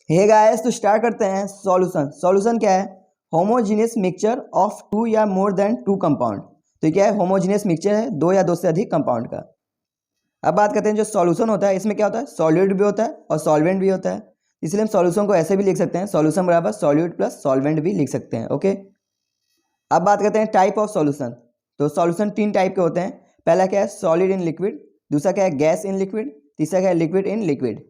Hey guys, तो start करते हैं। सॉल्यूशन क्या है? होमोजीनियस मिक्सचर ऑफ टू या मोर देन टू कंपाउंड। तो ये क्या है? होमोजीनियस मिक्सचर है दो या दो से अधिक कंपाउंड का। अब बात करते हैं जो सॉल्यूशन होता है, इसमें क्या होता है? सॉल्यूट भी होता है और सॉल्वेंट भी होता है। इसलिए हम सॉल्यूशन को ऐसे भी लिख सकते हैं, सॉल्यूशन बराबर सॉल्यूट प्लस सॉल्वेंट भी लिख सकते हैं। ओके, अब बात करते हैं टाइप ऑफ सॉल्यूशन। तो सॉल्यूशन तीन टाइप के होते हैं। पहला क्या है? Solid in liquid. दूसरा क्या है? Gas in liquid. तीसरा क्या है? Liquid in liquid.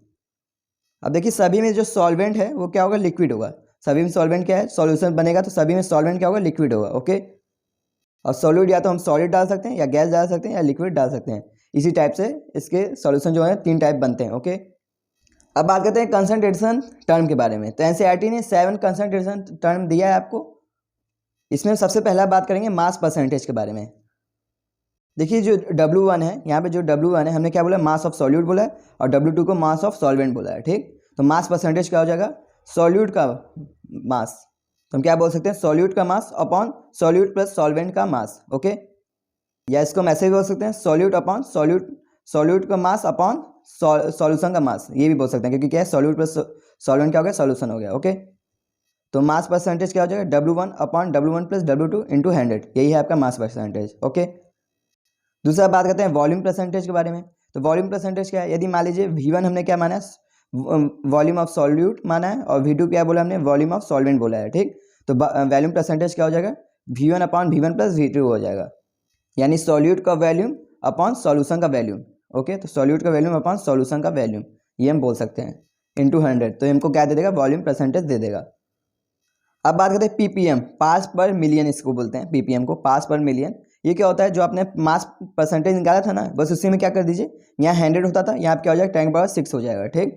अब देखिए, सभी में जो सॉल्वेंट है वो क्या होगा? लिक्विड होगा। सभी में सॉल्वेंट क्या है? सॉल्यूशन बनेगा तो सभी में सॉल्वेंट क्या होगा? लिक्विड होगा। ओके, और सॉल्यूट या तो हम सॉलिड डाल सकते हैं, या गैस डाल सकते हैं, या लिक्विड डाल सकते हैं। इसी टाइप से इसके सॉल्यूशन जो है तीन टाइप बनते हैं। ओके, अब बात करते हैं कंसंट्रेशन टर्म के बारे में। तो एनसीईआरटी ने 7 कंसंट्रेशन टर्म दिया है आपको। इसमें सबसे पहला बात करेंगे मास परसेंटेज के बारे में। देखिए, जो W1 है, यहाँ पे जो W1 है, हमने क्या बोला? मास ऑफ सॉल्यूट बोला है, और W2 को मास ऑफ सॉल्वेंट बोला है। ठीक, तो मास परसेंटेज क्या हो जाएगा? सॉल्यूट का मास। तो हम क्या बोल सकते हैं? सॉल्यूट का mass upon solute plus solvent का मास। ओके, या इसको हम ऐसे भी बोल सकते हैं, सॉल्यूट अपॉन सॉल्यूट का मास अपॉन सॉल्यूशन का मास। ये भी बोल सकते हैं, क्योंकि क्या है? सॉल्यूट प्लस सॉल्वेंट क्या हो गया? सॉल्यूशन हो गया। ओके, तो मास परसेंटेज क्या हो जाएगा? W1 upon W1 plus W2 into 100। यही है आपका मास परसेंटेज। ओके, दूसरा बात करते हैं वॉल्यूम परसेंटेज के बारे में। तो वॉल्यूम परसेंटेज क्या है? यदि मान लीजिए V1 हमने क्या माना है? वॉल्यूम ऑफ सॉल्यूट माना है, और V2 क्या बोला हमने? वॉल्यूम ऑफ सॉल्वेंट बोला है। ठीक, तो वॉल्यूम परसेंटेज क्या हो जाएगा? V1 upon V1 plus V2 हो जाएगा, यानी सॉल्यूट का वॉल्यूम अपॉन सॉल्यूशन का वॉल्यूम। ओके, तो सॉल्यूट का वॉल्यूम अपॉन सॉल्यूशन का वॉल्यूम, ये हम बोल सकते हैं, इंटू 100। तो हमको क्या दे देगा? वॉल्यूम परसेंटेज दे देगा। अब बात करते हैं पीपीएम, पार्ट्स पर मिलियन। इसको बोलते हैं पीपीएम को, पार्ट्स पर मिलियन। ये क्या होता है? जो आपने मास परसेंटेज निकाला था ना, बस उसी में क्या कर दीजिए, यहाँ 100 होता था, यहाँ क्या हो जाएगा? 10⁻6 हो जाएगा। ठीक,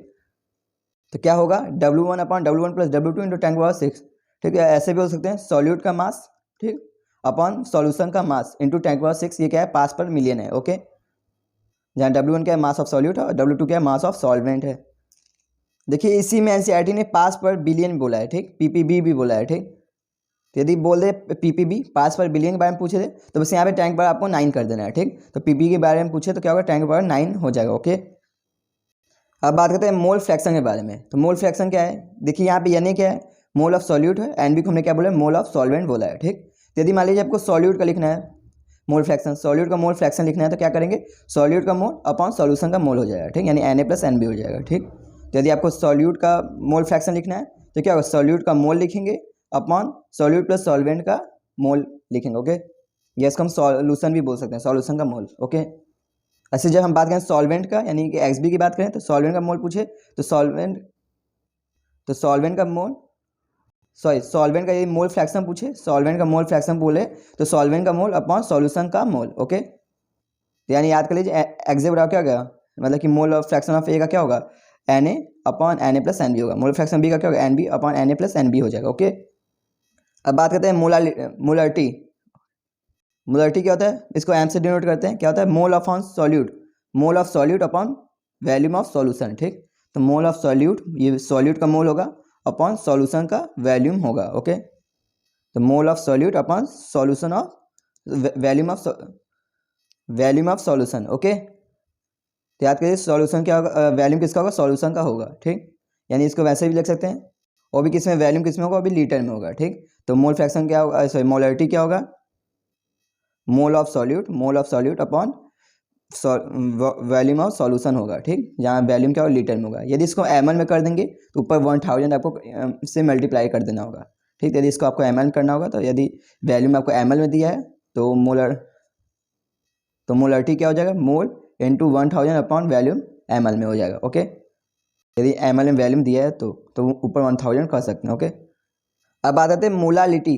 तो क्या होगा? W1 upon W1 plus W2 into 10⁻6। ठीक है, ऐसे भी हो सकते हैं, सॉल्यूट का मास, ठीक, अपॉन सॉल्यूशन का मास इंटू 10⁻6। ये क्या है? पार्ट्स पर मिलियन है। ओके, जहाँ W1 क्या है? मास ऑफ सॉल्यूट है, और W2 क्या है? मास ऑफ सॉल्वेंट है। देखिए, इसी में एनसीईआरटी ने पास पर बिलियन बोला है। ठीक, पीपीबी भी बोला है। ठीक, तो यदि बोल दे पीपीबी, पास पर बिलियन के बारे में पूछे थे, तो बस यहाँ पे टैंक पर आपको 9 कर देना है। ठीक, तो पीपी के बारे में पूछे तो क्या होगा? टैंक पर 9 हो जाएगा। ओके, अब बात करते हैं मोल फ्रैक्शन के बारे में। तो मोल फ्रैक्शन क्या है? देखिए, यहाँ पे यानी क्या है? मोल ऑफ सॉल्यूट है, एनबी को हमने क्या बोला है? मोल ऑफ सॉल्वेंट बोला है। ठीक, तो यदि मान लीजिए आपको सॉल्यूट का लिखना है मोल फ्रैक्शन, सॉल्यूट का मोल फ्रैक्शन लिखना है, तो क्या करेंगे? सॉल्यूट का मोल अपॉन सॉल्यूशन का मोल हो जाएगा। ठीक, यानी Na प्लस NB हो जाएगा। ठीक, तो यदि आपको सॉल्यूट का मोल फ्रैक्शन लिखना है, तो क्या होगा? सॉल्यूट का मोल लिखेंगे अपॉन सॉल्यूट प्लस सॉल्वेंट का मोल लिखेंगे। ओके, या इसको हम सॉल्यूशन भी बोल सकते हैं, सॉल्यूशन का मोल। ओके, ऐसे जब हम बात करें सॉल्वेंट का, यानी कि XB की बात करें, तो सॉल्वेंट का मोल पूछे तो सॉल्वेंट का मोल, सॉल्वेंट का ये मोल फ्रैक्शन पूछे, सॉल्वेंट का मोल फ्रैक्शन बोले, तो सॉल्वेंट का मोल अपॉन सॉल्यूशन का मोल। ओके, तो यानी याद कर लीजिए, एक्स बराबर क्या गया? मतलब कि मोल ऑफ फ्रैक्शन ऑफ ए का क्या होगा? Na upon Na plus NB होगा। मोल फ्रैक्शन बी का क्या होगा? NB upon Na plus NB हो जाएगा। ओके, अब बात करते हैं मोलारिटी। मोलारिटी क्या होता है? इसको एम से डिनोट करते हैं। क्या होता है? Mole upon solute, mole of solute upon volume of solution. ठीक, तो मोल ऑफ सॉल्यूट, ये सॉल्यूट का मोल होगा, अपॉन सॉल्यूशन का वॉल्यूम होगा। ओके, तो मोल of solute upon solution of volume of solution. Okay, तो याद करिए, सॉल्यूशन क्या होगा? वॉल्यूम किसका होगा? सॉल्यूशन का होगा। ठीक, यानी इसको वैसे भी लिख सकते हैं, और भी किसमें वॉल्यूम किसमें होगा? अभी लीटर में होगा। ठीक, तो मोल फ्रैक्शन क्या होगा? सॉरी, मोलारिटी क्या होगा? मोल of solute upon volume of solution होगा। ठीक, जहाँ वॉल्यूम क्या होगा? लीटर में होगा। यदि इसको ml में कर देंगे तो ऊपर 1000 आपको से मल्टीप्लाई कर देना होगा। ठीक, यदि इसको आपको ml करना होगा, तो यदि वॉल्यूम आपको ml में दिया है, तो मोलारिटी क्या हो जाएगा? Mole into 1000 upon volume ml में हो जाएगा। ओके, यदि ml में वॉल्यूम दिया है तो ऊपर 1000 कर सकते हैं। ओके, अब बात करते हैं मोलारिटी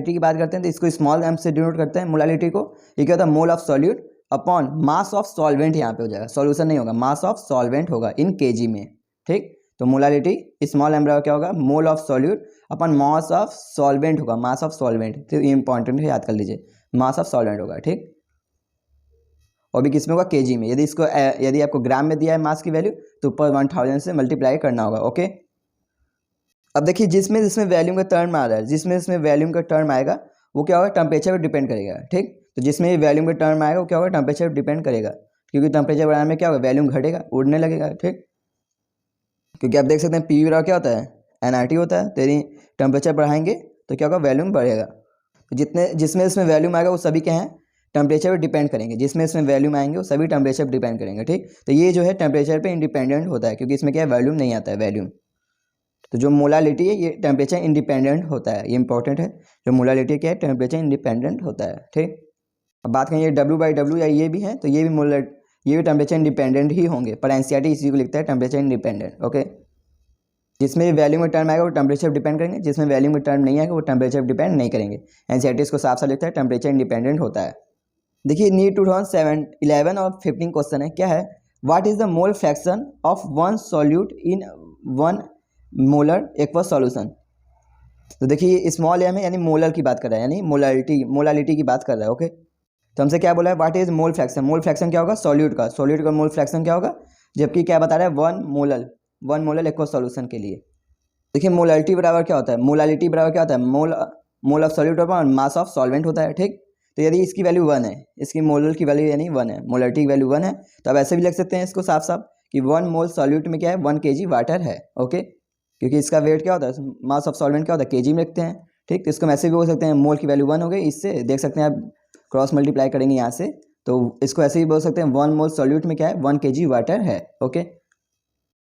की बात करते हैं, तो इसको स्मॉल m से डिनोट करते हैं मोलारिटी को। ये क्या होता है? मोल of solute upon mass of solvent, यहाँ पे हो जाएगा, सॉल्यूशन नहीं होगा, मास ऑफ सॉल्वेंट होगा इन kg में। ठीक, तो मोलारिटी स्मॉल m बराबर क्या होगा? मोल of solute upon mass of solvent होगा, मास ऑफ सॉल्वेंट। तो ये इंपॉर्टेंट है, याद कर लीजिए, मास ऑफ सॉल्वेंट होगा। ठीक, और भी किसमें होगा? kg में। यदि आपको ग्राम में दिया है मास की वैल्यू, तो ऊपर 1000 से मल्टीप्लाई करना होगा। ओके, अब देखिए, जिसमें जिसमें वॉल्यूम का टर्म आ रहा है, जिसमें वॉल्यूम का टर्म आएगा, वो क्या होगा? टेम्परेचर पर डिपेंड करेगा। ठीक, तो जिसमें वॉल्यूम का टर्म आएगा वो क्या होगा? टेम्परेचर पर डिपेंड करेगा, क्योंकि टेम्परेचर बढ़ाने में क्या होगा? वॉल्यूम घटेगा, उड़ने लगेगा। ठीक, क्योंकि आप देख सकते हैं पी बराबर क्या होता है, nRT होता है। तो यदि टेम्परेचर बढ़ाएंगे तो क्या होगा, वॉल्यूम बढ़ेगा। तो जिसमें इसमें वॉल्यूम आएगा वो सभी क्या हैं, टेम्परेचर पर डिपेंड करेंगे। जिसमें इसमें वॉल्यूम आएंगे वो सभी टेम्परेचर पर डिपेंड करेंगे, ठीक। तो ये जो है टेम्परेचर पे इंडिपेंडेंट होता है, क्योंकि इसमें क्या है, वॉल्यूम नहीं आता है, वॉल्यूम। तो जो मोलालिटी है ये टेम्परेचर इंडिपेंडेंट होता है, ये इंपॉर्टेंट है। जो मोलालिटी क्या है, टेम्परेचर इंडिपेंडेंट होता है, ठीक। अब बात करें ये W/W या ये भी है, तो ये भी टेम्परेचर इंडिपेंडेंट ही होंगे, पर एनसीईआरटी इसी को लिखता है टेम्परेचर इंडिपेंडेंट, ओके। जिसमें वैल्यू में टर्म आएगा वो टेम्परेचर डिपेंड करेंगे, जिसमें वैल्यू में टर्म नहीं आएगा वो टेम्परेचर डिपेंड नहीं करेंगे। एनसीईआरटी इसको साफ साफ लिखता है टेम्परेचर इंडिपेंडेंट होता है। देखिए नीट 2011 और 15 क्वेश्चन है, क्या है, what is the mole fraction of one solute in 1 molar aqua solution. तो देखिए स्मॉल एम है, यानी मोलर की बात कर रहा है, यानी मोलालिटी की बात कर रहा है, ओके। तो हमसे क्या बोला है, what is mole fraction. Mole fraction क्या होगा, सॉल्यूट का मोल फ्रैक्शन क्या होगा, जबकि क्या बता रहा है, 1 मोलर एक्वा सॉल्यूशन के लिए। देखिए मोलालिटी बराबर क्या होता है, मोलालिटी बराबर क्या होता है, मोल of solute upon mass of solvent होता है, ठीक। तो यदि इसकी वैल्यू 1 है, इसकी मोलर की वैल्यू यानी 1 है, मोलालिटी की वैल्यू 1 है, तो अब ऐसे भी लिख सकते हैं इसको साफ साफ कि 1 मोल सॉल्यूट में क्या है, 1 kg वाटर है, ओके। क्योंकि इसका वेट क्या होता है, मास ऑफ सॉल्वेंट क्या होता है, kg में लिखते हैं, ठीक। तो इसको हम ऐसे भी बोल सकते हैं, मोल की वैल्यू 1 हो गई, इससे देख सकते हैं आप क्रॉस मल्टीप्लाई करेंगे यहाँ से, तो इसको ऐसे भी बोल सकते हैं 1 मोल सॉल्यूट में क्या है, 1 kg वाटर है, ओके।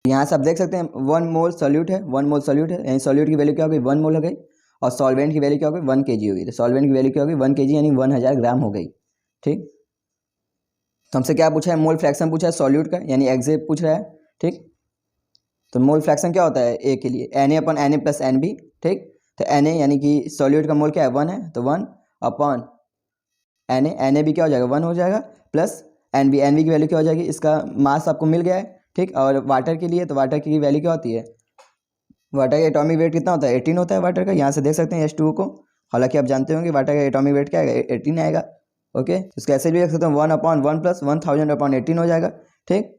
यहाँ से आप देख सकते हैं 1 मोल सॉल्यूट है, 1 मोल सॉल्यूट है, यानी सॉल्यूट की वैल्यू क्या हो गई, 1 मोल हो गई, और सॉल्वेंट की वैल्यू क्या हो गई, 1 kg हो गई। तो सॉल्वेंट की वैल्यू क्या हो गई, 1 kg यानी 1000 ग्राम हो गई, ठीक। तो हमसे क्या पूछा है, मोल फ्रैक्शन पूछा है सॉल्यूट का, यानी एक्से पूछ रहा है, ठीक। तो मोल फ्रैक्शन क्या होता है ए के लिए, Na/Na + Nb, ठीक। तो Na यानी कि सॉल्यूट का मोल क्या है, 1 है, तो 1/Na, Na भी क्या हो जाएगा, 1 हो जाएगा, प्लस Nb की वैल्यू क्या हो जाएगी, इसका मास आपको मिल गया है, ठीक। और वाटर के लिए, तो वाटर की वैल्यू क्या होती है, वाटर का एटॉमिक वेट कितना होता है, 18 होता है वाटर का। यहाँ से देख सकते हैं H2O को, हालांकि आप जानते होंगे वाटर का एटॉमिक वेट क्या है, 18 आएगा, ओके। इसको ऐसे भी देख सकते हैं 1/1 + 1000/18 हो जाएगा, ठीक।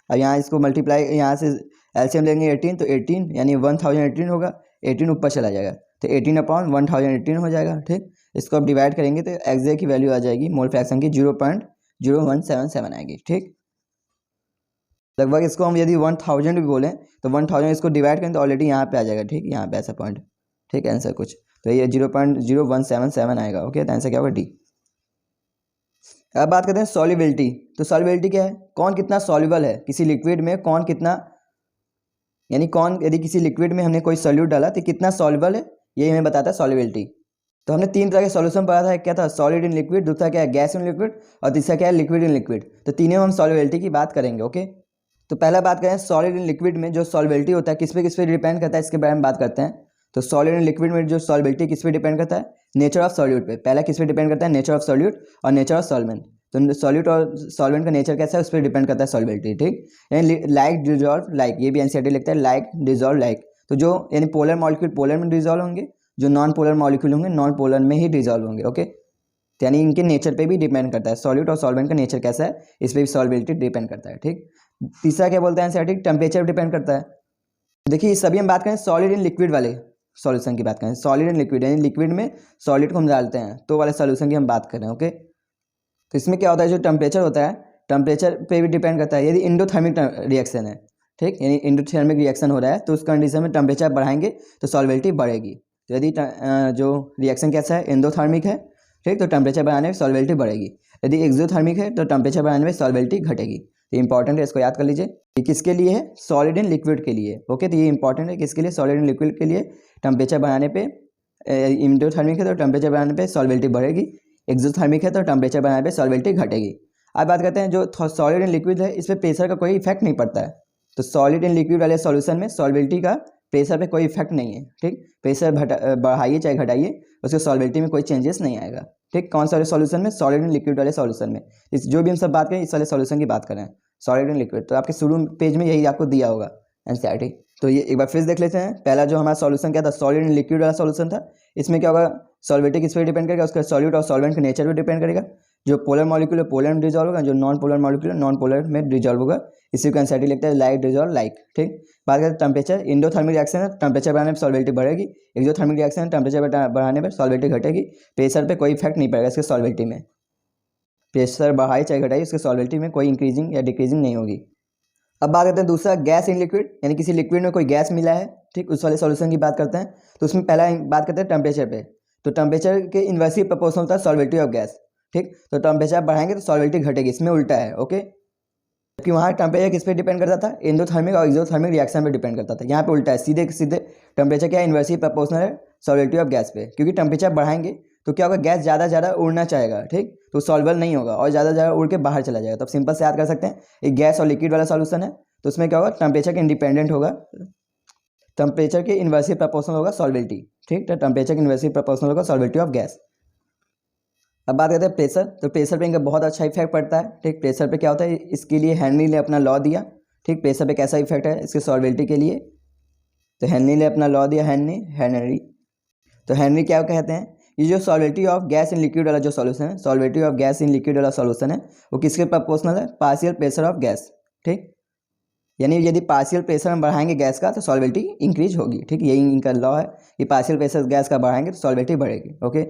अब यहाँ इसको मल्टीप्लाई, यहाँ से एलसीएम लेंगे 18, तो 18 यानी 1018 होगा, 18 ऊपर चला जाएगा, तो 18/1018 हो जाएगा, ठीक। इसको अब डिवाइड करेंगे तो एक्जे की वैल्यू आ जाएगी मोल फ्रैक्शन की 0.0177 आएगी, ठीक। लगभग इसको हम यदि 1000 भी बोलें तो 1000 इसको डिवाइड करें तो ऑलरेडी यहाँ पे आ जाएगा, ठीक। यहाँ पे ऐसा पॉइंट, ठीक है, आंसर कुछ, तो ये 0.0177 आएगा, ओके। तो आंसर क्या होगा, डी। अब बात करते हैं सॉल्युबिलिटी। तो सॉल्युबिलिटी क्या है, कौन कितना सॉल्युबल है किसी लिक्विड में, कौन कितना, यानी कौन, यदि किसी लिक्विड में हमने कोई सॉल्यूट डाला तो कितना सॉल्युबल है, ये हमें बताता है सॉल्युबिलिटी। तो हमने 3 तरह के सॉल्यूशन पढ़ा था, क्या था, सॉलिड इन लिक्विड, दूसरा क्या है, गैस इन लिक्विड, और तीसरा क्या है, लिक्विड इन लिक्विड। तो तीनों हम सॉल्युबिलिटी की बात करेंगे, ओके। तो पहला बात करें सॉलिड इन लिक्विड में जो सॉल्युबिलिटी होता है किस पे डिपेंड करता है, इसके बारे में बात करते हैं। तो सॉलिड इन लिक्विड में जो सॉल्युबिलिटी किस पे डिपेंड करता है, नेचर ऑफ सॉल्यूट पे। पहला किस पे डिपेंड करता है, नेचर ऑफ सॉल्यूट और नेचर ऑफ सॉल्वेंट। तो सॉल्यूट और सॉल्वेंट का नेचर कैसा है उस पर डिपेंड करता है सॉल्युबिलिटी, ठीक। यानी लाइक डिजॉल्व लाइक, ये भी एनसीईआरटी लिखता है लाइक डिजॉल्व लाइक। तो जो यानी पोलर मॉलिक्यूल पोलर में डिजॉल्व होंगे, जो नॉन पोलर मॉलिक्यूल होंगे नॉन पोलर में ही डिजॉल्व होंगे, ओके। यानी इनके नेचर पे भी डिपेंड करता है, सॉल्यूट और सॉल्वेंट का नेचर कैसा है इस पर भी सॉल्युबिलिटी डिपेंड करता है, ठीक। तीसरा क्या बोलते हैं एनसीईआरटी, टेम्परेचर डिपेंड करता है। देखिए सभी हम बात करें सॉलिड इन लिक्विड वाले सॉल्यूशन की बात करें, सॉलिड इन लिक्विड यानी लिक्विड में सॉलिड को हम डालते हैं तो वाले सॉल्यूशन की हम बात करें, ओके। तो इसमें क्या होता है, जो टेम्परेचर होता है टेम्परेचर पे भी डिपेंड करता है। यदि इंडोथर्मिक रिएक्शन है, ठीक, यानी इंडोथर्मिक रिएक्शन हो रहा है तो उस कंडीशन में टेम्परेचर बढ़ाएंगे तो सॉल्युबिलिटी बढ़ेगी। तो यदि जो रिएक्शन कैसा है, एंडोथर्मिक है, ठीक, तो टेम्परेचर बढ़ाने में सॉल्युबिलिटी बढ़ेगी। यदि एक्सोथर्मिक है तो टेम्परेचर बढ़ाने में सॉल्युबिलिटी घटेगी। तो इंपॉर्टेंट है, इसको याद कर लीजिए। ये किसके लिए है, सॉलिड इन लिक्विड के लिए, ओके। तो ये इंपॉर्टेंट है, किसके लिए, सॉलिड इन लिक्विड के लिए टेम्परेचर बढ़ाने पे, इंडोथर्मिक है तो टेम्परेचर बढ़ाने पे सॉल्युबिलिटी बढ़ेगी, एक्सोथर्मिक है तो टेम्परेचर बढ़ाने पे सॉल्युबिलिटी घटेगी। अब बात करते हैं जो सॉलिड इन लिक्विड है इस पर प्रेशर का कोई इफेक्ट नहीं पड़ता है। तो सॉलिड इन लिक्विड वाले सॉल्यूशन में सॉल्युबिलिटी का प्रेशर पे कोई इफेक्ट नहीं है, ठीक। प्रेशर बढ़ाइए चाहे घटाइए उसके सॉल्युबिलिटी में कोई चेंजेस नहीं आएगा, ठीक। कौन सा सॉल्यूशन में, सॉलिड इन लिक्विड वाले सॉल्यूशन में। इस जो भी हम सब बात करें इस वाले सॉल्यूशन की बात करें, सॉलिड इन लिक्विड। तो आपके शुरू पेज में यही आपको दिया होगा एनसीईआरटी। तो ये एक बार फिर देख लेते हैं। पहला जो हमारा सॉल्यूशन क्या था, सॉलिड इन लिक्विड वाला सॉल्यूशन था। इसमें क्या होगा, सॉल्युबिलिटी किस पर डिपेंड करेगा, उसका सॉल्यूट और सॉल्वेंट के नेचर पर डिपेंड करेगा। जो पोलर मॉलिक्यूल है पोलर में डिजॉल्व होगा, जो नॉन पोलर मॉलिक्यूल है नॉन पोलर में डिजॉल्व होगा। इसी को एनसीईआरटी लिखता है लाइक डिजॉल्व लाइक, ठीक। बात करते हैं टेम्परेचर, इंडोथर्मिक रिएक्शन है टेम्परेचर बढ़ाने पर सॉल्युबिलिटी बढ़ेगी, एक्सोथर्मिक रिएक्शन है टेम्परेचर बढ़ाने पर सॉल्युबिलिटी घटेगी। प्रेशर पे कोई इफेक्ट नहीं पड़ेगा इसके सॉल्युबिलिटी में, प्रेशर बढ़ाई चाहे घटाई उसके सॉल्युबिलिटी में कोई इंक्रीजिंग या डिक्रीजिंग नहीं होगी। अब बात करते हैं दूसरा, गैस इन लिक्विड, यानी किसी लिक्विड में कोई गैस मिला है, ठीक, उस वाले सॉल्यूशन की बात करते हैं। तो उसमें पहला बात करते हैं टेम्परेचर पे। तो टेम्परेचर के इन्वर्सली प्रोपोर्शनल होता है सॉल्वेबिलिटी ऑफ गैस, ठीक। तो टेम्परेचर बढ़ाएंगे तो सॉल्वेबिलिटी घटेगी, इसमें उल्टा है, ओके। जबकि वहाँ टेम्परेचर किस पे डिपेंड करता था, एंडोथर्मिक और एक्सोथर्मिक रिएक्शन पे डिपेंड करता था। यहाँ पे उल्टा है, सीधे सीधे टेम्परेचर क्या है, इन्वर्सली प्रोपोर्शनल है सॉल्वेबिलिटी ऑफ गैस पे। क्योंकि टेम्परेचर बढ़ाएंगे तो क्या होगा, गैस ज़्यादा उड़ना चाहेगा, ठीक, तो सॉल्वेबल नहीं होगा और ज़्यादा उड़ के बाहर चला जाएगा। तो आप सिंपल से याद कर सकते हैं, एक गैस और लिक्विड वाला सॉल्यूशन है, तो उसमें क्या होगा, टेम्परेचर के इंडिपेंडेंट होगा, टेम्परेचर के इन्वर्सली प्रोपोर्शनल होगा सॉल्वेबिलिटी, ठीक। तो टेम्परेचर के इन्वर्सली प्रोपोर्शनल होगा सॉल्वेबिलिटी ऑफ गैस। अब बात करते हैं प्रेशर। तो प्रेशर पे इनका बहुत अच्छा इफेक्ट पड़ता है, ठीक। प्रेशर पे क्या होता है, इसके लिए हेनरी ने अपना लॉ दिया, ठीक। प्रेशर पे कैसा इफेक्ट है इसके सॉल्वेबिलिटी के लिए, तो हेनरी ने अपना लॉ दिया, हेनरी। तो हेनरी क्या कहते हैं, ये जो सॉल्वेबिलिटी ऑफ गैस इन लिक्विड वाला जो सॉल्यूशन है, सॉल्वेबिलिटी ऑफ गैस इन लिक्विड वाला सॉल्यूशन है, वो किसके प्रोपोर्शनल है, पार्शियल प्रेशर ऑफ गैस, ठीक। यानी यदि पार्शियल प्रेशर हम बढ़ाएंगे गैस का तो सॉल्वेबिलिटी इंक्रीज होगी, ठीक। यही इनका लॉ है कि पार्शियल प्रेशर गैस का बढ़ाएंगे तो सॉल्वेबिलिटी बढ़ेगी, ओके।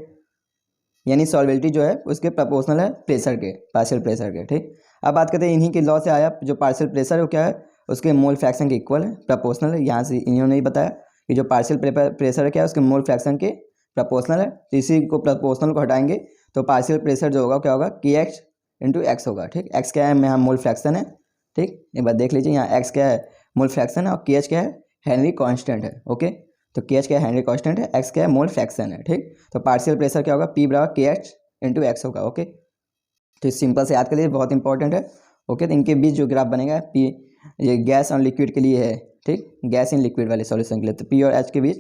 यानी सॉल्वेबिलिटी जो है उसके प्रोपोर्शनल है प्रेशर के, पार्शियल प्रेशर के, ठीक। अब बात करते हैं इन्हीं के लॉ से आया, जो पार्शियल प्रेशर है वो क्या है, उसके मोल फ्रैक्शन के इक्वल है, प्रोपोर्शनल है। यहाँ से इन्होंने ही बताया कि जो पार्शियल प्रेशर है क्या है, उसके मोल फ्रैक्शन के प्रोपोर्शनल है। तो इसी को प्रोपोर्शनल को हटाएंगे तो पार्शियल प्रेशर जो होगा क्या होगा, KX × X होगा, ठीक। X क्या है, यहाँ मोल फ्रैक्शन है, ठीक। एक बार देख लीजिए, यहाँ X क्या है, मोल फ्रैक्शन है, और KH क्या है, हेनरी कांस्टेंट है, ओके। तो KH क्या है, हेनरी कांस्टेंट है, X क्या है, मोल फ्रैक्शन है, ठीक। तो पार्शियल प्रेशर क्या होगा, P = KH × X होगा, ओके। तो सिंपल से याद कर लीजिए, बहुत इंपॉर्टेंट है, ओके। तो इनके बीच जो ग्राफ बनेगा, P ये गैस और लिक्विड के लिए है, ठीक, गैस इन लिक्विड वाले सॉल्यूशन के लिए, तो P और H के बीच,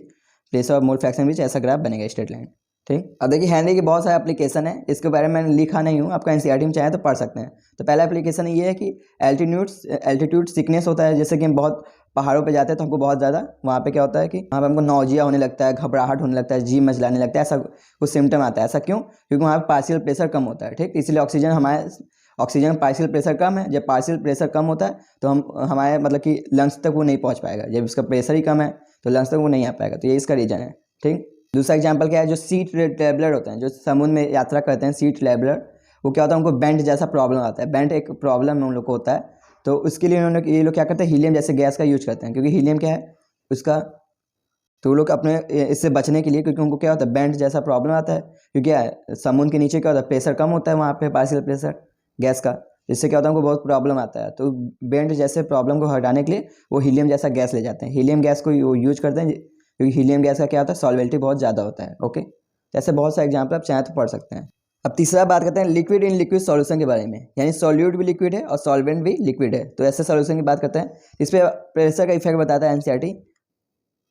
प्रेशर और मोल फ्रैक्शन के बीच ऐसा ग्राफ बनेगा, स्ट्रेट लाइन, ठीक। अब देखिए हेनरी के बहुत सारे एप्लीकेशन है, इसके बारे में मैंने लिखा नहीं हूँ, आपका NCERT में चाहे तो पढ़ सकते हैं। तो पहला एप्लीकेशन ये है कि एल्टीट्यूड सिकनेस होता है, जैसे कि हम बहुत पहाड़ों पे जाते हैं तो हमको बहुत ज़्यादा वहाँ पे क्या होता है कि वहाँ पे हमको नौजिया होने लगता है, घबराहट होने लगता है, जी मचलाने लगता है, ऐसा कुछ सिम्टम आता है। ऐसा क्यों, क्योंकि वहाँ पे पार्शियल प्रेशर कम होता है, ठीक। इसलिए ऑक्सीजन पार्शियल प्रेशर कम है, जब पार्शियल प्रेशर कम होता है तो हमारे मतलब कि लंग्स तक वो नहीं पहुँच पाएगा, जब उसका प्रेशर ही कम है तो लंग्स तक वो नहीं आ पाएगा। तो ये इसका रीज़न है, ठीक। दूसरा एग्जांपल क्या है, जो सी ट्रैवलर होते हैं, जो समुद्र में यात्रा करते हैं, सी ट्रैवलर, वो क्या होता है, उनको बेंट जैसा प्रॉब्लम आता है। बेंट एक प्रॉब्लम उन लोग को होता है, तो उसके लिए उन्होंने ये लोग क्या करते हैं, हीलियम जैसे गैस का यूज करते हैं, क्योंकि हीलियम क्या है उसका, तो वो लोग अपने इससे बचने के लिए, क्योंकि उनको क्या होता है, बेंट जैसा प्रॉब्लम आता है, क्योंकि क्या है, समुद्र के नीचे क्या होता है, प्रेशर कम होता है वहाँ पे, पार्शियल प्रेशर गैस का, जिससे क्या होता है उनको बहुत प्रॉब्लम आता है। तो बेंट जैसे प्रॉब्लम को हटाने के लिए वो हीलियम जैसा गैस ले जाते हैं, हीलियम गैस को वो यूज करते हैं, क्योंकि हीलियम गैस का क्या होता है, सॉल्वेबिलिटी बहुत ज़्यादा होता है, ओके। ऐसे बहुत सारे एग्जाम्पल आप चाहें तो पढ़ सकते हैं। अब तीसरा बात करते हैं लिक्विड इन लिक्विड सॉल्यूशन के बारे में, यानी सॉल्यूट भी लिक्विड है और सॉल्वेंट भी लिक्विड है। तो ऐसे सॉल्यूशन की बात करते हैं, इस पर प्रेशर का इफेक्ट बताता है NCERT।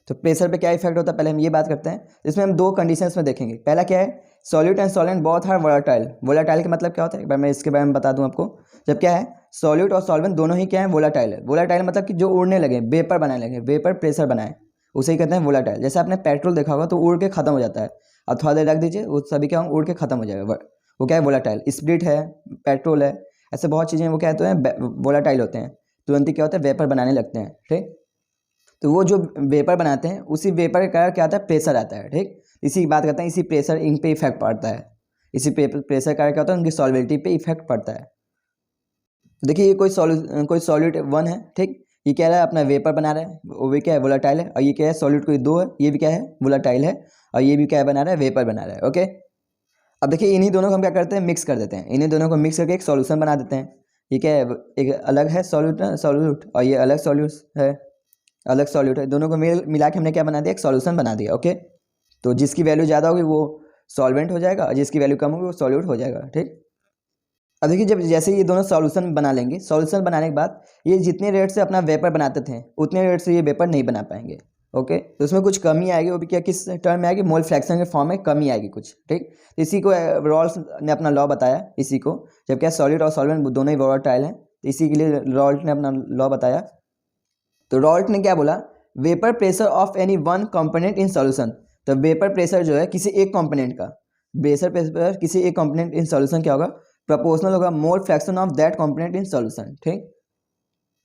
तो प्रेशर पे क्या इफेक्ट होता है, पहले हम ये बात करते हैं। इसमें हम दो कंडीशंस में देखेंगे। पहला क्या है, solute and solvent both are volatile. Volatile का मतलब क्या होता है, एक बार मैं इसके बारे में बता दूं आपको। जब क्या है, सॉल्यूट और सॉल्वेंट दोनों ही क्या है, वोलाटाइल है। वोलाटाइल मतलब कि जो उड़ने लगे, वेपर बनाने लगे, वेपर प्रेशर बनाए, उसे ही कहते हैं वोलाटाइल। जैसे आपने पेट्रोल देखा होगा तो उड़ के खत्म हो जाता है, अब थोड़ा देर रख दीजिए वो सभी क्या उड़ के खत्म हो जाएगा, वो क्या है, वोलाटाइल। स्प्रिट है, पेट्रोल है, ऐसे बहुत चीज़ें वो क्या होते हैं, वोलाटाइल होते हैं, तुरंत ही क्या होता है, वेपर बनाने लगते हैं, ठीक। तो वो जो वेपर बनाते हैं, उसी वेपर के कारण क्या आता है, प्रेशर आता है, ठीक। इसी की बात करते हैं, इसी प्रेशर इन पे इफेक्ट पड़ता है, इसी प्रेशर कारण क्या होता है, उनकी सॉल्वेबिलिटी पे इफेक्ट पड़ता है। देखिए ये कोई सॉल्यूट 1 है, ठीक, ये क्या है, अपना वेपर बना रहा है, वो भी क्या है, वोलाटाइल है। और ये क्या है, सॉल्यूट कोई 2 है, ये भी क्या है, वोलाटाइल है, और ये भी क्या बना रहा है, वेपर बना रहा है, ओके। अब देखिए इन्हीं दोनों को हम क्या करते हैं, मिक्स कर देते हैं, इन्हीं दोनों को मिक्स करके एक सॉल्यूशन बना देते हैं। ये क्या है, एक अलग है सॉल्यूट और ये अलग सॉल्यूट है, दोनों को मिला के हमने क्या बना दिया, एक सॉल्यूशन बना दिया, ओके। तो जिसकी वैल्यू ज़्यादा होगी वो सॉल्वेंट हो जाएगा और जिसकी वैल्यू कम होगी वो सॉल्यूट हो जाएगा, ठीक। अब देखिए जब जैसे ये दोनों सॉल्यूशन बना लेंगे, सॉल्यूशन बनाने के बाद ये जितने रेट से अपना वेपर बनाते थे उतने रेट से ये वेपर नहीं बना पाएंगे, ओके। तो उसमें कुछ कमी आएगी, वो भी क्या, किस टर्म में आएगी, मोल फ्रैक्शन के फॉर्म में कमी आएगी कुछ, ठीक। तो इसी को रॉल्स ने अपना लॉ बताया, इसी को, जब क्या सॉलिड और सॉल्वेंट दोनों ही वोलेटाइल हैं, तो इसी के लिए रॉल्ट ने अपना लॉ बताया। तो रॉल्ट ने क्या बोला, vapour pressure of any one component in solution. तो वेपर प्रेशर जो है किसी एक कंपोनेंट का, वेपर प्रेशर किसी एक कंपोनेंट इन सॉल्यूशन क्या होगा, प्रोपोर्शनल होगा मोल fraction of that component in solution, ठीक।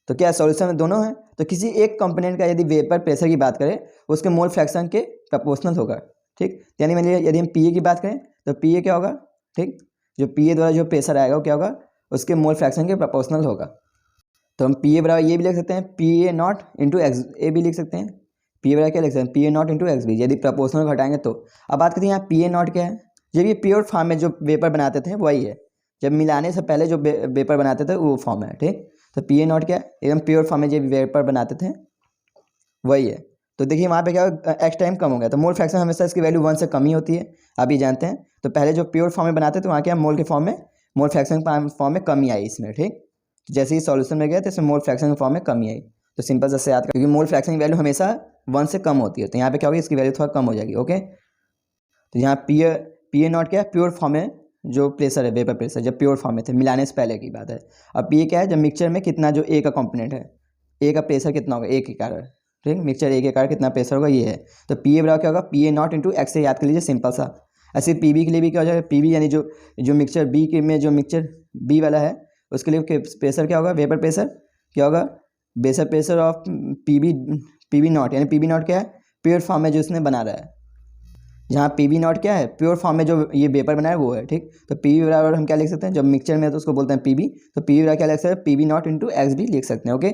तो क्या सॉल्यूशन में दोनों है, तो किसी एक कंपोनेंट का यदि वेपर प्रेशर की बात करें उसके मोल फ्रैक्शन के प्रोपोर्शनल होगा, ठीक। यानी मैंने यदि हम PA की बात करें तो PA क्या होगा, ठीक, जो PA द्वारा जो प्रेशर आएगा वो क्या होगा, उसके मोल फ्रैक्शन के प्रोपोर्शनल होगा। तो हम पी ए बराबर ये भी लिख सकते हैं P A not into X A भी लिख सकते हैं। पी ए बराबर क्या लिख सकते हैं P A not into X B, यदि प्रपोर्शनल घटाएंगे तो। अब बात करते हैं यहाँ पी ए नॉट क्या है। जब ये प्योर फॉर्म में जो वेपर बनाते थे वही है, जब मिलाने से पहले जो वेपर बनाते थे वो फॉर्म है, ठीक। तो पी ए नॉट क्या है, एकदम प्योर फॉर्म में जो वेपर बनाते थे वही है। तो देखिए वहाँ पे क्या एक्स टाइम कम हो गया, तो मोल फ्रैक्शन हमेशा इसकी वैल्यू 1 से कम ही होती है, आप ये जानते हैं। तो पहले जो प्योर फॉर्म में बनाते थे वहाँ क्या मोल के फॉर्म में, मोल फ्रैक्शन फॉर्म में कमी आई इसमें, ठीक। तो जैसे ही सॉल्यूशन में गया तो इसमें मोल फ्रैक्शन फॉर्म में कमी आई। तो सिंपल से याद कर, क्योंकि मोल फ्रैक्शन की वैल्यू हमेशा 1 से कम होती है, तो यहाँ पे क्या होगी इसकी वैल्यू थोड़ा कम हो जाएगी, ओके। तो यहाँ पी ए नॉट क्या है, प्योर फॉर्म में जो प्रेशर है, वेपर प्रेशर, जब प्योर फॉर्म में थे, मिलाने से पहले की बात है। अब पी ए क्या है, जब मिक्सचर में कितना जो ए का कॉम्पोनेंट है, ए का प्रेशर कितना होगा, ए के कारण, ठीक। मिक्सचर ए के कारण कितना प्रेशर होगा ये है। तो पी ए बराबर क्या होगा P A not into x से याद कर लीजिए, सिंपल सा। ऐसे पी बी के लिए भी क्या हो जाएगा, पी बी यानी जो मिक्सचर बी के में जो मिक्सचर बी वाला है उसके लिए प्रेशर क्या होगा, वेपर प्रेशर क्या होगा, vapour pressure of P B not, यानी पी बी नॉट क्या है प्योर फॉर्म में जो इसने बना रहा है। जहाँ पी बी नॉट क्या है प्योर फॉर्म में जो ये वेपर बनाया है वो है, ठीक। तो पी बी बराबर हम क्या लिख सकते हैं, जब मिक्सचर में है तो उसको बोलते हैं पी बी, तो पी बी बराबर क्या लिख सकते हैं P B not into X B लिख सकते हैं, ओके।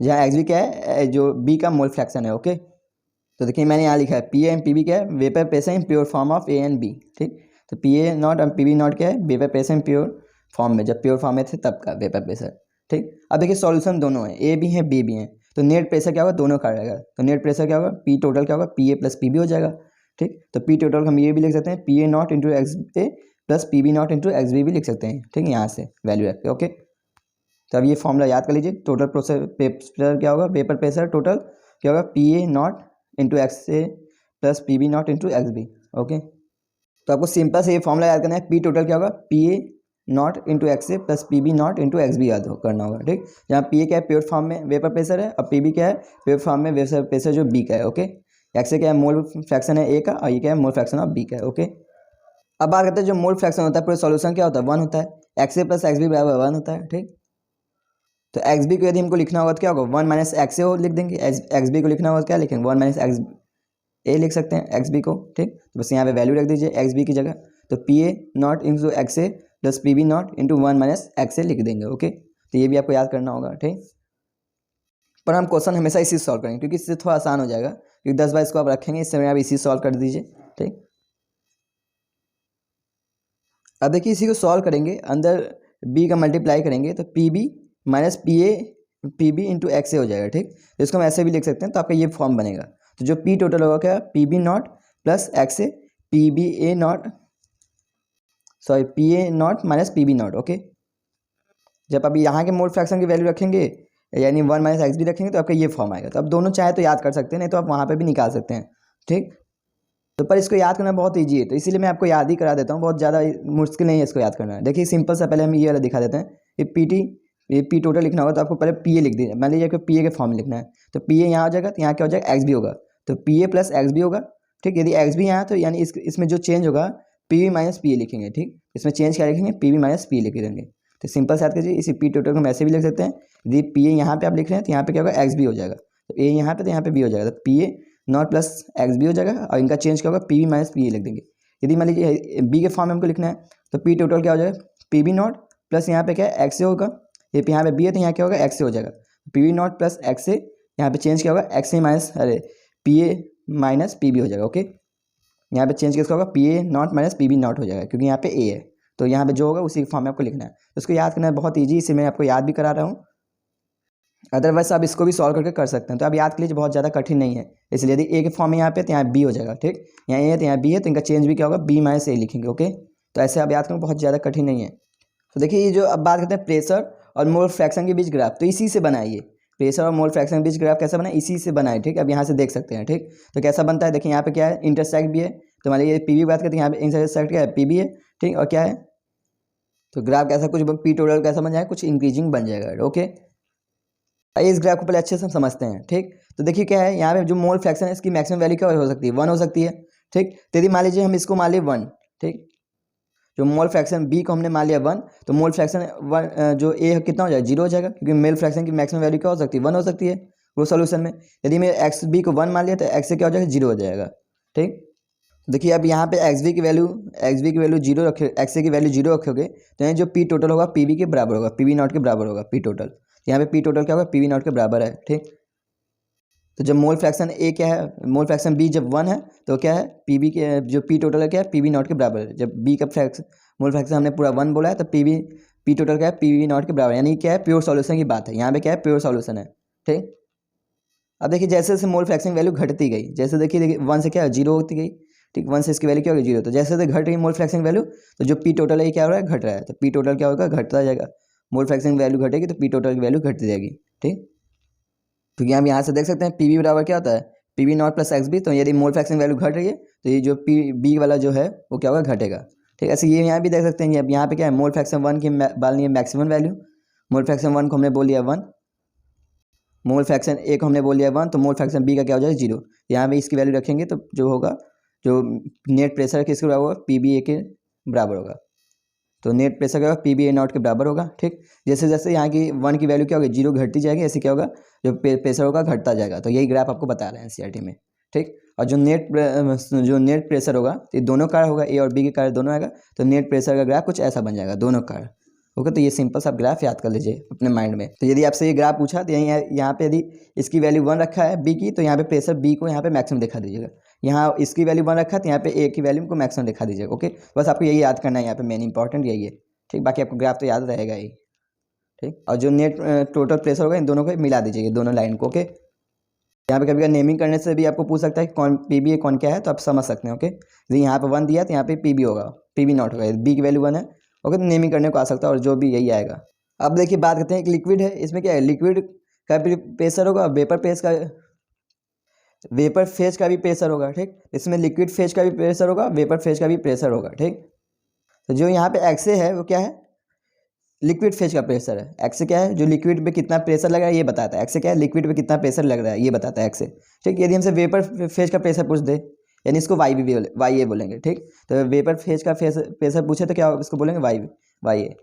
जहाँ एक्स बी क्या है जो बी का मोल फ्रैक्शन है, ओके। तो देखिए मैंने यहाँ लिखा है P A and P B क्या है vapour pressure in pure form of A and B, ठीक। तो पी ए नॉट और पी बी नॉट क्या है vapour pressure in pure form में, जब प्योर फॉर्म में थे तब का वेपर प्रेशर, ठीक। अब देखिए सॉल्यूशन दोनों है, ए भी है बी भी है, तो नेट प्रेशर क्या होगा दोनों का रहेगा। तो नेट प्रेशर क्या होगा पी टोटल क्या होगा P A plus P B हो जाएगा, ठीक। तो पी टोटल हम ये भी लिख सकते हैं P A not into X A plus P B not into X B भी लिख सकते हैं, ठीक। यहाँ से वैल्यू रख के, ओके। तो अब ये फॉर्मूला याद कर लीजिए, टोटल प्रेशर क्या होगा वेपर प्रेशर टोटल क्या होगा P A not into X A plus P B not into X B, okay. तो आपको सिंपल से ये फॉर्मूला याद करना है, पी टोटल क्या होगा P A not into X A plus P B not into X B याद करना होगा, ठीक। जहाँ पी ए क्या है प्योर फॉर्म में वेपर प्रेशर है और पी बी क्या है प्योर फॉर्म में वेपर प्रेशर जो बी का है, ओके। एक्स ए क्या है मोल फ्रैक्शन है ए का और ये क्या है मोल फ्रैक्शन ऑफ बी का है, ओके। अब बात करते हैं जो मोल फ्रैक्शन होता है पूरे सॉल्यूशन क्या होता है 1 होता है, X A plus X B बराबर 1 होता है, ठीक। तो एक्स बी को यदि हमको लिखना होगा तो क्या होगा 1 माइनस एक्स ए लिख देंगे, एक्स बी को लिखना होगा क्या लिखेंगे 1 माइनस एक्स ए लिख सकते हैं एक्स बी को, ठीक। तो बस यहाँ पे वैल्यू रख दीजिए एक्स बी की जगह, तो P A not into X A plus P B not into 1 minus X A लिख देंगे, ओके। तो ये भी आपको याद करना होगा, ठीक। पर हम क्वेश्चन हमेशा इसी सॉल्व करेंगे क्योंकि इससे थोड़ा आसान हो जाएगा, क्योंकि 10 बार इसको आप रखेंगे, इससे आप इसी सॉल्व कर दीजिए, ठीक। अब देखिए इसी को सॉल्व करेंगे, अंदर बी का मल्टीप्लाई करेंगे तो P B minus P B into X A हो जाएगा, ठीक। तो इसको हम ऐसे भी लिख सकते हैं, तो आपका ये फॉर्म बनेगा। तो जो पी टोटल होगा क्या P B not plus X A P B A naught sorry P A not minus P B naught, okay. जब आप यहाँ के मोल फ्रैक्शन की वैल्यू रखेंगे यानी 1 माइनस एक्स बी रखेंगे तो आपका ये फॉर्म आएगा। तो आप दोनों चाहे तो याद कर सकते हैं, नहीं तो आप वहाँ पे भी निकाल सकते हैं, ठीक। तो पर इसको याद करना बहुत ईजी है, तो इसीलिए मैं आपको याद ही करा देता हूँ, बहुत ज़्यादा मुश्किल नहीं है इसको याद करना। देखिए सिंपल सा पहले हम ये वाला दिखा देते हैं, ये पी टोटल लिखना होगा तो आपको पहले पी ए लिख दीजिए, मान लीजिए कि पी ए के फॉर्म में लिखना है, तो पी ए यहाँ हो जाएगा, तो यहाँ क्या हो जाएगा एक्स बी होगा, तो P A plus X B होगा, ठीक। यदि एक्स बी यहाँ तो यानी इसमें जो चेंज होगा P B minus P A लिखेंगे, ठीक। इसमें चेंज क्या लिखेंगे P B minus P A लिख देंगे। तो सिंपल से याद कीजिए, इसी पी टोटल को हम ऐसे भी लिख सकते हैं, यदि पी ए यहाँ पे आप लिख रहे हैं तो यहाँ पे क्या होगा एक्स बी हो जाएगा, तो ए यहाँ पे तो यहाँ पे बी हो जाएगा, तो P A naught plus X B हो जाएगा और इनका चेंज क्या होगा P B minus P A लिख देंगे। यदि मान लीजिए बी के फॉर्म में हमको लिखना है तो पी टोटल क्या हो जाएगा पी बी नॉट प्लस यहाँ पे क्या है एक्स ए होगा, ये यहाँ पे बी है तो यहाँ क्या होगा एक्स ए हो जाएगा, P B not plus X A, यहाँ पे चेंज क्या होगा X A minus P A minus P B हो जाएगा, ओके। यहाँ पे चेंज किसका होगा P A not minus P B nought हो जाएगा, क्योंकि यहाँ पे ए है, तो यहाँ पे जो होगा उसी फॉर्म में आपको लिखना है। तो उसको याद करना है बहुत ईजी, इसे मैं आपको याद भी करा रहा हूँ, अदरवाइज आप इसको भी सॉल्व करके कर सकते हैं। तो आप याद कर लीजिए बहुत ज़्यादा कठिन नहीं है, इसलिए यदि ए के फॉर्म में यहाँ पे तो यहाँ बी हो जाएगा, ठीक। यहाँ ए है तो यहाँ बी है, तो इनका चेंज भी क्या होगा बी माइनस ए लिखेंगे, ओके। तो ऐसे आप याद करें बहुत ज़्यादा कठिन नहीं है। तो देखिए ये जो अब बात करते हैं प्रेशर और मोल फ्रैक्शन के बीच ग्राफ, तो इसी से बनाइए, प्रेशर और मोल फ्रैक्शन के बीच ग्राफ कैसा बनाए इसी से बनाए, ठीक। अब यहाँ से देख सकते हैं, ठीक। तो कैसा बनता है देखिए यहाँ पे क्या है इंटरसेक्ट भी है, तो मान लीजिए पी बी बात करते हैं यहाँ पे इंटरसेक्ट क्या है पी बी है, ठीक। और क्या है तो ग्राफ कैसा कुछ पी टोटल कैसा बन जाएगा कुछ इंक्रीजिंग बन जाएगा, ओके। इस ग्राफ को पहले अच्छे से समझते हैं, ठीक। तो देखिए क्या है यहाँ पे जो मोल फ्रैक्शन है इसकी मैक्सिमम वैल्यू क्या हो सकती है 1 हो सकती है, ठीक। तो यदि मान लीजिए हम इसको मान लिए 1, ठीक। जो मोल फ्रैक्शन बी को हमने मान लिया 1, तो मोल फ्रैक्शन 1 जो ए कितना हो जाएगा 0 हो जाएगा, क्योंकि मेल फ्रैक्शन की मैक्सिमम वैल्यू क्या हो सकती है 1 हो सकती है वो सोल्यूशन में। यदि मैं एक्स बी को 1 मान लिया तो एक्स से क्या हो जाएगा 0 हो जाएगा, ठीक। देखिए अब यहाँ पे एक्स वी की वैल्यू जीरो रखे, एक्स ए की वैल्यू जीरो रखोगे तो यहाँ जो पी टोटल होगा पी वी के बराबर होगा, पी वी नॉट के बराबर होगा पी टोटल। यहाँ पे पी टोटल क्या होगा, पी वी नॉट के बराबर है, ठीक। तो जब मोल फ्रैक्शन ए क्या है, मोल फ्रैक्शन बी जब 1 है तो क्या है, पी वी के जो पी टोटल है क्या है, पी वी नॉट के बराबर है। जब बी का फ्रैक्शन मोल फ्रैक्शन हमने पूरा 1 बोला है तो पी टोटल क्या है, पी वी नॉट के बराबर, यानी क्या है, प्योर सॉल्यूशन की बात है। यहाँ पे क्या है, प्योर सॉल्यूशन है, ठीक। अब देखिए जैसे जैसे मोल फ्रैक्शन वैल्यू घटती गई, जैसे देखिए 1 से क्या है, जीरो होती गई, ठीक। 1 से इसकी वैल्यू क्या होगी, जीरो। तो जैसे जैसे घट रही मोल फ्रैक्शन वैल्यू तो जो पी टोटल है ये क्या हो रहा है, घट रहा है। तो पी टोटल क्या होगा, घटता जाएगा। मोल फ्रैक्शन वैल्यू घटेगी तो पी टोटल की वैल्यू घटती जाएगी, ठीक। क्योंकि हम यहाँ से देख सकते हैं पी वी बराबर क्या होता है, P V naught plus X B. तो यदि मोल फ्रैक्शन वैल्यू घट रही है तो ये जो पी बी वाला जो है वो क्या होगा, घटेगा, ठीक। ऐसे ये यहाँ भी देख सकते हैं, अब यहाँ पे क्या है, मोल फ्रैक्शन 1 की बालनी है मैक्सिमम वैल्यू। मोल फ्रैक्शन 1 को हमने बोल लिया 1, मोल फ्रैक्शन ए को हमने बोल लिया 1, तो मोल फ्रैक्शन बी का क्या हो जाएगा, जीरो। यहाँ पे इसकी वैल्यू रखेंगे तो जो होगा, जो नेट प्रेशर किसके बराबर होगा, पी बी ए के बराबर होगा। तो नेट प्रेशर क्या होगा, पी बी ए नॉट के बराबर होगा, ठीक। जैसे जैसे यहाँ की 1 की वैल्यू क्या होगी, जीरो घटती जाएगी, ऐसे क्या होगा, जो प्रेशर होगा घटता जाएगा। तो यही ग्राफ आपको बता रहे हैं एनसीईआरटी में, ठीक। और जो नेट प्रेशर होगा तो ये दोनों कार्य होगा, ए और बी के कार्य दोनों आएगा, तो नेट प्रेशर का ग्राफ कुछ ऐसा बन जाएगा, दोनों कार्य। ओके, तो ये सिंपल सा ग्राफ याद कर लीजिए अपने माइंड में। तो यदि आपसे ये ग्राफ पूछा तो यहाँ पे यदि इसकी वैल्यू 1 रखा है बी की, तो यहाँ पे प्रेशर बी को यहाँ पे मैक्सिमम दिखा दीजिएगा। यहाँ इसकी वैल्यू 1 रखा है तो यहाँ पे ए की वैल्यू को मैक्सिमम दिखा दीजिएगा। ओके, बस आपको यही याद करना है, यहाँ पे मेन इंपॉर्टेंट यही है, ठीक। बाकी आपको ग्राफ तो याद रहेगा ही, ठीक। और जो नेट टोटल प्रेशर होगा इन दोनों को मिला दीजिएगा, दोनों लाइन को। ओके, यहाँ पे कभी कभी नेमिंग करने से भी आपको पूछ सकता है कि कौन पी बी है कौन क्या है, तो आप समझ सकते हैं। ओके, यदि यहाँ पे 1 दिया तो यहाँ पे पी बी होगा, पी बी नॉट होगा, बी की वैल्यू 1 है। ओके, तो नेमिंग करने को आ सकता है, और जो भी यही आएगा। अब देखिए बात करते हैं, एक लिक्विड है, इसमें क्या है, लिक्विड का भी प्रेशर होगा, वेपर फेज का भी प्रेशर होगा, ठीक। इसमें लिक्विड फेज का भी प्रेशर होगा, वेपर फेज का भी प्रेशर होगा, ठीक। तो जो यहाँ पे एक्स है वो क्या है, लिक्विड फेज का प्रेशर है। एक्स क्या है, जो लिक्विड पे कितना प्रेशर लग रहा है ये बताता है। एक्स क्या है, लिक्विड पे कितना प्रेशर लग रहा है ये बताता है एक्स, ठीक। यदि हमसे वेपर फेज का प्रेशर पूछ दे, यानी इसको वाई ए बोलेंगे, ठीक। तो वेपर फेज का प्रेशर पूछे तो क्या इसको बोलेंगे, वाई ए।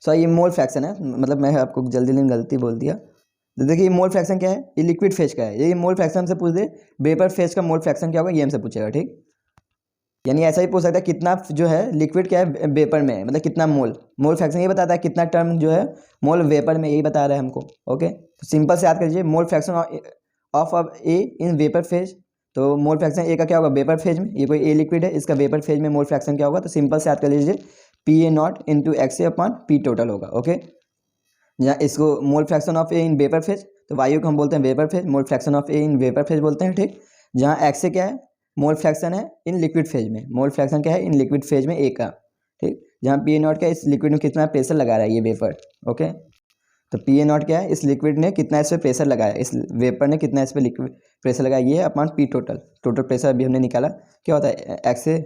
सो ये मोल फ्रैक्शन है, मतलब मैं आपको जल्दी गलती बोल दिया। तो देखिए ये मोल फ्रैक्शन क्या है, ये लिक्विड फेज का है। ये मोल फ्रैक्शन हमसे पूछ दे, वेपर फेज का मोल फ्रैक्शन क्या होगा ये हमसे पूछेगा, ठीक। यानी ऐसा ही पूछ सकता है कितना जो है लिक्विड क्या है वेपर में, मतलब कितना मोल फ्रैक्शन ये बताता है, कितना टर्म जो है मोल वेपर में यही बता रहा है हमको। ओके, तो सिंपल से याद कर लीजिए, मोल fraction of A in vapour phase. तो मोल फ्रैक्शन ए का क्या होगा, वेपर फेज में, ये कोई ए लिक्विड है, इसका वेपर फेज में मोल फ्रैक्शन क्या होगा, तो सिंपल से याद कर लीजिए, P A not into X A upon P total होगा। ओके, यहाँ इसको मोल fraction of A in vapour phase, तो वायु को हम बोलते हैं vapour phase, mole fraction of A in vapour phase बोलते हैं, ठीक। जहाँ एक्स ए क्या है, मोल फ्रैक्शन है इन लिक्विड फेज में, मोल फ्रैक्शन क्या है इन लिक्विड फेज में ए का, ठीक। जहाँ पी ए नॉट क्या है, इस लिक्विड में कितना प्रेशर लगा रहा है ये वेपर। ओके, तो पी ए नॉट क्या है, इस लिक्विड ने कितना इस पर प्रेशर लगाया, इस वेपर ने कितना इस पर लिक्विड प्रेशर लगाया, ये है अपॉन पी टोटल प्रेशर अभी हमने निकाला। क्या होता है, X A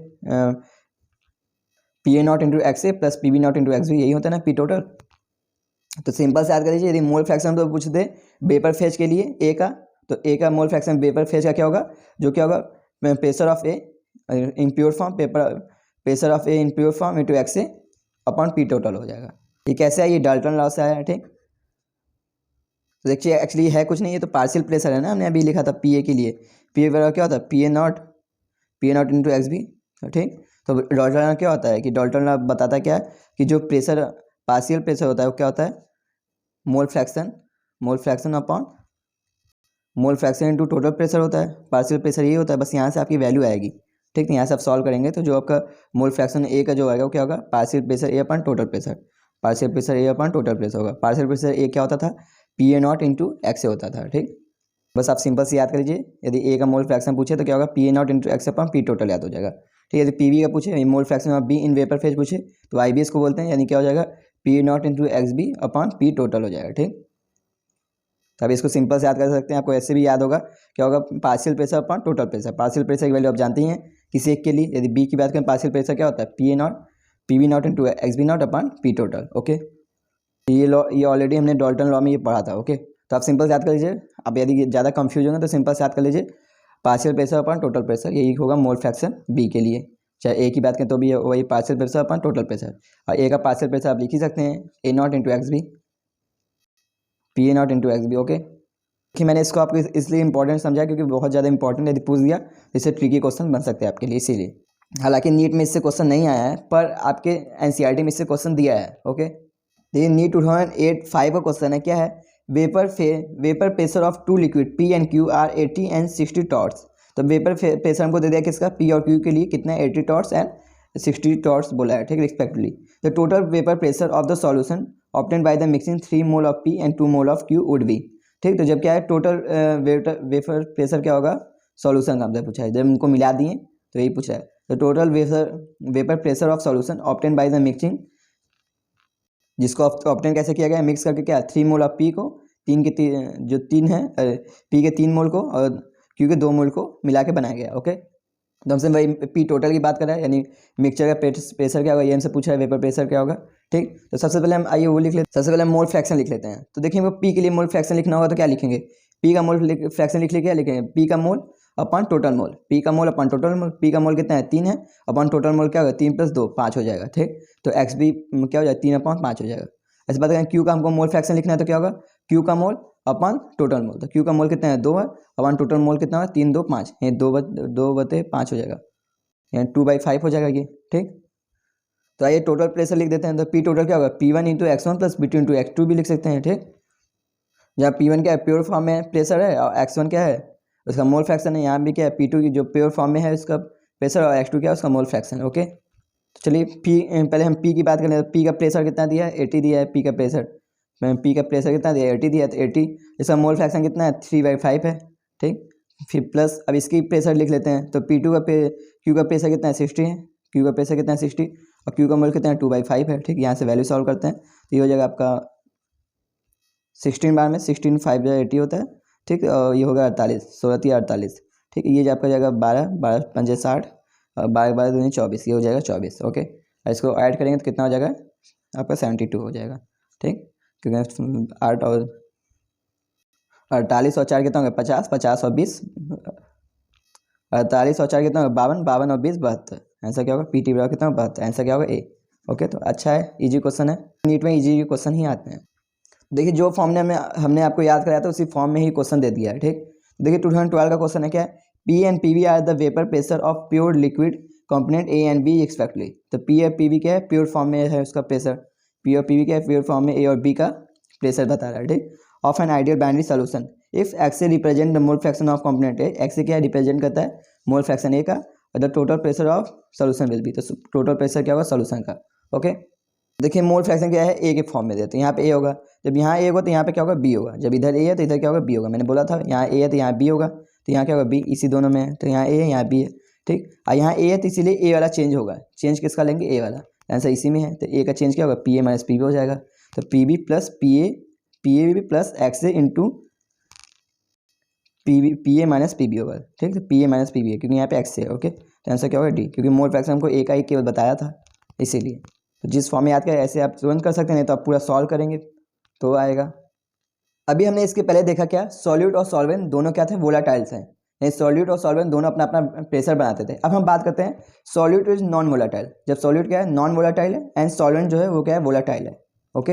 P A not into X A plus P B not into X B, यही होता है ना पी टोटल। तो सिंपल से याद कर लीजिए, यदि मोल फ्रैक्शन तो पूछ दे वेपर फेज के लिए ए का, तो ए का मोल फ्रैक्शन वेपर फेज का क्या होगा, जो क्या होगा, pressure of A in pure form, pressure of A in pure form into X A upon P total हो जाएगा। ये कैसे है, ये डाल्टन लॉ से आया है, ठीक। तो देखिए एक्चुअली है कुछ नहीं, है तो पार्शियल प्रेशर है ना, हमने अभी लिखा था पी ए के लिए, पी ए बराबर क्या होता है, P A not into X B, ठीक। तो डाल्टन लॉ क्या होता है कि डाल्टन लॉ बताता क्या है कि जो प्रेशर पार्शियल प्रेशर होता है वो क्या होता है, mole fraction upon mole fraction into total pressure होता है। पार्शियल प्रेशर ये होता है, बस यहाँ से आपकी वैल्यू आएगी, ठीक। तो यहाँ से आप सॉल्व करेंगे तो जो आपका मोल फ्रैक्शन ए का जो आएगा वो क्या होगा, partial pressure A upon total pressure, partial pressure A upon total pressure होगा। पार्शियल प्रेशर ए क्या होता था, P A not into X A होता था, ठीक। बस आप सिंपल से याद कर लीजिए, यदि ए का मोल फ्रैक्शन पूछे तो क्या होगा, P A not into x upon P total याद हो जाएगा, ठीक है। यदि पी बी का पूछे, मोल fraction of be in vapour phase पूछे, तो आई बी एस को बोलते हैं, यानी क्या हो जाएगा, P A not into X B upon P total हो जाएगा, ठीक। तो अब इसको सिंपल से याद कर सकते हैं, आपको ऐसे भी याद होगा क्या होगा, partial pressure upon total pressure. Partial pressure की वैल्यू आप जानते ही हैं किसी एक के लिए, यदि बी की बात करें पार्शियल प्रेशर क्या होता है, P A naught P B not into X B naught upon P total. Okay, ये ऑलरेडी हमने डाल्टन लॉ में ये पढ़ा था। ओके, तो आप सिंपल से याद कर लीजिए। अब यदि ज़्यादा कंफ्यूज होंगे तो सिंपल से याद कर लीजिए, partial pressure upon total pressure, यही होगा मोल फ्रैक्शन बी के लिए। चाहे ए की बात करें तो भी वही partial pressure upon total pressure, और ए का पार्शियल प्रेशर आप लिख ही सकते हैं, A not into X B, P A not into X B. Okay, कि मैंने इसको आपको इसलिए इंपॉर्टेंट समझा क्योंकि बहुत ज़्यादा इंपॉर्टेंट यदि पूछ दिया तो इससे ट्रिकी क्वेश्चन बन सकते हैं आपके लिए, इसीलिए। हालांकि नीट में इससे क्वेश्चन नहीं आया है, पर आपके एनसीईआरटी में इससे क्वेश्चन दिया है। ओके, ये नीट 2008-5 का क्वेश्चन है। क्या है? Vapour pressure of two liquid P and Q are 80 and 60 torrs. तो वेपर प्रेशर हमको दे दिया किसका? पी और क्यू के लिए कितना है? 80 टॉर्स एंड 60 टॉर्स बोला है, ठीक, respectively. The total vapour pressure of the solution obtained by the mixing 3 mole of P and 2 mole of Q would be, ठीक। तो जब क्या है टोटल वेपर प्रेशर क्या होगा? सॉल्यूशन का हमसे पूछा है, जब उनको मिला दिए तो यही पूछा है। तो total vapour pressure of solution obtained by the mixing, जिसको ऑब्टेन कैसे किया गया? मिक्स करके क्या? 3 मोल ऑफ पी को जो 3 है पी के 3 मोल को और क्यू के 2 मोल को मिला के बनाया गया। ओके, तो हमसे वही पी टोटल की बात कर रहा है, यानी मिक्सचर का प्रेशर क्या होगा ये हमसे पूछा है, वेपर प्रेशर क्या होगा, ठीक। तो सबसे पहले हम आइए वो लिख लेते हैं। सबसे पहले हम मोल फ्रैक्शन लिख लेते हैं। तो देखिए वो पी के लिए मोल फ्रैक्शन लिखना होगा तो क्या लिखेंगे? पी का मोल फ्रैक्शन लिख क्या लिखेंगे? पी का मोल अपन टोटल मोल, पी का मोल अपन टोटल मोल, पी का मोल कितना है? 3 है, अपन टोटल मोल क्या होगा? 3 + 2 5 हो जाएगा, ठीक। तो एक्स भी क्या हो जाएगा? 3/5 हो जाएगा। ऐसे बात करें क्यू का हमको मोल फ्रैक्शन लिखना है तो क्या होगा? क्यू का मोल अपन टोटल मोल, तो क्यू का मोल कितना है? 2 है, अपन टोटल मोल कितना है? 3 × 2 = 5, ये 2/5 हो जाएगा, यानी 2/5 हो जाएगा ये, ठीक। तो आइए टोटल प्रेशर लिख देते हैं। तो पी टोटल क्या होगा? P1 × x1 + B2 × x2 भी लिख सकते हैं, ठीक। जहाँ P1 क्या है? प्योर फॉर्म में प्रेशर है, और x1 क्या है? उसका मोल फ्रैक्शन है। यहाँ भी क्या है? P2 की जो प्योर फॉर्म में है उसका प्रेशर, और x2 क्या है? उसका मोल फ्रैक्शन है। ओके, तो चलिए पहले हम P की बात करें। तो P का प्रेशर कितना दिया है? 80 दिया है P का प्रेशर। P का प्रेशर कितना दिया है? 80 दिया है, तो 80 इसका मोल फ्रैक्शन कितना है? 3/5 है, ठीक। फिर प्लस अब इसकी प्रेशर लिख लेते हैं। तो क्यू का प्रेशर कितना है? 60 है, क्यू का प्रेशर कितना है? 60, और क्यू का मोल कितना है? 2/5 है, ठीक। यहाँ से वैल्यू सॉल्व करते हैं तो ये हो जाएगा आपका 16 बार में 16 5 80 होता है, ठीक। और ये होगा 48, 16 × 48, ठीक। ये जो आपका जाएगा 12 12 × 5 = 60, और 12 12 × 2 = 24, ये हो जाएगा 24। ओके, और इसको ऐड करेंगे तो कितना हो जाएगा? आपका 72 हो जाएगा, ठीक। क्योंकि 8 और 48 और 4 कितना होगा? 50, 50 और 20 48 और 4 कितना होगा? 52, 52 और 20 72। आंसर क्या होगा? पी टी बराबर कितना होगा? 72। आंसर क्या होगा? ए। ओके, तो अच्छा है, इजी क्वेश्चन है। नीट में इजी क्वेश्चन ही आते हैं। देखिए जो फॉर्म ने हमने आपको याद कराया था उसी फॉर्म में ही क्वेश्चन दे दिया है, ठीक। देखिए 2012 का क्वेश्चन है। क्या है? P and P we are the vapour pressure of pure liquid component A and B respectively. तो पी और पी वी क्या है? प्योर फॉर्म में है उसका प्रेशर। पी और पी वी क्या है? प्योर फॉर्म में ए और बी का प्रेशर बता रहा है, ठीक। Of an ideal binary solution if X से represent the mole fraction of component A, X से क्या रिप्रेजेंट करता है? मोल फ्रैक्शन ए का, और the total pressure of solution will be, तो टोटल प्रेशर क्या होगा? सोल्यूशन का। ओके, देखिए मोल फ्रैक्शन क्या है? ए के फॉर्म में देते हैं। यहाँ पे ए होगा, जब यहाँ ए होगा तो यहाँ पे क्या होगा? बी होगा। जब इधर ए है तो इधर क्या होगा? बी होगा। मैंने बोला था यहाँ ए है तो यहाँ बी होगा, तो यहाँ क्या होगा? बी। इसी दोनों में है तो यहाँ ए है यहाँ बी है, ठीक। और यहाँ ए है तो इसीलिए ए वाला चेंज होगा। चेंज किसका लेंगे? ए वाला। आंसर इसी में है, तो ए का चेंज क्या होगा? P A minus P B हो जाएगा। तो P B plus P A B plus X A into P A minus P B होगा, ठीक। तो P A minus P B है क्योंकि यहाँ पे एक्स है। ओके, तो आंसर क्या होगा? डी, क्योंकि मोल फ्रैक्शन हमको ए का ही केवल बताया था इसीलिए। तो जिस फॉर्म में याद करें ऐसे आप तुरंत कर सकते हैं, नहीं तो आप पूरा सॉल्व करेंगे तो आएगा। अभी हमने इसके पहले देखा क्या? सॉल्यूट और सॉल्वेंट दोनों क्या थे? वोलाटाइल्स हैं। नहीं, सॉल्यूट और सॉल्वेंट दोनों अपना अपना प्रेशर बनाते थे। अब हम बात करते हैं सॉल्यूट इज नॉन वोलाटाइल। जब सॉल्यूट क्या है? नॉन वोलाटाइल है, एंड सॉल्वेंट जो है वो क्या है? वोलाटाइल है। ओके,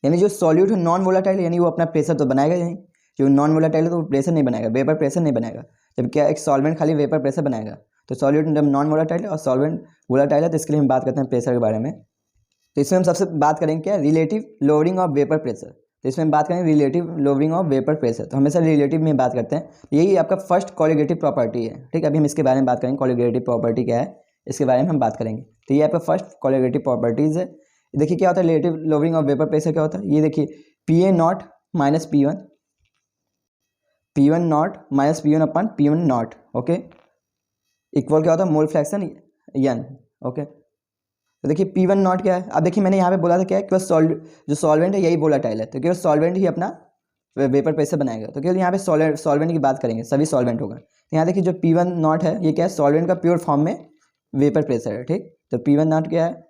यानी जो सॉल्यूट है नॉन वोलाटाइल यानी वो अपना प्रेशर तो बनाएगा नहीं। जो नॉन वोलाटाइल है तो वो प्रेशर नहीं बनाएगा, वेपर प्रेशर नहीं बनाएगा। जब क्या एक सॉल्वेंट खाली वेपर प्रेशर बनाएगा। तो सॉल्यूट जब नॉन वोलाटाइल है और सॉल्वेंट वोलाटाइल है, तो इसके लिए हम बात करते हैं प्रेशर के बारे में। तो इसमें हम सबसे बात करेंगे क्या? Relative lowering of vapour pressure. तो इसमें हम बात करेंगे relative lowering of vapour pressure. तो हमेशा रिलेटिव में बात करते हैं, यही आपका फर्स्ट कोलिगेटिव प्रॉपर्टी है, ठीक। अभी हम इसके बारे में बात करेंगे, कोलिगेटिव प्रॉपर्टी क्या है इसके बारे में हम बात करेंगे। तो ये आपका फर्स्ट कोलिगेटिव प्रॉपर्टीज है। देखिए क्या होता है relative lowering of vapour pressure? क्या होता है ये देखिए, P A not minus P one not minus P one upon P one not, okay, equal क्या होता है? Mole fraction N. ओके, तो देखिए पी वन नॉट क्या है? अब देखिए मैंने यहाँ पे बोला था क्या है? केवल जो सॉल्वेंट है यही वोलाटाइल है, तो केवल सॉल्वेंट ही अपना वेपर प्रेशर बनाएगा। तो केवल यहाँ पे सॉल्वेंट की बात करेंगे, सभी सॉल्वेंट होगा। तो यहाँ देखिए जो पी वन नॉट है ये क्या है? सॉल्वेंट का प्योर फॉर्म में वेपर प्रेशर है, ठीक। तो पी वन नॉट क्या है?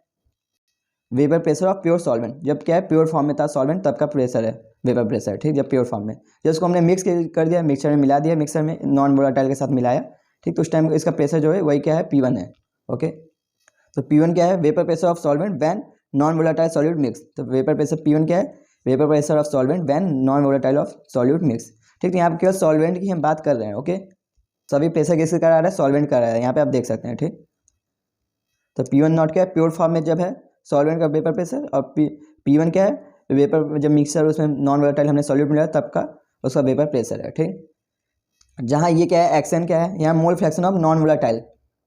Vapour pressure of pure solvent. जब क्या है? प्योर फॉर्म में था सॉल्वेंट तब का प्रेशर है वेपर प्रेशर, ठीक। जब प्योर फॉर्म में, जब उसको हमने मिक्स कर दिया, मिक्सर में मिला दिया, मिक्सर में नॉन वोलाटाइल के साथ मिलाया, ठीक। तो उस टाइम इसका प्रेशर जो है वही क्या है? पी वन है। ओके, तो P1 क्या है? Vapour pressure of solvent when non volatile solute mix. तो वेपर प्रेशर P1 क्या है? Vapour pressure of solvent when non volatile of solute mix, ठीक है, यहाँ पे केवल सॉल्वेंट की हम बात कर रहे हैं। ओके, सभी प्रेशर किसके कारण आ रहा है, सॉल्वेंट का आ रहा है, यहाँ पे आप देख सकते हैं। ठीक, तो P1 नॉट क्या है, प्योर फॉर्म में जब है सॉल्वेंट का वेपर प्रेशर, और P1 क्या है, वेपर जब मिक्सर उसमें नॉन वोलेटाइल हमने सॉल्यूट मिला तब का उसका वेपर प्रेशर है। ठीक, जहाँ ये क्या है, एक्शन क्या है, यहाँ मोल fraction of non volatile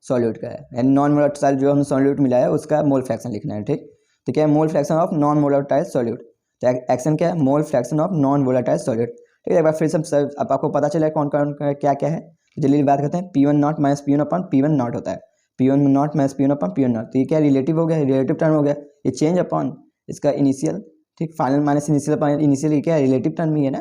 solute का है, यानी नॉन वोलेटाइल जो हमने सॉल्यूट मिला है उसका मोल फ्रैक्शन लिखना है। ठीक, तो क्या है, मोल fraction of non volatile solute, तो एक्शन क्या है, मोल fraction of non volatile solute. ठीक है, एक बार फिर से अब आपको पता चला कौन कौन क्या क्या है, जल्दी बात करते हैं। P1 not minus P1 upon P1 not होता है, P1 not minus P1 upon P1 not, तो ये क्या रिलेटिव हो गया, रिलेटिव टर्म हो गया, ये चेंज अपॉन इसका इनिशियल। ठीक, final minus initial upon initial, ये क्या है, रिलेटिव टर्म ही है ना।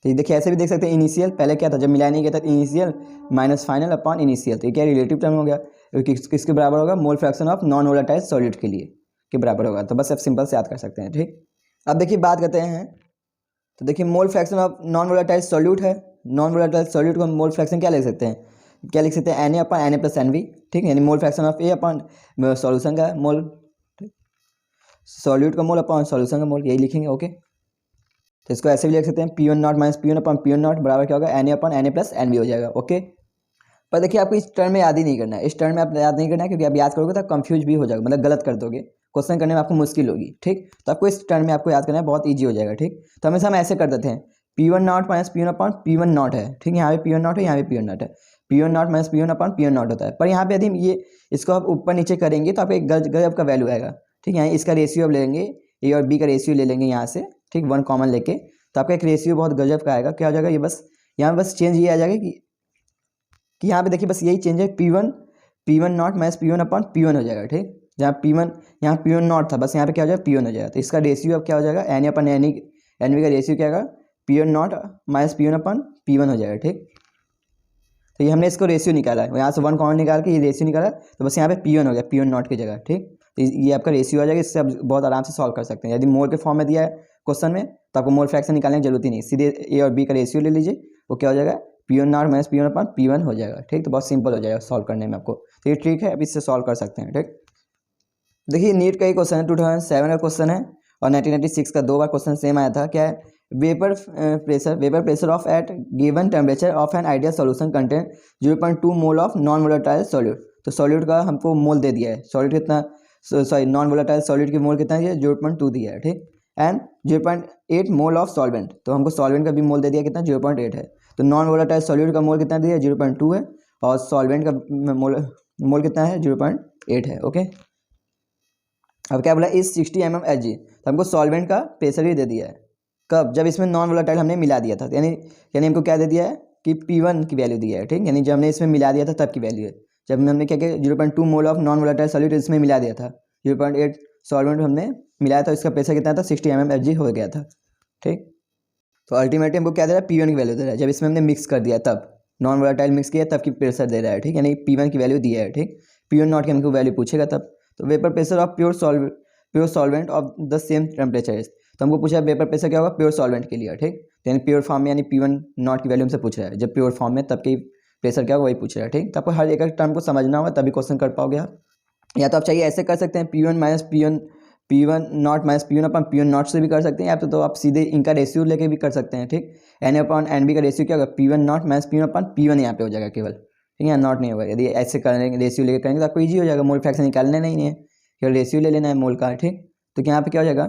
तो ये देखिए ऐसे भी देख सकते हैं, इनिशियल पहले क्या था, जब मिलाया नहीं गया था initial minus final upon initial, तो ये क्या रिलेटिव टर्म हो गया, किसके बराबर होगा, मोल fraction of non volatile solute के लिए के बराबर होगा। तो बस आप सिंपल से याद कर सकते हैं। ठीक, अब देखिए बात करते हैं, तो देखिए मोल fraction of non volatile solute है, नॉन वोलेटाइल सॉल्यूट को मोल फ्रैक्शन क्या लिख सकते हैं, क्या लिख सकते हैं, Na upon Na plus NV। ठीक है, यानी मोल fraction of A upon solution का मोल, सॉल्यूट का मोल अपॉन सॉल्यूशन का मोल, यही लिखेंगे। ओके, तो इसको ऐसे भी लिख सकते हैं, P1 not minus P1 upon P1 not बराबर क्या होगा, Na upon Na plus NV हो जाएगा। ओके, पर देखिए आपको इस टर्म में याद ही नहीं करना है, इस टर्म में आप याद नहीं करना है, क्योंकि आप याद करोगे तो कंफ्यूज भी हो जाएगा, मतलब गलत कर दोगे, क्वेश्चन करने में आपको मुश्किल होगी। ठीक, तो आपको इस टर्म में आपको याद करना है, बहुत ईजी हो जाएगा। ठीक, तो हमेशा हम ऐसे कर देते हैं, P1 not minus P1 upon P1 not है। ठीक है, यहाँ पे P1 नॉट है, यहाँ पे P1 नॉट है, P1 not minus P1 upon P1 not होता है। पर यहाँ पे यदि ये इसको आप ऊपर नीचे करेंगे तो आपको एक गजब का वैल्यू आएगा। ठीक है, इसका रेशियो आप ले लेंगे, ए और बी का रेशियो ले लेंगे यहाँ से। ठीक, वन कॉमन लेके, तो आपका एक रेशियो बहुत गजब का आएगा। क्या हो जाएगा, ये बस यहाँ बस चेंज ये आ जाएगा कि यहाँ पे देखिए बस यही चेंज है, P1 not minus P1 upon P1 हो जाएगा। ठीक, जहाँ P1 यहाँ P1 नॉट था, बस यहाँ पे क्या हो जाएगा, P1 हो जाएगा। तो इसका रेशियो अब क्या हो जाएगा, Na अपॉन NV का रेशियो क्या होगा, P1 not minus P1 upon P1 हो जाएगा। ठीक, तो ये हमने इसको रेशियो निकाला है, यहाँ से वन कॉमन निकाल के ये रेशियो निकाला, तो बस यहाँ पे P1 हो गया, P1 नॉट की जगह। ठीक, तो ये आपका रेशियो आ जाएगा, इससे आप बहुत आराम से सॉल्व कर सकते हैं। यदि मोल के फॉर्म में दिया है क्वेश्चन में तो आपको मोल फ्रैक्शन निकालने की जरूरत ही नहीं, सीधे A और B का रेशियो ले लीजिए, वो क्या हो जाएगा, P1 not minus P1 upon P1 हो जाएगा। ठीक, तो बहुत सिंपल हो जाएगा सॉल्व करने में आपको, तो ये ट्रिक है, अब इससे सॉल्व कर सकते हैं। ठीक, देखिए नीट का एक क्वेश्चन है, 2007 का क्वेश्चन है, और 1996 का 2 बार क्वेश्चन सेम आया था। क्या है, vapour pressure of at given temperature of an ideal solution contain 0.2 mole of non volatile solute. तो सॉल्यूट का हमको मोल दे दिया है, सॉल्यूट कितना, सॉरी नॉन वोलेटाइल सॉल्यूट की मोल कितना है, 0.2 दिया है। ठीक, एंड 0.8 मोल ऑफ सॉल्वेंट, तो हमको सॉल्वेंट का भी मोल दे दिया कितना, 0.8 है। तो नॉन वोलेटाइल सॉल्यूट का मोल कितना दिया है, 0.2 है, और सॉल्वेंट का मोल कितना है, 0.8 है। ओके, अब क्या बोला, इस 60 mm Hg, तो हमको सॉल्वेंट का प्रेशर भी दे दिया है, कब, जब इसमें नॉन वोलेटाइल हमने मिला दिया था, यानी हमको क्या दे दिया है कि P1 की वैल्यू दिया है। ठीक, यानी जब हमने इसमें मिला दिया था तब की वैल्यू है, जब हमने क्या किया, 0.2 mole of non volatile solute इसमें मिला दिया था, 0.8 सॉल्वेंट हमने मिलाया था, इसका प्रेशर कितना था, 60 mm Hg हो गया था। ठीक, तो अल्टीमेटली हमको क्या दे रहा है, P1 की वैल्यू दे रहा है, जब इसमें हमने मिक्स कर दिया तब नॉन वोलेटाइल मिक्स किया तब की प्रेशर दे रहा है। ठीक, यानी P1 की वैल्यू दिया है। ठीक, P1 नॉट की हमको वैल्यू पूछेगा तब। तो vapour pressure of pure solvent of the same temperature, तो हमको पूछा है वेपर प्रेशर क्या होगा प्योर सॉल्वेंट के लिए। ठीक, तो यानी प्योर फॉर्म में, यानी P1 नॉट की वैल्यू हमसे पूछ रहा है, जब प्योर फॉर्म में तब की प्रेशर क्या होगा वही पूछ रहा है। ठीक, तो आपको हर एक टर्म को समझना होगा तभी क्वेश्चन कर पाओगे आप, या तो आप चाहिए ऐसे कर सकते हैं, P1 not minus P1 upon P1 not से भी कर सकते हैं, या तो आप सीधे इनका रेशियो लेके भी कर सकते हैं। ठीक, Na अपॉन NB का रेशियो क्या होगा, P1 not minus P1 upon P1 यहाँ पे हो जाएगा केवल। ठीक है, नॉट नहीं होगा, यदि ऐसे करेंगे रेशियो लेके करेंगे तो आपको ईजी हो जाएगा, मोल फ्रैक्शन निकालना नहीं है, केवल रेशियो ले लेना है मोल का। ठीक, तो यहाँ पे क्या हो जाएगा,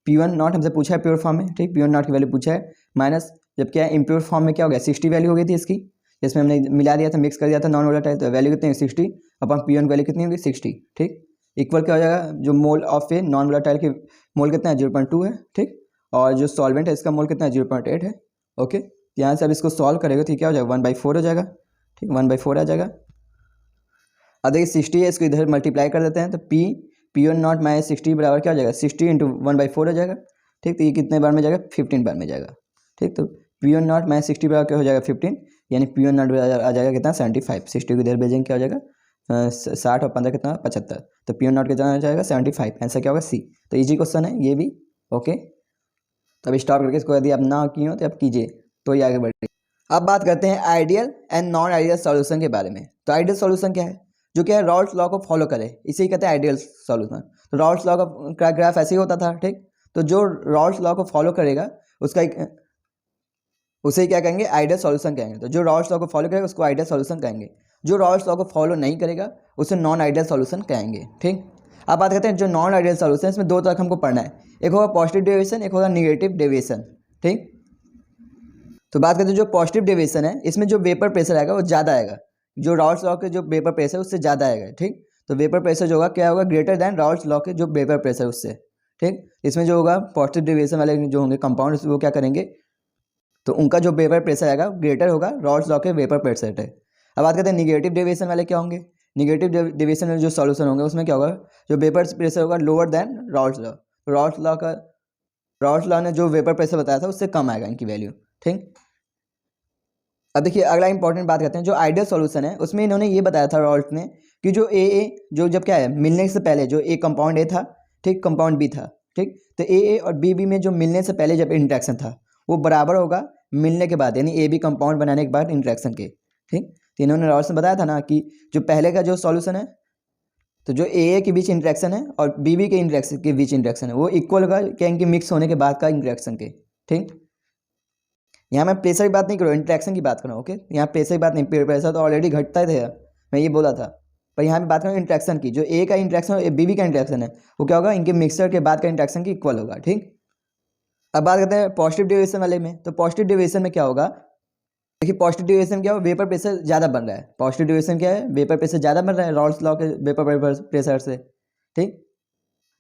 P1 नॉट हमसे पूछा है प्योर फॉर्म में। ठीक, P1 नॉट की वैल्यू पूछा है, माइनस जब क्या है इम्प्योर फॉर्म में क्या हो गया, 60 वैल्यू हो गई थी इसकी, जिसमें हमने मिला दिया था, मिक्स कर दिया था नॉन वोलेटाइल, तो वैल्यू कितनी है, 60 अपॉन P1 वैल्यू कितनी होगी, 60। ठीक, इक्वल क्या हो जाएगा, जो mole of a non volatile की मोल कितना है, 0.2 है। ठीक, और जो सॉल्वेंट है इसका मोल कितना है, 0.8 है। ओके, यहाँ से अब इसको सॉल्व करेगा तो क्या हो जाएगा, 1/4 हो जाएगा। ठीक, 1/4 आ जाएगा। अब देखिए 60 है, इसको इधर मल्टीप्लाई कर देते हैं, तो P1 नॉट माइनस 60 बराबर क्या हो जाएगा, 60 इंटू 1/4 हो जाएगा। ठीक, तो ये कितने बार में जाएगा, 15 बार में जाएगा। ठीक, तो P1 नॉट माइनस 60 बराबर क्या हो जाएगा, 15, यानी P1 नॉट आ जाएगा कितना, 75। 60 को इधर भेजेंगे क्या हो जाएगा, 60 और 15 कितना, 75, तो P1 नॉट कितना हो जाएगा, 75। आंसर क्या होगा, C। तो इजी क्वेश्चन है ये भी। ओके, तो अब स्टॉप करके इसको यदि आप ना किए हो तो आप कीजिए, तो ये आगे बढ़िए। अब बात करते हैं ideal and non ideal solution के बारे में। तो आइडियल सॉल्यूशन क्या है, जो क्या है रॉल्स लॉ को फॉलो करे, इसे ही कहते हैं आइडियल सॉल्यूशन। तो रॉल्स लॉ का ग्राफ ऐसे ही होता था। ठीक, तो जो रॉल्स लॉ को फॉलो करेगा उसका एक उसे ही क्या कहेंगे, आइडियल सॉल्यूशन कहेंगे। तो जो रॉल्स लॉ को फॉलो करेगा उसको आइडियल सॉल्यूशन कहेंगे, जो रॉल्स लॉ को फॉलो नहीं करेगा उसे नॉन आइडियल सॉल्यूशन कहेंगे। ठीक, अब बात करते हैं जो नॉन आइडियल सॉल्यूशन, इसमें दो तरह हमको पढ़ना है, एक होगा पॉजिटिव डेविएशन, एक होगा निगेटिव डेविएशन। ठीक, तो बात करते हैं जो पॉजिटिव डेविएशन है, इसमें जो वेपर प्रेशर आएगा वो ज़्यादा आएगा, जो रॉल्स लॉ के जो वेपर प्रेशर उससे ज़्यादा आएगा। ठीक, तो वेपर प्रेशर जो होगा क्या होगा, ग्रेटर देन रॉल्स लॉ के जो वेपर प्रेशर उससे। ठीक, इसमें जो होगा पॉजिटिव डेविएशन वाले जो होंगे कंपाउंड, वो क्या करेंगे, तो उनका जो वेपर प्रेशर आएगा ग्रेटर होगा रॉल्स लॉ के वेपर प्रेशर है। अब बात करते हैं निगेटिव डेविएशन वाले क्या होंगे, निगेटिव डेविएशन में जो सॉल्यूशन होंगे उसमें क्या होगा, जो वेपर प्रेशर होगा lower than Rawls law, Rawls law ने जो वेपर प्रेशर बताया था उससे कम आएगा इनकी वैल्यू। ठीक, अब देखिए अगला इंपॉर्टेंट बात करते हैं, जो आइडियल सॉल्यूशन है उसमें इन्होंने ये बताया था रॉल्स ने कि जो ए जो जब क्या है मिलने से पहले जो ए कंपाउंड ए था, ठीक, कंपाउंड बी था। ठीक, तो ए और बी में जो मिलने से पहले जब इंटरेक्शन था वो बराबर होगा मिलने के बाद, यानी ए बी कंपाउंड बनाने के बाद इंटरेक्शन के। ठीक, तो इन्होंने रॉल्स ने बताया था ना कि जो पहले का जो सॉल्यूशन है, तो जो ए के बीच इंटरेक्शन है और बी के इंटरेक्शन के बीच इंटरेक्शन है वो इक्वल होगा क्या, इनके मिक्स होने के बाद का इंटरेक्शन के। ठीक, यहाँ मैं प्रेशर की बात नहीं कर रहा हूँ, इंटरेक्शन की बात कर रहा हूँ। ओके, यहाँ प्रेशर की बात नहीं, प्रेशर तो ऑलरेडी घटता ही था, मैं ये बोला था, पर यहाँ पे बात कर रहा हूँ इंटरेक्शन की, जो ए का इंटरेक्शन और बी का इंटरेक्शन है वो क्या होगा, इनके मिक्सचर के बाद का इंटरेक्शन की इक्वल होगा। ठीक, अब बात करते हैं पॉजिटिव डेविएशन वाले में, तो पॉजिटिव डेविएशन में क्या होगा, देखिए पॉजिटिव डेविएशन क्या हो, वेपर प्रेशर ज़्यादा बन रहा है, पॉजिटिव डेविएशन क्या है, वेपर प्रेशर ज़्यादा बन रहा है रॉल्स लॉ के वेपर प्रेशर से। ठीक,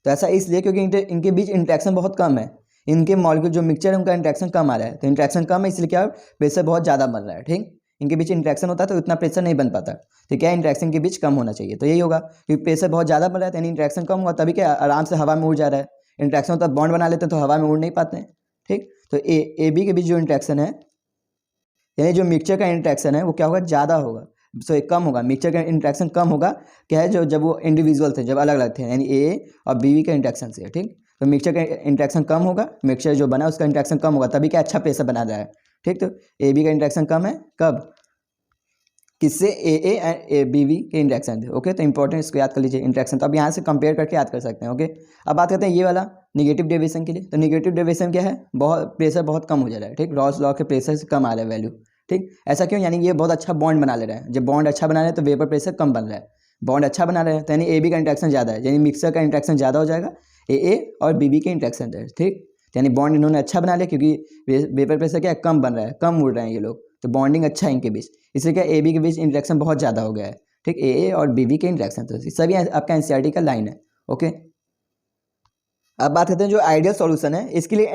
तो ऐसा इसलिए क्योंकि इनके बीच इंटरेक्शन बहुत कम है, इनके मॉलिक्यूल जो मिक्सचर है उनका इंटरेक्शन कम आ रहा है, तो इंटरेक्शन कम है इसलिए क्या प्रेशर बहुत ज़्यादा बन रहा है। ठीक, इनके बीच इंटरेक्शन होता है तो इतना प्रेशर नहीं बन पाता, तो क्या इंटरेक्शन के बीच कम होना चाहिए, तो यही होगा क्योंकि प्रेशर बहुत ज़्यादा बन रहा है तो यानी इंटरेक्शन कम हुआ, तभी क्या आराम से हवा में उड़ जा रहा है, इंटरेक्शन होता है बॉन्ड बना लेते हैं तो हवा में उड़ नहीं पाते हैं। ठीक, तो ए बी के बीच जो इंटरेक्शन है, यानी जो मिक्सचर का इंटरेक्शन है वो क्या होगा, ज़्यादा होगा, सो कम होगा, मिक्सचर का इंटरेक्शन कम होगा, क्या है, जो जब वो इंडिविजुअल थे, जब अलग अलग थे, यानी ए और बी का इंटरेक्शन से। ठीक, तो मिक्सचर का इंटरेक्शन कम होगा, मिक्सचर जो बना उसका इंटरेक्शन कम होगा, तभी क्या अच्छा प्रेशर बना रहा है। ठीक, तो ए बी का इंटरेक्शन कम है कब, किससे, ए एंड बी के इंटरेक्शन थे। ओके, तो इंपॉर्टेंट इसको याद कर लीजिए इंटरेक्शन, तो अब यहाँ से कंपेयर करके याद कर सकते हैं। ओके, अब बात करते हैं ये वाला निगेटिव डेविएशन के लिए, तो निगेटिव डेविएशन क्या है, बहुत प्रेशर बहुत कम हो जा रहा है। ठीक, रॉल्स लॉ के प्रेशर से कम आ रहा है वैल्यू। ठीक, ऐसा क्यों, यानी ये बहुत अच्छा बॉन्ड बना ले रहा है, जब बॉन्ड अच्छा बना रहे हैं तो वेपर प्रेशर कम बन रहा है, बॉन्ड अच्छा बना रहे हैं तो यानी ए बी का इंटरेक्शन ज़्यादा है, यानी मिक्सर का इंटरेक्शन ज़्यादा हो जाएगा ए और बी के इंटरेक्शन है। ठीक, यानी बॉन्ड इन्होंने अच्छा बना लिया क्योंकि वेपर प्रेशर क्या है, कम बन रहा है, कम उड़ रहे हैं ये लोग, तो बॉन्डिंग अच्छा है इनके बीच, इसलिए क्या ए बी के बीच इंटरेक्शन बहुत ज़्यादा हो गया है। ठीक, ए और बी के इंटरेक्शन, तो सभी आपका एनसीईआरटी का लाइन है। ओके, अब बात करते हैं जो आइडियल सॉल्यूशन है, इसके लिए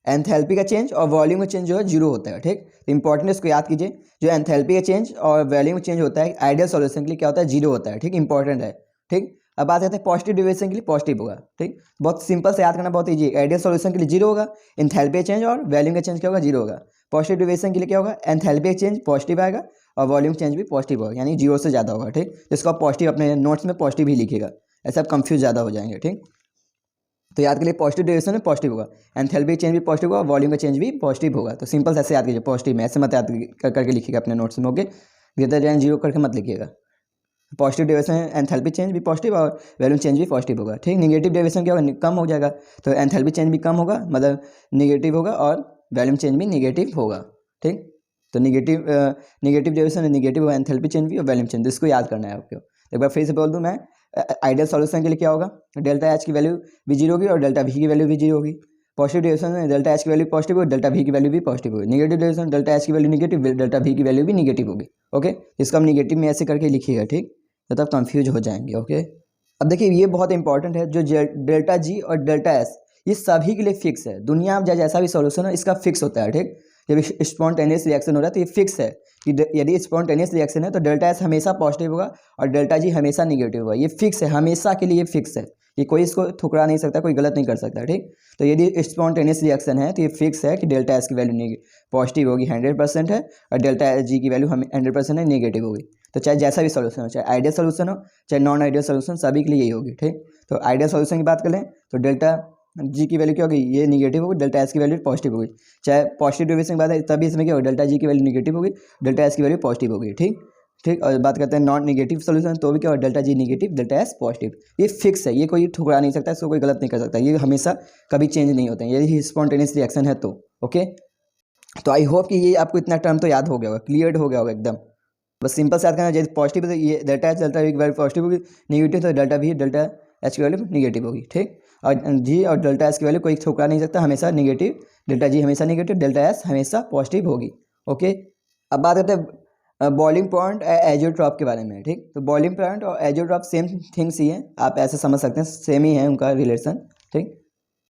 एंथैल्पी का चेंज और वॉल्यूम का चेंज जो है जीरो होता है। ठीक, तो इंपॉर्टेंट इसको याद कीजिए, जो एंथैल्पी का चेंज और वॉल्यूम का चेंज होता है आइडियल सॉल्यूशन के लिए क्या होता है, जीरो होता है। ठीक, इंपॉर्टेंट है। ठीक, अब बात करते हैं पॉजिटिव डेविएशन के लिए पॉजिटिव होगा। ठीक, बहुत सिंपल से याद करना, बहुत ईजी, आइडियल सॉल्यूशन के लिए जीरो होगा, एंथैल्पी का चेंज और वॉल्यूम का चेंज क्या होगा, जीरो होगा। पॉजिटिव डेविएशन के लिए क्या होगा, एंथैल्पी का चेंज पॉजिटिव आएगा और वॉल्यूम चेंज भी पॉजिटिव होगा, यानी जीरो से ज़्यादा होगा। ठीक, इसको आप पॉजिटिव अपने नोट्स में पॉजिटिव ही लिखिएगा, ऐसे आप कंफ्यूज ज़्यादा हो जाएंगे। ठीक, तो याद के लिए पॉजिटिव डेविएशन में पॉजिटिव होगा, एंथैल्पी चेंज भी पॉजिटिव होगा, वॉल्यूम का चेंज भी पॉजिटिव होगा। तो सिंपल से ऐसे याद कीजिए, पॉजिटिव में ऐसे मत याद करके लिखिएगा अपने नोट्स में। ओके, ग्रेटर देन जीरो करके मत लिखिएगा। पॉजिटिव डेविएशन एंथैल्पी चेंज भी पॉजिटिव और वॉल्यूम चेंज भी पॉजिटिव होगा। ठीक, निगेटिव डेविएशन क्या होगा, कम हो जाएगा, तो एंथैल्पी चेंज भी कम होगा, मतलब निगेटिव होगा, और वॉल्यूम चेंज भी निगेटिव होगा। ठीक, तो निगेटिव डेविएशन निगेटिव होगा, एंथैल्पी चेंज भी और वॉल्यूम चेंज, इसको याद करना है आपको। एक बार फिर से बोल दूं मैं, आइडियल सॉल्यूशन के लिए क्या होगा, डेल्टा एच की वैल्यू भी जीरो होगी और डेल्टा वी की वैल्यू भी जीरो होगी। पॉजिटिव डेविएशन में डेल्टा एच की वैल्यू पॉजिटिव होगी, डेल्टा वी की वैल्यू भी पॉजिटिव होगी। निगेटिव डेविएशन डेल्टा एच की वैल्यू निगेटिव, डेल्टा वी की वैल्यू भी निगेटिव होगी। ओके, इसको हम निगेटिव में ऐसे करके लिखिएगा। ठीक, तो तब कंफ्यूज हो जाएंगे। ओके, अब देखिए ये बहुत इंपॉर्टेंट है, जो डेल्टा जी और डेल्टा एस ये सभी के लिए फिक्स है, दुनिया में जैसा भी सॉल्यूशन है इसका फिक्स होता है। ठीक, जब स्पॉन्टेनियस रिएक्शन हो रहा है तो ये फिक्स है कि यदि स्पॉन्टेनियस रिएक्शन है तो डेल्टा एस हमेशा पॉजिटिव होगा और डेल्टा जी हमेशा निगेटिव होगा, ये फिक्स है, हमेशा के लिए फिक्स है, ये कोई इसको ठुकरा नहीं सकता, कोई गलत नहीं कर सकता। ठीक, तो यदि स्पॉन्टेनियस रिएक्शन है तो ये फिक्स है कि डेल्टा एस की वैल्यू पॉजिटिव होगी 100% है, और डेल्टा जी की वैल्यू 100% है निगेटिव होगी। तो चाहे जैसा भी सॉल्यूशन हो, चाहे आइडियल सॉल्यूशन हो चाहे नॉन आइडियल सॉल्यूशन, सभी के लिए यही होगी। ठीक, तो आइडियल सॉल्यूशन की बात करें तो डेल्टा जी की वैल्यू क्या होगी, ये निगेटिव होगी, डेल्टा एस की वैल्यू पॉजिटिव होगी। चाहे पॉजिटिव डेविएशन की बात है तभी इसमें क्या होगा, डेल्टा जी की वैल्यू निगेटिव होगी, डेल्टा एस की वैल्यू पॉजिटिव होगी। ठीक, ठीक। और बात करते हैं नॉन निगेटिव सोल्यूशन, तो भी क्या, delta G negative delta S positive. ये फिक्स है, ये कोई ठुकरा नहीं सकता, इसको कोई गलत नहीं कर सकता, ये हमेशा कभी चेंज नहीं होते हैं, यही स्पॉन्टेनियस रिएक्शन है। तो ओके, तो आई होप कि ये आपको इतना टर्म तो याद हो गया होगा, क्लियर हो गया होगा एकदम। बस सिंपल से याद करना, जैसे पॉजिटिव तो ये डेल्टा एच डेल्टा की वैल्यू पॉजिटिव होगी, निगेटिव तो डेल्टा भी डेल्टा एच की वैल्यू निगेटिव होगी। ठीक। और जी और डेल्टा एस की वैल्यू कोई ठुकरा नहीं सकता, हमेशा निगेटिव, डेल्टा जी हमेशा निगेटिव, डेल्टा एस हमेशा पॉजिटिव होगी। ओके, अब बात करते हैं बॉइलिंग पॉइंट एजियोट्रॉप के बारे में। ठीक, तो बॉइलिंग पॉइंट और एजियोट्रॉप सेम थिंग्स ही हैं, आप ऐसे समझ सकते हैं, सेम ही है उनका रिलेशन। ठीक,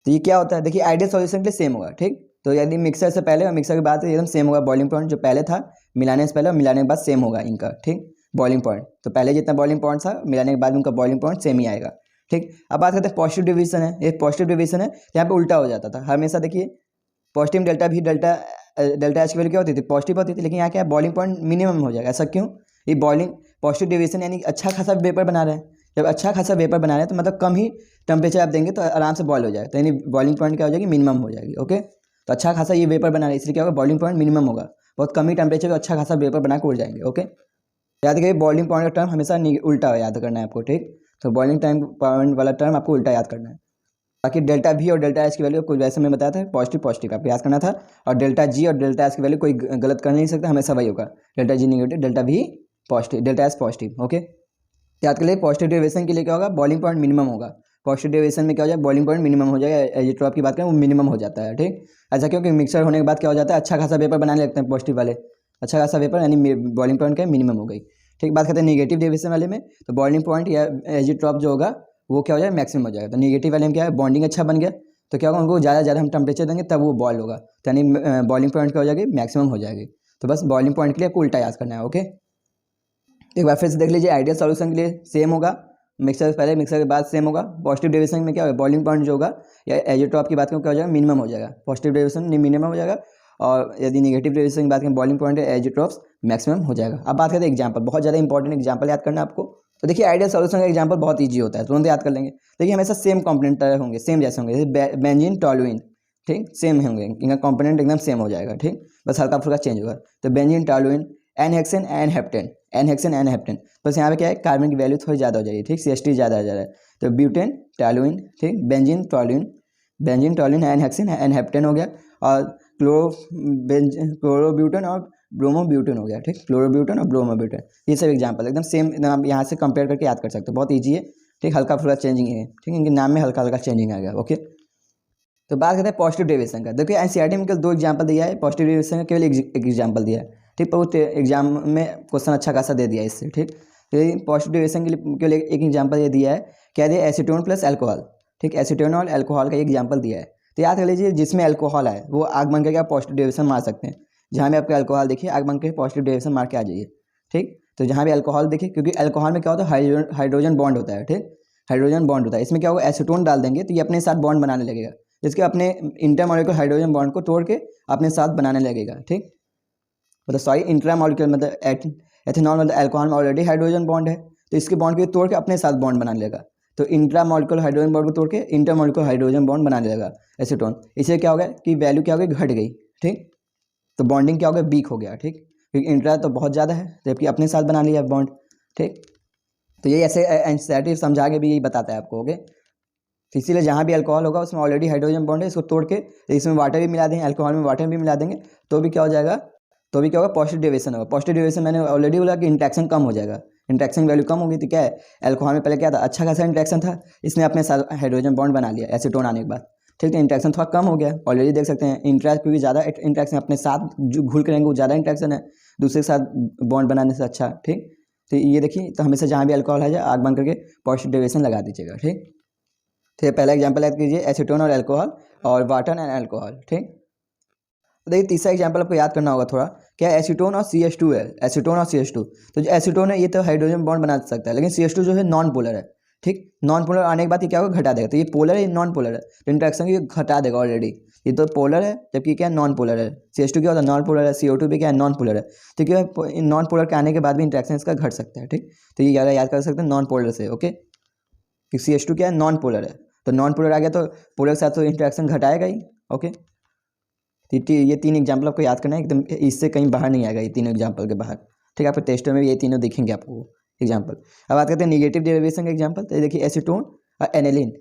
तो ये क्या होता है, देखिए आइडियल सॉल्यूशन के लिए सेम होगा। ठीक, तो यदि मिक्सर से पहले और मिक्सर के बाद एकदम सेम होगा, बॉइलिंग पॉइंट जो पहले था मिलाने से पहले और मिलाने के बाद सेम होगा इनका। ठीक, बॉइलिंग पॉइंट तो पहले जितना बॉइलिंग पॉइंट था मिलाने के बाद उनका बॉइलिंग पॉइंट सेम ही आएगा। ठीक, अब बात करते हैं पॉजिटिव डिवीजन है, ये पॉजिटिव डिवीजन है, यहाँ पे उल्टा हो जाता था हमेशा। देखिए पॉजिटिव डेल्टा भी डेल्टा डेल्टा एच की वैल्यू क्या होती थी, पॉजिटिव होती थी, लेकिन यहाँ क्या है बॉइलिंग पॉइंट मिनिमम हो जाएगा। ऐसा क्यों, ये बॉइलिंग पॉजिटिव डिवीजन यानी अच्छा खासा वेपर बना रहे हैं, जब अच्छा खासा वेपर बना रहे हैं तो मतलब कम ही टेम्परेचर आप देंगे तो आराम से बॉयल हो जाएगा, तो यानी बॉइलिंग पॉइंट क्या हो जाएगी, मिनिमम हो जाएगी। ओके, तो अच्छा खासा ये वेपर बना रहे हैं, इसलिए क्या होगा, बॉइलिंग पॉइंट मिनिमम होगा, बहुत कम ही टेम्परेचर पर अच्छा खासा वेपर बना के उड़ जाएंगे। ओके, याद करिए बॉइलिंग पॉइंट का टर्म हमेशा उल्टा याद करना है आपको। ठीक, तो बॉइलिंग टाइम पॉइंट वाला टर्म आपको उल्टा याद करना है। बाकी डेल्टा भी और डेल्टा एच की वैल्यू कुछ वैसे मैं बताया था, पॉजिटिव पॉजिटिव आपको याद करना था, और डेल्टा जी और डेल्टा एच की वैल्यू कोई गलत कर नहीं सकता, हमेशा वही होगा, डेल्टा जी निगेटिव डेल्टा भी positive delta H positive. Okay, याद कर लिए पॉजिटिव डेविएशन के लिए क्या होगा, बॉइलिंग पॉइंट मिनिमम होगा, पॉजिटिव डेविएशन में क्या हो जाएगा, बॉइलिंग पॉइंट मिनिमम हो जाएगा, एजियोट्रॉप की बात करें वो मिनिमम हो जाता है। ठीक, ऐसा क्योंकि मिक्सर होने के बाद क्या हो जाता है, अच्छा खासा वेपर बनाने लगते हैं पॉजिटिव वाले, अच्छा खासा वेपर यानी बॉइलिंग पॉइंट क्या मिनिमम हो गई। ठीक, बात करते हैं नेगेटिव डेविएशन वाले में, तो बॉइलिंग पॉइंट या एजियोट्रॉप जो होगा वो क्या हो जाएगा, मैक्सिमम हो जाएगा। तो नेगेटिव वाले में क्या है, बॉन्डिंग अच्छा बन गया, तो क्या होगा, उनको ज़्यादा हम टेम्परेचर देंगे तब वो बॉयल होगा, तो यानी बॉइलिंग पॉइंट क्या हो जाएगी, मैक्सिमम हो जाएगी। तो बस बॉइलिंग पॉइंट के लिए आपको उल्टा याद करना है। ओके, एक बार फिर से देख लीजिए, आइडियल सॉल्यूशन के लिए सेम होगा, मिक्सर से पहले मिक्सर के बाद सेम होगा। पॉजिटिव डेविएशन में क्या होगा, बॉइलिंग पॉइंट जो होगा या एजियोट्रॉप की बात करें क्या हो जाएगा, मिनिमम हो जाएगा, पॉजिटिव डेविएशन मिनिमम हो जाएगा, और यदि नेगेटिव डेविएशन की बात करें बॉइलिंग पॉइंट एजियोट्रॉप्स मैक्सिमम हो जाएगा। अब बात करते हैं एग्जाम्पल, बहुत ज़्यादा इंपॉर्टेंट एग्जाम्पल याद करना है आपको। तो देखिए आइडियल सॉल्यूशन का एग्जाम्पल बहुत ईजी होता है, तुरंत याद कर लेंगे। देखिए हमेशा सेम कॉम्पोनेंट होंगे, सेम जैसे होंगे, जैसे बेंजीन टॉलुइन, ठीक सेम होंगे, इनका कॉम्पोनेंट एकदम सेम हो जाएगा। ठीक, बस हल्का फुल्का चेंज होगा। तो benzene toluene N hexane N heptane, N hexane N heptane, बस यहाँ पे क्या है, कार्बन की वैल्यू थोड़ी ज़्यादा हो जाएगी। ठीक, CH3 ज़्यादा हो जा रहा है, तो ब्यूटेन टॉलुइन, ठीक benzene toluene N hexane N heptane हो गया, और क्लोरोब्यूटेन और ब्रोमोब्यूटेन हो गया। ठीक, क्लोरोब्यूटेन और ब्रोमोब्यूटेन, ये सब एग्जाम्पल एकदम सेम, एकदम आप यहाँ से कंपेयर करके याद कर सकते हो, बहुत ईजी है। ठीक, हल्का फुल्का चेंजिंग है, ठीक इनके नाम में हल्का हल्का चेंजिंग आ गया। ओके, तो बात करते हैं पॉजिटिव डेविएशन का। देखिए एनसीईआरटी में केवल 2 एग्जाम्पल दिया है, पॉजिटिव डेविएशन का केवल एक एग्जाम्पल दिया है। ठीक, पर वो एग्जाम में क्वेश्चन अच्छा खासा दे दिया है इससे। ठीक, तो पॉजिटिव डेविएशन के लिए केवल एक एग्जाम्पल ये दिया है, क्या दिया, एसीटोन प्लस एल्कोहल। ठीक, एसीटोन और एल्कोहल का एग्जाम्पल दिया है, तो याद कर लीजिए जिसमें एल्कोहल है वो आग बन करके आप पॉजिटिव डेविएशन मार सकते हैं। जहाँ भी आपका एल्कोहल देखिए आग बन के पॉजिटिव डेविएशन मार के आ जाइए। ठीक, तो जहाँ भी एल्कोहल देखिए, क्योंकि एल्कोहल में क्या होता है, हाइड्रोजन बॉन्ड होता है। ठीक, हाइड्रोजन बॉन्ड होता है, इसमें क्या होगा, एसीटोन डाल देंगे तो ये अपने साथ बॉन्ड बनाने लगेगा, इसके अपने इंटरमॉलिक्यूलर हाइड्रोजन बॉन्ड को तोड़ के अपने साथ बनाने लगेगा। ठीक, मतलब सॉरी इंट्रामॉलिक्यूलर मतलब एथेनॉल मतलब एल्कोहल में ऑलरेडी हाइड्रोजन बॉन्ड है, तो इसके बॉन्ड को तोड़ के अपने साथ बॉन्ड बनाने लगेगा, तो इंट्रामॉलिक्यूलर हाइड्रोजन बॉन्ड को तोड़ के इंटरमॉलिक्यूलर हाइड्रोजन बॉन्ड बनाने लगेगा एसीटोन। इससे क्या होगा कि वैल्यू क्या हो गई, घट गई। ठीक, तो बॉन्डिंग क्या हो गया, वीक हो गया। ठीक, क्योंकि इंट्रा तो बहुत ज़्यादा है जबकि अपने साथ बना लिया बॉन्ड। ठीक, तो यही ऐसे एनसीईआरटी समझा के भी यही बताता है आपको। ओके, तो इसीलिए जहाँ भी अल्कोहल होगा उसमें ऑलरेडी हाइड्रोजन बॉन्ड है, इसको तोड़ के इसमें वाटर भी मिला देंगे, अल्कोहल में वाटर भी मिला देंगे, तो भी क्या हो जाएगा, तो भी क्या होगा, पॉजिटिव डेविएशन होगा। पॉजिटिव डेविएशन मैंने ऑलरेडी बोला कि इंट्रैक्शन कम हो जाएगा, इंट्रैक्शन वैल्यू कम होगी, तो क्या है, अल्कोहल में पहले क्या था, अच्छा खासा इंट्रैक्शन था, इसने अपने साथ हाइड्रोजन बॉन्ड बना लिया एसीटोन आने के बाद। ठीक है, इंट्रैक्शन थोड़ा कम हो गया, ऑलरेडी देख सकते हैं इंट्रा क्योंकि ज़्यादा इंट्रैक्शन अपने साथ जो घुल के रहेंगे वो ज़्यादा इंट्रैक्शन है दूसरे के साथ बॉन्ड बनाने से अच्छा। ठीक, तो ये देखिए, तो हमेशा जहाँ भी अल्कोहल है आग बन करके पॉजिटिव डेविएशन लगा दीजिएगा। ठीक, तो पहला एग्जाम्पल याद कीजिए, एसीटोन और अल्कोहल और वाटर एंड अल्कोहल। ठीक, देखिए तीसरा एग्जाम्पल आपको याद करना होगा थोड़ा, क्या एसीटोन और CH2 है, एसीटोन और CH2। तो जो एसीटोन है ये तो हाइड्रोजन बॉन्ड बना सकता है, लेकिन CH2 जो है नॉन पोलर है। ठीक, नॉन पोलर आने के बाद ये क्या होगा, घटा देगा, तो ये पोलर है ये नॉन पोलर है, तो इंट्रैक्शन ये घटा देगा ऑलरेडी, ये तो पोलर है जबकि क्या नॉन पोलर है। CH2 क्या होता है, नॉन पोलर है, CO2 भी क्या है, नॉन पोलर है, तो क्या नॉन पोलर के आने के बाद भी इंट्रैक्शन इसका घट सकता है। ठीक, तो ये याद कर सकते हैं नॉन पोलर से। ओके, CH2 क्या है, नॉन पोलर है, तो नॉन पोलर आ गया तो पोलर के साथ तो इंट्रैक्शन घटाएगा ही। ओके, ये 3 एग्जाम्पल आपको याद करना है, एकदम इससे कहीं बाहर नहीं आएगा, ये 3 एग्जाम्पल के बाहर। ठीक है, आपके टेस्टों में भी ये तीनों दिखेंगे आपको एग्जाम्पल। अब बात करते हैं निगेटिव डेरिवेशन का एग्जाम्पल। तो देखिए एसीटोन और एनिलीन।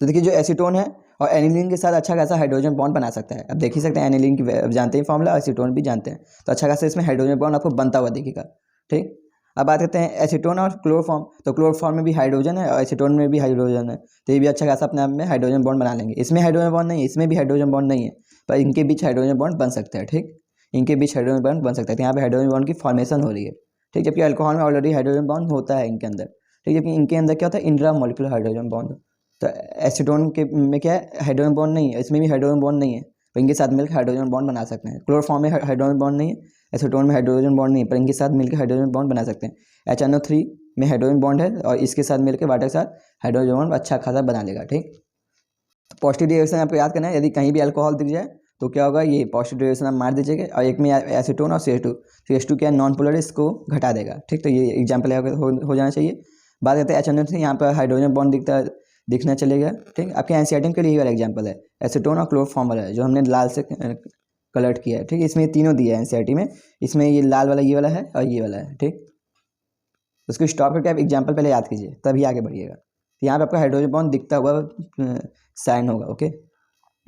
तो देखिए जो एसीटोन है और एनिलीन के साथ अच्छा खासा हाइड्रोजन बॉन्ड बना सकता है। अब देख ही सकते हैं एनिलीन की जानते हैं फॉर्मूला, एसीटोन भी जानते हैं, तो अच्छा खासा इसमें हाइड्रोजन बॉन्ड आपको बनता हुआ दिखेगा। ठीक, अब बात करते हैं एसीटोन और क्लोरोफॉर्म। तो क्लोरोफॉर्म में भी हाइड्रोजन है और एसीटोन में भी हाइड्रोजन है, तो ये भी अच्छा खासा अपने आप में हाइड्रोजन बॉन्ड बना लेंगे। इसमें हाइड्रोजन बॉन्ड नहीं है, इसमें भी हाइड्रोजन बॉन्ड नहीं है, पर इनके बीच हाइड्रोजन बॉन्ड बन सकता है। ठीक, इनके बीच हाइड्रोजन बॉन्ड बन सकता है, तो यहाँ पे हाइड्रोजन बॉन्ड की फॉर्मेशन हो रही है। ठीक, जबकि अल्कोहल में ऑलरेडी हाइड्रोजन बॉन्ड होता है इनके अंदर। ठीक, जबकि इनके अंदर क्या होता है, इंट्रा मॉलिक्यूलर हाइड्रोजन बॉन्ड। तो एसीटोन के में क्या है, हाइड्रोजन बॉन्ड नहीं है, इसमें भी हाइड्रोजन बॉन्ड नहीं है, तो इनके साथ मिलकर हाइड्रोजन बॉन्ड बना सकते हैं। क्लोरोफॉर्म में हाइड्रोजन बॉन्ड नहीं है, एसीटोन में हाइड्रोजन बॉन्ड नहीं है, पर इनके साथ मिलकर हाइड्रोजन बॉन्ड बना सकते हैं। HNO3 में हाइड्रोजन बॉन्ड है और इसके साथ मिलकर वाटर के साथ हाइड्रोजन बॉन्ड अच्छा खासा बना लेगा। ठीक, पॉजिटिव डेरिवेशन आपको याद करना है, यदि कहीं भी अल्कोहल दिख जाए तो क्या होगा, ये पॉजिटिव डेरिवेशन आप मार दीजिएगा, और एक में एसीटोन और CH2 क्या है, नॉन पोलर, इसको घटा देगा। ठीक, तो ये एग्जाम्पल हो जाना चाहिए। बात करते हैं HNO3, यहाँ पर हाइड्रोजन बॉन्ड दिखना चलेगा। ठीक, आपके एनसीईआरटी के लिए यही वाला एग्जाम्पल है, एसीटोन और क्लोरोफॉर्म वाला है, जो हमने लाल से कलर किया है। ठीक, इसमें तीनों दिया है एनसीईआरटी में, इसमें ये लाल वाला ये वाला है और ये वाला है। ठीक, उसको स्टॉप करके आप एग्जाम्पल पहले याद कीजिए, तभी आगे बढ़िएगा। तो यहाँ पे आपका हाइड्रोजन बॉन्ड दिखता हुआ साइन होगा। ओके,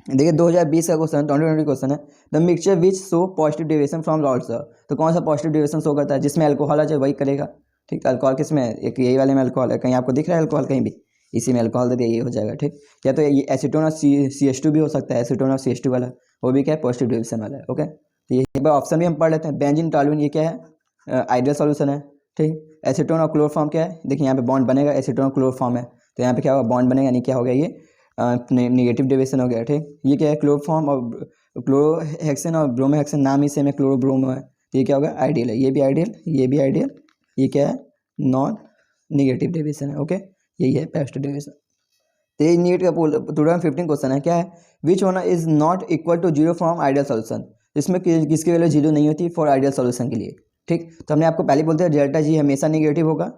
देखिए 2020 का क्वेश्चन, 2020 क्वेश्चन है, the mixture which show positive deviation from salts. तो कौन सा पॉजिटिव डेविएशन शो करता है, जिसमें अल्कोहल है वही करेगा। ठीक, अल्कोहल किसमें है, एक यही वाले में अल्कोहल है, कहीं आपको दिख रहा है अल्कोहल, कहीं भी इसी में अल्कोहल दे दिया, ये हो जाएगा। ठीक, या तो ये एसीटोन और CH2 भी हो सकता है, एसीटोन और CH2 वाला, वो भी क्या है, पॉजिटिव डेविएशन वाला है। ओके, तो ये ऑप्शन भी हम पढ़ लेते हैं। बेंजीन टॉलुइन ये क्या है, आइडियल सॉल्यूशन है। ठीक, एसीटोन और क्लोरोफॉर्म क्या है, देखिए यहाँ पे बॉन्ड बनेगा, एसीटोन और क्लोरोफॉर्म है, तो यहाँ पे क्या होगा, बॉन्ड बनेगा, यानी क्या हो गया, ये नेगेटिव डेविएशन हो गया। ठीक, ये क्या है, क्लोरोफॉर्म और क्लोरोहेक्सेन और ब्रोमोहेक्सेन नाम ही सेम है, क्लोरोब्रोमो है, तो ये क्या होगा, आइडियल है, ये भी आइडियल, ये भी आइडियल, ये क्या है, नॉन नेगेटिव डेविएशन है। ओके, यही है पॉजिटिव डेविएशन। तो ये नीट का 2015 क्वेश्चन है, क्या है, which one is not equal to 0 from ideal solution. इसमें किसकी वैल्यू 0 नहीं होती फॉर आइडियल सॉल्यूशन के लिए। ठीक, तो हमने आपको पहले बोलते हैं डेल्टा G हमेशा नेगेटिव होगा,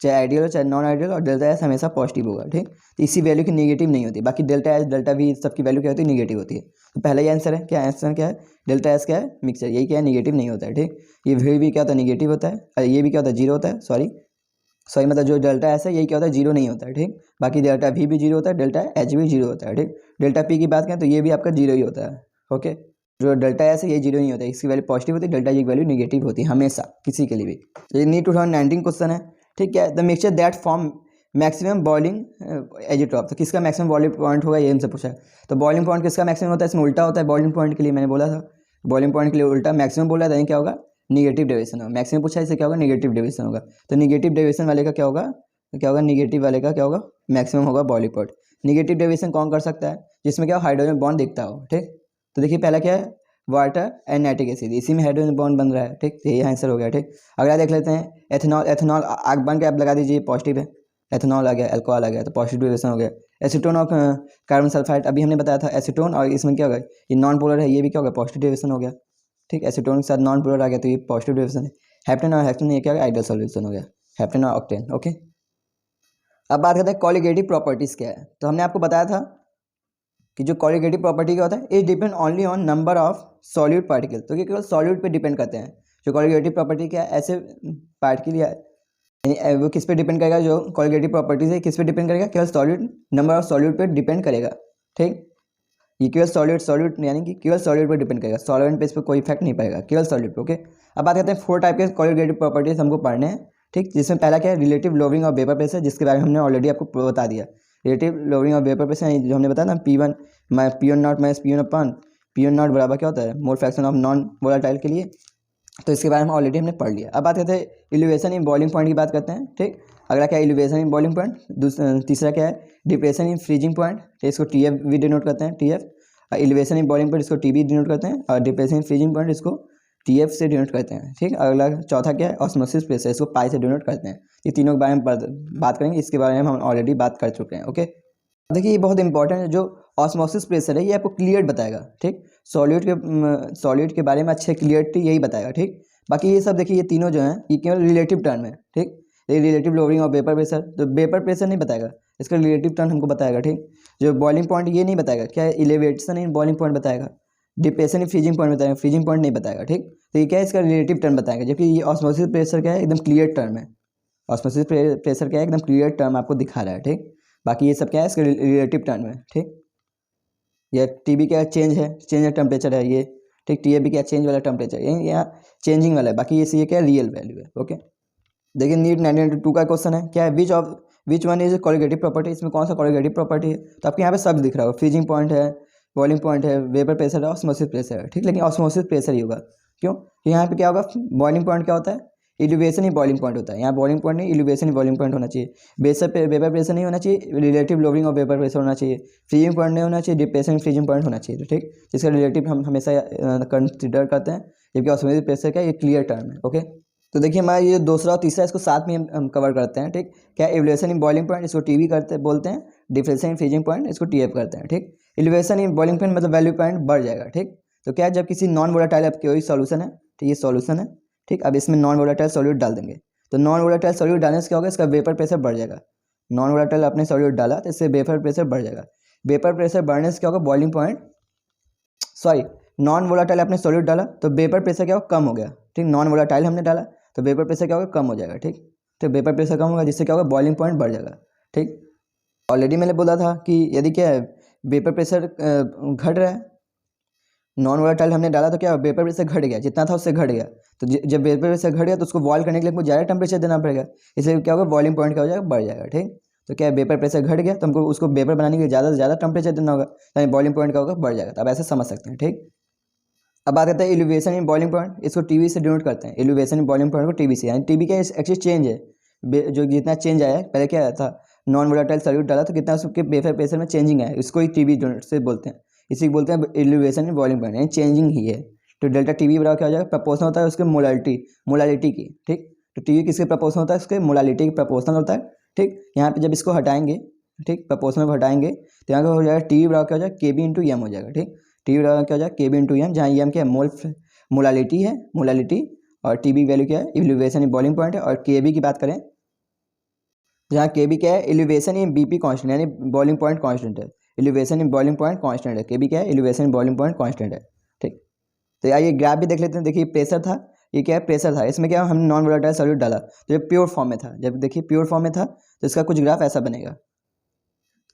चाहे आइडियल हो चाहे नॉन आइडियल, और डेल्टा S हमेशा पॉजिटिव होगा। ठीक, तो इसी वैल्यू की नेगेटिव नहीं होती, बाकी डेल्टा S डेल्टा V सबकी वैल्यू क्या होती है, नेगेटिव होती है। तो पहला ये आंसर है, क्या आंसर क्या है, डेल्टा S क्या है, मिक्सचर, यही क्या है, नेगेटिव नहीं होता है। ठीक, ये V भी क्या होता है, नेगेटिव होता है, ये भी क्या होता है, 0 होता है, सॉरी मतलब जो डेल्टा S है यही क्या होता है, 0 नहीं होता है। ठीक, बाकी डेल्टा V भी 0 होता है, डेल्टा H भी 0 होता है। ठीक, डेल्टा P की बात करें तो ये भी आपका 0 ही होता है। ओके, जो डेल्टा S है ये 0 नहीं होता है, इसकी वैल्यू पॉजिटिव होती है, डेल्टा G की वैल्यू नेगेटिव होती है हमेशा, किसी के लिए भी। ये नीट 2019 क्वेश्चन है। ठीक है, the mixture that form maximum boiling azeotrope. तो किसका मैक्सिमम बॉइलिंग पॉइंट होगा, ये हमसे पूछा है। तो बॉइलिंग पॉइंट किसका मैक्सिमम होता है, इसमें उल्टा होता है, बॉइलिंग पॉइंट के लिए मैंने बोला था, बॉइलिंग पॉइंट के लिए उल्टा, मैक्सिमम बोला था, क्या होगा, निगेटिव डेविएशन होगा। मैक्सिमम पूछा है, इससे क्या होगा, निगेटिव डेविएशन होगा। तो निगेटिव डेविएशन वाले का क्या होगा, क्या होगा, निगेटिव वाले का क्या होगा, मैक्सिमम होगा बॉइलिंग पॉइंट। निगेटिव डेविएशन कौन कर सकता है, जिसमें क्या हाइड्रोजन बॉन्ड दिखता हो। ठीक, तो देखिए पहला क्या है, वाटर एंड नाइट्रिक एसिड, इसी में हाइड्रोजन बॉन्ड बन रहा है। ठीक, तो यही आंसर हो गया। ठीक, अगला देख लेते हैं, एथेनॉल। एथेनॉल आग बन के आप लगा दीजिए, पॉजिटिव है, एथेनॉल आ गया, अल्कोहल आ गया, तो पॉजिटिव डेविएशन हो गया। एसीटोन और कार्बन सल्फाइड, अभी हमने बताया था एसीटोन, और इसमें क्या होगा, ये नॉन पोलर है, ये भी क्या होगा, पॉजिटिव डेविएशन हो गया। ठीक, एसीटोन के साथ नॉन पोलर आ गया, तो ये पॉजिटिव डेविएशन है। हेप्टेन और हेक्सेन, ये क्या होगा, आइडियल सॉल्यूशन हो गया, हेप्टेन और ऑक्टेन। ओके, अब बात करते हैं कॉलिगेटिव प्रॉपर्टीज क्या है। तो हमने आपको बताया था कि जो कॉलिगेटिव प्रॉपर्टी क्या होता है, it depend only on number of solute particle. तो ये केवल सॉल्यूट पे डिपेंड करते हैं। जो कॉलिगेटिव प्रॉपर्टी क्या है, ऐसे पार्टिकल यानी वो किस पे डिपेंड करेगा, जो कॉलिगेटिव प्रॉपर्टीज है किस पे डिपेंड करेगा, केवल सॉल्यूट, नंबर ऑफ सॉल्यूट पे डिपेंड करेगा। ठीक, ये केवल सॉल्यूट यानी कि केवल सॉल्यूट पर डिपेंड करेगा, सॉल्वेंट पे इस पर कोई इफेक्ट नहीं पड़ेगा, केवल सॉल्यूट पे। ओके, अब बात करते हैं 4 टाइप के कॉलिगेटिव प्रॉपर्टीज हमको पढ़ने हैं। ठीक, जिसमें पहला क्या है, रिलेटिव लोवरिंग और वेपर प्रेशर, जिसके बारे में हमने ऑलरेडी आपको बता दिया। रिलेटिव लोवरिंग और वेपर प्रेशर जो हमने बताया ना, P1 P1 not minus P1 upon P1 not बराबर क्या होता है, मोल फ्रैक्शन ऑफ नॉन वोलेटाइल के लिए, तो इसके बारे में ऑलरेडी हमने पढ़ लिया। अब बात करते हैं एलिवेशन इन बॉइलिंग पॉइंट की बात करते हैं। ठीक, अगला क्या है, एलिवेशन इन बॉइलिंग पॉइंट। तीसरा क्या है, डिप्रेशन इन फ्रीजिंग पॉइंट, तो इसको TF भी डिनोट करते हैं, TF। Elevation in boiling point, इसको TB डिनोट करते हैं, और डिप्रेशन इन फ्रीजिंग पॉइंट, इसको TF से डिनोट करते हैं। ठीक, अगला चौथा क्या है, ऑस्मोसिस प्रेशर, इसको पाई से डिनोट करते हैं। ये तीनों के बारे में बात करेंगे, इसके बारे में हम ऑलरेडी बात कर चुके हैं। ओके, देखिए ये बहुत इंपॉर्टेंट है, जो ऑस्मोसिस प्रेशर है ये आपको क्लियर बताएगा। ठीक, सॉल्यूट के बारे में अच्छे क्लियरिटी यही बताएगा। ठीक, बाकी ये सब देखिए, ये तीनों जो हैं ये केवल रिलेटिव टर्म है। ठीक, ये रिलेटिव लोवरिंग और वेपर प्रेशर, तो वेपर प्रेशर नहीं बताएगा, इसका रिलेटिव टर्म हमको बताएगा। ठीक, जो बॉइलिंग पॉइंट ये नहीं बताएगा, क्या है, एलिवेशन इन बॉइलिंग पॉइंट बताएगा। डिप्रेशन फ्रीजिंग पॉइंट बताएगा, फ्रीजिंग पॉइंट नहीं बताएगा, ठीक। तो ये क्या है, इसका रिलेटिव टर्म बताएगा, जबकि ये ऑस्मोसिस प्रेशर क्या है, एकदम क्लियर टर्म है। ऑस्मोसिस प्रेशर क्या है, एकदम क्लियर टर्म आपको दिखा रहा है, ठीक। बाकी ये सब क्या है, इसका रिलेटिव टर्म है, ठीक। ये टीबी क्या चेंज है, चेंज है टेम्परेचर है ये, ठीक। टीए भी क्या चेंज वाला टेम्परेचर, यहाँ चेंजिंग वाला है, बाकी ये क्या रियल वैल्यू है, ओके। देखिए नीट 1992 का क्वेश्चन है, क्या है, which one is colligative property, इसमें कौन सा कोलिगेटिव प्रॉपर्टी है। तो आपके यहाँ पे सब दिख रहा होगा, फ्रीजिंग पॉइंट है, बॉइलिंग पॉइंट है, वेपर प्रेशर है, ऑस्मोसिस प्रेशर है, ठीक। लेकिन ऑस्मोसिस प्रेशर ही होगा, क्यों, यहाँ पे क्या होगा, बॉइलिंग पॉइंट क्या होता है, एलिवेशन ही बॉइलिंग पॉइंट होता है। यहाँ बॉइलिंग पॉइंट नहीं, एलिवेशन ही बॉइलिंग पॉइंट होना चाहिए। वेपर प्रेशर नहीं होना चाहिए, relative lowering of vapour pressure होना चाहिए। फ्रीजिंग पॉइंट नहीं होना चाहिए, डिप्रेशन फ्रीजिंग पॉइंट होना चाहिए, ठीक। जिसका रिलेटिव हम हमेशा कंसिडर करते हैं, जबकि ऑस्मोसिस प्रेशर का ये क्लियर टर्म है, ओके। तो देखिए हमारा ये दूसरा और तीसरा इसको साथ में हम कवर करते हैं, ठीक। क्या एलिवेशन इन बॉइलिंग पॉइंट, इसको टीवी करते बोलते हैं। डिप्रेशन इन फ्रीजिंग पॉइंट, इसको टीएफ करते हैं, ठीक। एलिवेशन इन बॉइलिंग पॉइंट मतलब वैल्यू पॉइंट बढ़ जाएगा, ठीक। तो क्या है, जब किसी नॉन वोलेटाइल आपके वही सॉल्यूशन है, ठीक, ये सॉल्यूशन है, ठीक। अब इसमें नॉन वोलेटाइल सॉल्यूट डाल देंगे, तो नॉन वोलेटाइल सॉल्यूट डालने से क्या होगा, इसका वेपर प्रेशर बढ़ जाएगा। नॉन वोलेटाइल आपने सॉल्यूट डाला तो इससे वेपर प्रेशर बढ़ जाएगा। वेपर प्रेशर बढ़ने से क्या होगा, boiling point, sorry, non volatile आपने सॉल्यूट डाला तो वेपर प्रेशर क्या होगा, कम हो गया, ठीक। नॉन वोलेटाइल हमने डाला तो वेपर प्रेशर क्या होगा, कम हो जाएगा, ठीक। तो वेपर प्रेशर कम होगा, जिससे क्या होगा, बॉइलिंग पॉइंट बढ़ जाएगा, ठीक। ऑलरेडी मैंने बोला था कि यदि क्या है, वेपर प्रेशर घट रहा है, नॉन वोलेटाइल हमने डाला तो क्या वेपर प्रेशर घट गया, जितना था उससे घट गया। तो जब वेपर प्रेशर घट गया तो उसको बॉयल करने के लिए हमको ज़्यादा टेम्परेचर देना पड़ेगा, इसलिए क्या होगा, बॉइलिंग पॉइंट क्या हो जाएगा, बढ़ जाएगा, ठीक। तो क्या है, वेपर प्रेशर घट गया तो हमको उसको वेपर बनाने के लिए ज़्यादा से ज़्यादा टेम्परेचर देना होगा, यानी बॉइलिंग पॉइंट क्या होगा, बढ़ जाएगा। तो आप ऐसे समझ सकते हैं, ठीक। अब बात करते हैं एलिवेशन इन बॉइलिंग पॉइंट, इसको टीवी से डिनोट करते हैं। एलिवेशन इन बॉइलिंग पॉइंट को टीवी से, यानी टीवी का एक्चुअली चेंज है, जो जितना चेंज आया है, पहले क्या आया था, नॉन वोलेटाइल सॉल्यूट डाला तो कितना उसके वेपर प्रेशर में चेंजिंग है, इसको ही टीवी से बोलते हैं। इसी को बोलते हैं एलिवेशन इन बॉइलिंग पॉइंट, यानी चेंजिंग ही है। तो डेल्टा टीवी बराबर क्या हो जाएगा, प्रपोर्शनल होता है उसके मोलालिटी की, ठीक। तो टीवी किसके प्रपोर्शनल होता है, उसके मोलालिटी के प्रपोर्शनल होता है, ठीक। यहाँ पे जब इसको हटाएंगे, ठीक, प्रपोर्शनल हटाएंगे तो यहाँ का हो जाएगा टीवी बराबर क्या हो जाएगा, केबी इंटू एम हो जाएगा, ठीक। टीवी बराबर क्या हो जाएगा, केबी इंटू एम, जहाँ एम क्या है, मोलालिटी है, मोलालिटी, और टीबी वैल्यू क्या है, एलिवेशन इन बॉइलिंग पॉइंट है। और केबी की बात करें, जहाँ केबी क्या है, एलिवेशन इन बीपी कांस्टेंट, यानी बॉइलिंग पॉइंट कांस्टेंट है। Elevation in boiling point constant है, केबी क्या है, elevation in boiling point constant है, ठीक। तो आइए ग्राफ भी देख लेते हैं। देखिए प्रेशर था, ये क्या है, प्रेशर था, इसमें क्या हमने नॉन वोलेटाइल सॉल्यूट डाला तो ये प्योर फॉर्म में था। जब देखिए प्योर फॉर्म में था तो इसका कुछ ग्राफ ऐसा बनेगा।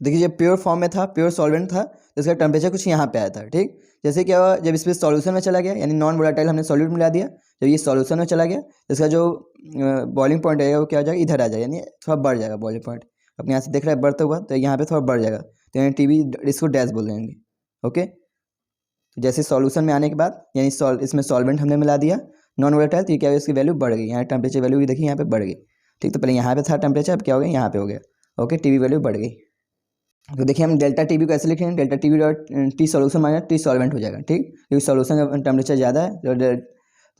देखिए जब प्योर फॉर्म में था, प्योर सॉल्वेंट था, तो इसका टेम्परेचर कुछ यहाँ पे आया था, ठीक। जैसे क्या हुआ, जब इसमें सॉल्यूशन में चला गया, यानी नॉन वोलेटाइल हमने सॉल्यूट मिला दिया, जब ये सॉल्यूशन में चला गया तो इसका जो बॉइलिंग पॉइंट है वो क्या हो जाएगा, इधर आ जाएगा, यानी थोड़ा बढ़ जाएगा बॉइलिंग पॉइंट। अपने यहाँ से देख रहा है बढ़ता हुआ, तो यहाँ पे थोड़ा बढ़ जाएगा, तो यानी टीवी इसको डैश बोल देंगे, ओके। तो जैसे सॉल्यूशन में आने के बाद, यानी इसमें सॉल्वेंट हमने मिला दिया नॉन वोलेटाइल, तो ये क्या हुआ, इसकी वैल्यू बढ़ गई, यहाँ टेम्परेचर वैल्यू भी देखिए यहाँ पे बढ़ गई, ठीक। तो पहले यहाँ पे था टेम्परेचर, अब क्या हो गया, यहाँ पे हो गया, ओके, टीवी वैल्यू बढ़ गई। तो देखिए हम डेल्टा टीवी को ऐसे लिखेंगे, delta TV dot T solution minus T solvent हो जाएगा, ठीक। क्योंकि सॉल्यूशन का टेम्परेचर ज़्यादा है,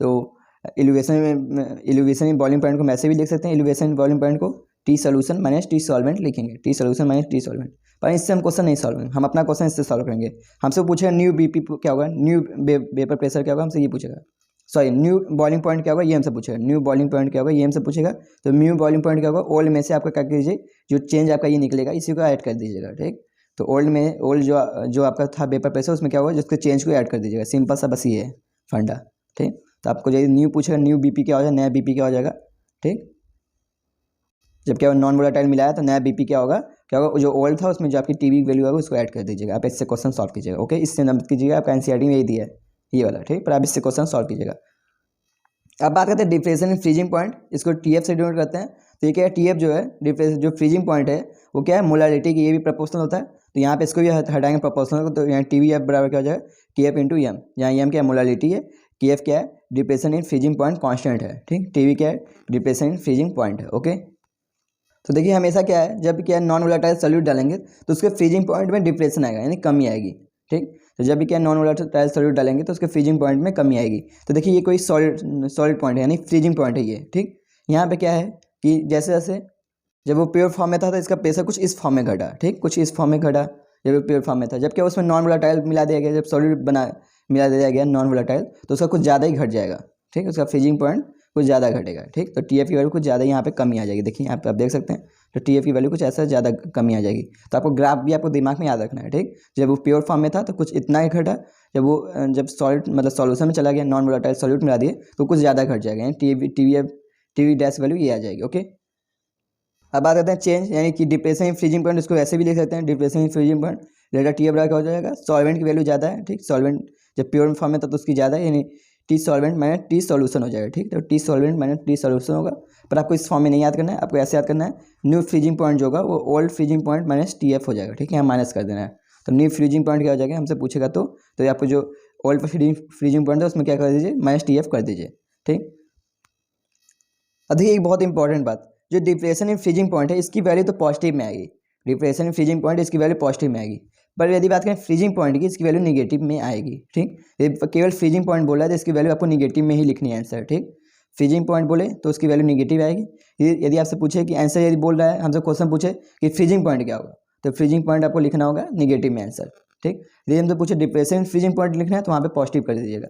तो एलिवेशन में बॉइलिंग पॉइंट को हम ऐसे भी लिख सकते हैं, एलिवेशन बॉइलिंग पॉइंट को T solution minus T solvent लिखेंगे, T solution minus T solvent. पर इससे हम क्वेश्चन नहीं सॉल्व करेंगे, हम अपना क्वेश्चन इससे सॉल्व करेंगे। हमसे पूछेगा न्यू बीपी क्या होगा, न्यू वेपर प्रेशर क्या होगा, हमसे ये पूछेगा। सॉरी, न्यू बॉइलिंग पॉइंट क्या होगा, ये हमसे पूछेगा। न्यू बॉइलिंग पॉइंट क्या होगा, ये हमसे पूछेगा। तो न्यू बॉइलिंग पॉइंट क्या होगा, ओल्ड में से आपका क्या कीजिए, जो चेंज आपका ये निकलेगा इसी को ऐड कर दीजिएगा, ठीक। तो ओल्ड जो आपका था वेपर प्रेशर, उसमें क्या होगा, जिसके चेंज को ऐड कर दीजिएगा, सिंपल सा बस ये है फंडा, ठीक। तो आपको यदि न्यू पूछेगा, न्यू बीपी क्या हो जाएगा, नया बीपी क्या हो जाएगा, ठीक। जब क्या नॉन वोलेटाइल मिलाया तो नया बीपी क्या होगा, जो ओल्ड था उसमें जो आपकी टीवी वैल्यू होगा उसको ऐड कर दीजिएगा। आप इससे क्वेश्चन सॉल्व कीजिएगा, ओके। इससे नंबर कीजिएगा, आपका एनसीईआरटी में यही दिया है, ये वाला, ठीक। पर आप इससे क्वेश्चन सॉल्व कीजिएगा। अब बात करते हैं डिप्रेशन इन फ्रीजिंग पॉइंट, इसको टीएफ से डिनोट करते हैं। तो ये क्या है, टीएफ जो है डिप्रेशन जो फ्रीजिंग पॉइंट है वो क्या है, मोलालिटी की, ये भी प्रपोर्शनल होता है। तो यहाँ पे इसको भी हटाएंगे प्रपोर्शनल को, तो यहाँ टी एफ बराबर क्या हो जाएगा, टी एफ इंटू एम, यहाँ एम क्या है, मोलालिटी है, टी एफ क्या है, depression in freezing point constant है, ठीक। टीवी क्या है, डिप्रेशन इन फ्रीजिंग पॉइंट है, ओके। तो देखिए हमेशा क्या है, जब क्या है नॉन वोलेटाइल सॉल्यूट डालेंगे तो उसके फ्रीजिंग पॉइंट में डिप्रेशन आएगा, यानी कमी आएगी, ठीक। तो जब भी क्या नॉन वोलेटाइल सॉल्यूट डालेंगे तो उसके फ्रीजिंग पॉइंट में कमी आएगी। तो देखिए ये कोई सॉलिड पॉइंट है, यानी फ्रीजिंग पॉइंट है ये, ठीक। यहाँ पे क्या है कि जैसे जैसे जब वो प्योर फॉर्म में था तो इसका प्रेशर कुछ इस फॉर्म में घटा, ठीक, कुछ इस फॉर्म में घटा जब वो प्योर फॉर्म में था। जब क्या उसमें नॉन वोलेटाइल मिला दिया गया, जब सॉलिड मिला दिया गया नॉन वोलेटाइल, तो उसका कुछ ज़्यादा ही घट जाएगा, ठीक। उसका फ्रीजिंग पॉइंट कुछ ज़्यादा घटेगा, ठीक। तो टी एफ की वैल्यू कुछ ज़्यादा यहाँ पे कमी आ जाएगी। देखिए यहाँ पे आप देख सकते हैं, तो टी एफ की वैल्यू कुछ ऐसा ज़्यादा कमी आ जाएगी। तो आपको ग्राफ भी आपको दिमाग में याद रखना है, ठीक। जब वो प्योर फॉर्म में था तो कुछ इतना ही घटा, जब सॉलिड मतलब सॉल्यूशन में चला गया, नॉन वोलेटाइल सॉल्यूट मिला दिए तो कुछ ज़्यादा घट जाएगा, यानी टी वी डैश वैल्यू ये आ जाएगी। ओके, अब बात करते हैं चेंज, यानी कि डिप्रेशन इन फ्रीजिंग पॉइंट, इसको ऐसे भी लिख सकते हैं, depression in freezing point delta T F बराबर क्या हो जाएगा, सॉल्वेंट की वैल्यू ज़्यादा है, ठीक। सॉल्वेंट जब प्योर फॉर्म में था तो उसकी ज़्यादा है, यानी T solvent minus T solution हो जाएगा, ठीक। तो T solvent minus T solution होगा, पर आपको इस फॉर्म में नहीं याद करना है, आपको ऐसे याद करना है, न्यू फ्रीजिंग पॉइंट जो होगा वो old freezing point minus T F हो जाएगा, ठीक है। यहाँ माइनस कर देना है, तो न्यू फ्रीजिंग पॉइंट क्या हो जाएगा हमसे पूछेगा, तो आपको जो ओल्ड फ्रीजिंग पॉइंट है उसमें क्या कर दीजिए, माइनस टी एफ कर दीजिए, ठीक। अधिक एक बहुत इंपॉर्टेंट बात, जो डिप्रेशन इन फ्रीजिंग पॉइंट है इसकी वैल्यू तो पॉजिटिव में आएगी, डिप्रेशन इन फ्रीजिंग पॉइंट इसकी वैल्यू पॉजिटिव में आएगी, पर यदि बात करें फ्रीजिंग पॉइंट की इसकी वैल्यू निगेटिव में आएगी, ठीक। यदि केवल फ्रीजिंग पॉइंट बोला है तो इसकी वैल्यू आपको निगेटिव में ही लिखनी है आंसर, ठीक। फ्रीजिंग पॉइंट बोले तो उसकी वैल्यू निगेटिव आएगी। यदि आपसे पूछे कि आंसर यदि बोल रहा है, हमसे क्वेश्चन पूछे कि फ्रीजिंग पॉइंट क्या होगा, तो फ्रीजिंग पॉइंट आपको लिखना होगा निगेटिव में आंसर, ठीक। यदि हमसे पूछे डिप्रेशन फ्रीजिंग पॉइंट लिखना है तो वहाँ पे पॉजिटिव कर दीजिएगा,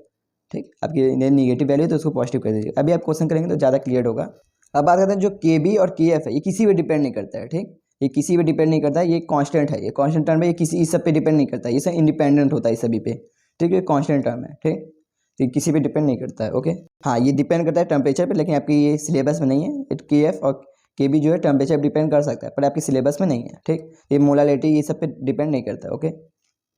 ठीक। आपकी निगेटिव वैल्यू तो उसको पॉजिटिव कर दीजिएगा। अभी आप क्वेश्चन करेंगे तो ज़्यादा क्लियर होगा। अब बात करते हैं जो के बी और के एफ है, ये किसी पे डिपेंड नहीं करता है, ठीक। ये किसी पे डिपेंड नहीं करता है, ये कांस्टेंट है, ये कांस्टेंट टर्म है, ये किसी इस सब पे डिपेंड नहीं करता है, ये सब इंडिपेंडेंट होता है इस सभी पे, ठीक है। कांस्टेंट टर्म है, ठीक, तो ये किसी पे डिपेंड नहीं करता है। ओके, हाँ ये डिपेंड करता है टेम्परेचर पे, लेकिन आपकी ये सिलेबस में नहीं है। के एफ और के बी जो है टेम्परेचर पर डिपेंड कर सकता है, पर आपकी सिलेबस में नहीं है, ठीक। ये मोलालिटी ये सब पे डिपेंड नहीं करता है। ओके,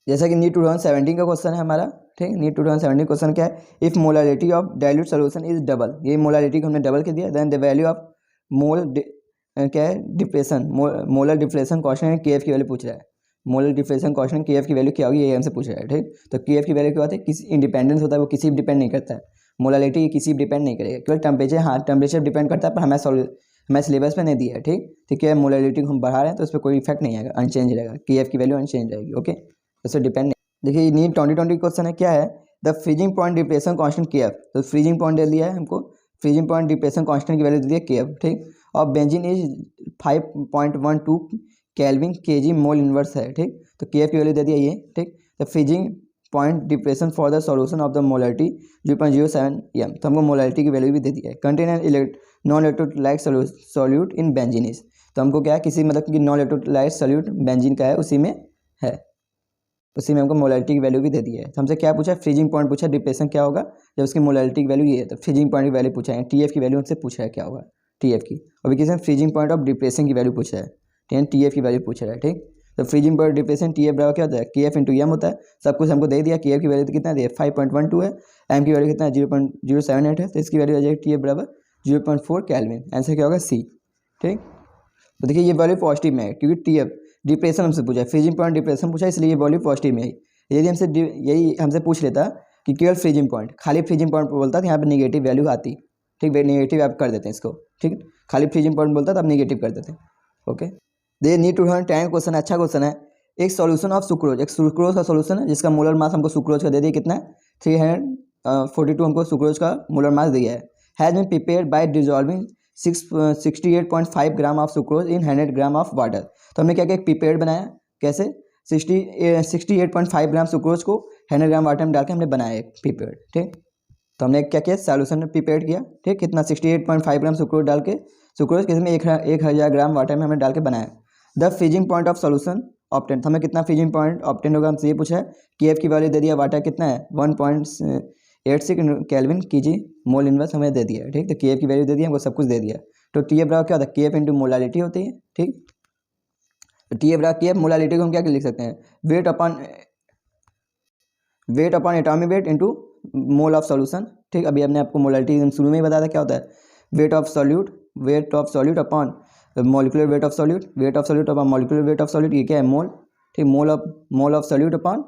जैसा कि नीट 2017 का क्वेश्चन है हमारा, ठीक। नीट 2017 क्वेश्चन क्या है, if molality of dilute solution is double, ये मोलालिटी को हमने डबल कर दिया, then the value of mole क्या है depression, molar depression constant K F की वैल्यू पूछ रहा है। Molar depression constant K F की वैल्यू क्या होगी ये हमसे पूछ रहा है, ठीक। तो के एफ की वैल्यू क्या होती है, किसी इंडिपेंडेंस होता है, वो किसी भी डिपेंड नहीं करता है। मोलालिटी किसी भी डिपेंड नहीं करेगा, केवल टेम्परेचर, हाँ टेम्परेचर डिपेंड करता है, पर हमें सिलेबस पे नहीं दिया है, ठीक है। मोलालिटी को हम बढ़ा रहे हैं तो उस पर कोई इफेक्ट नहीं आएगा, अनचेंज रहेगा, के एफ की वैल्यू अनचेंज रहेगी। ओके, उससे डिपेंड नहीं। देखिए नीट 2020 क्वेश्चन है, क्या है the freezing point depression constant K F, तो फ्रीजिंग पॉइंट दे दिया है हमको, फ्रीजिंग पॉइंट डिप्रेशन कांस्टेंट की वैल्यू दे दी है के एफ, ठीक। और benzene is 5.12 kelvin KG mole inverse है, ठीक। तो के एफ की वैल्यू दे दिया ये, ठीक। The freezing point depression for the solution of the molarity 0.07 M, तो हमको मोलारिटी की वैल्यू भी दे दी है। Contain an non electrolyte solute in benzene is, तो हमको क्या है किसी मतलब कि नॉन इलेक्ट्रोलाइट सॉल्यूट बेंजीन का है उसी में है, उसी में हमको मोलारिटी की वैल्यू भी दे दी है। तो हमसे क्या पूछा, फ्रीजिंग पॉइंट पूछा, डिप्रेशन क्या होगा जब उसकी मोलारिटी की वैल्यू ये है, तो फ्रीजिंग पॉइंट की वैल्यू पूछा है, टी एफ की वैल्यू हमसे पूछा है क्या होगा, टी एफ की। अभी किसी ने फ्रीजिंग पॉइंट ऑफ डिप्रेशन की वैल्यू पूछा है, ठीक, टी एफ की वैल्यू पूछ रहा है, ठीक। तो freezing point depression T F बराबर क्या होता है, के एफ इंटू एम होता है, सब कुछ हमको दे दिया। के एफ की वैल्यू तो कितना दिया 5.12 है, एम की वैल्यू कितना है 0.078 है, तो इसकी वैल्यू आ जाएगी टी एफ बराबर 0.4 केल्विन, आंसर क्या होगा सी, ठीक। तो देखिए ये वैल्यू पॉजिटिव में है क्योंकि टी एफ डिप्रेशन हमसे पूछा है, फ्रीजिंग पॉइंट डिप्रेशन पूछा, इसलिए ये वैल्यू पॉजिटिव में है। यदि यही हमसे पूछ लेता कि केवल फ्रीजिंग पॉइंट, खाली फ्रीजिंग पॉइंट बोलता तो यहाँ पे नेगेटिव वैल्यू आती, ठीक। नेगेटिव आप कर देते हैं इसको, ठीक। खाली फ्रीजिंग पॉइंट बोलता तो आप नेगेटिव कर देते हैं। ओके, दे नीट 2010 क्वेश्चन, अच्छा क्वेश्चन है। एक सॉल्यूशन ऑफ सुक्रोज, एक सुक्रोज का सॉल्यूशन है जिसका मोलर मास हमको सुक्रोज का दे दिया कितना है 342, हमको सुक्रोज का मोलर मास दिया है। Has been prepared by dissolving 68.5 gram of sucrose in 100 gram of water, तो हमने क्या क्या प्रिपेयर्ड बनाया, कैसे 68.5 ग्राम सुक्रोज को 100 ग्राम वाटर में डाल के हमने बनाया एक प्रिपेयर्ड, ठीक। तो हमने क्या किया, सॉल्यूशन प्रिपेयर किया, ठीक। कितना 68.5 ग्राम सुक्रोज डाल के, सुक्रोज किसमें 1000 ग्राम वाटर में हमने डाल के बनाया। The freezing point of solution obtain, हमें कितना फ्रीजिंग पॉइंट ऑब्टेन होगा हमसे ये पूछा है। के एफ की वैल्यू दे दिया, वाटर कितना है 1.86 केल्विन कीजी मोल इनवर्स हमें दे दिया, ठीक। तो के एफ की वैल्यू दे दिया, हमको सब कुछ दे दिया। तो टी एफ बराबर क्या होता है, के एफ इंटू मोलालिटी होती है, ठीक। तो टी एफ बराबर के एफ, मोलालिटी को हम क्या लिख सकते हैं, weight upon atomic weight into mole of solution, ठीक। अभी हमने आपको मोलालिटी शुरू में ही बताया था क्या होता है, weight of solute upon molecular weight of solute, weight of solute upon molecular weight of solute, ये क्या है मोल, ठीक। Mole of solute upon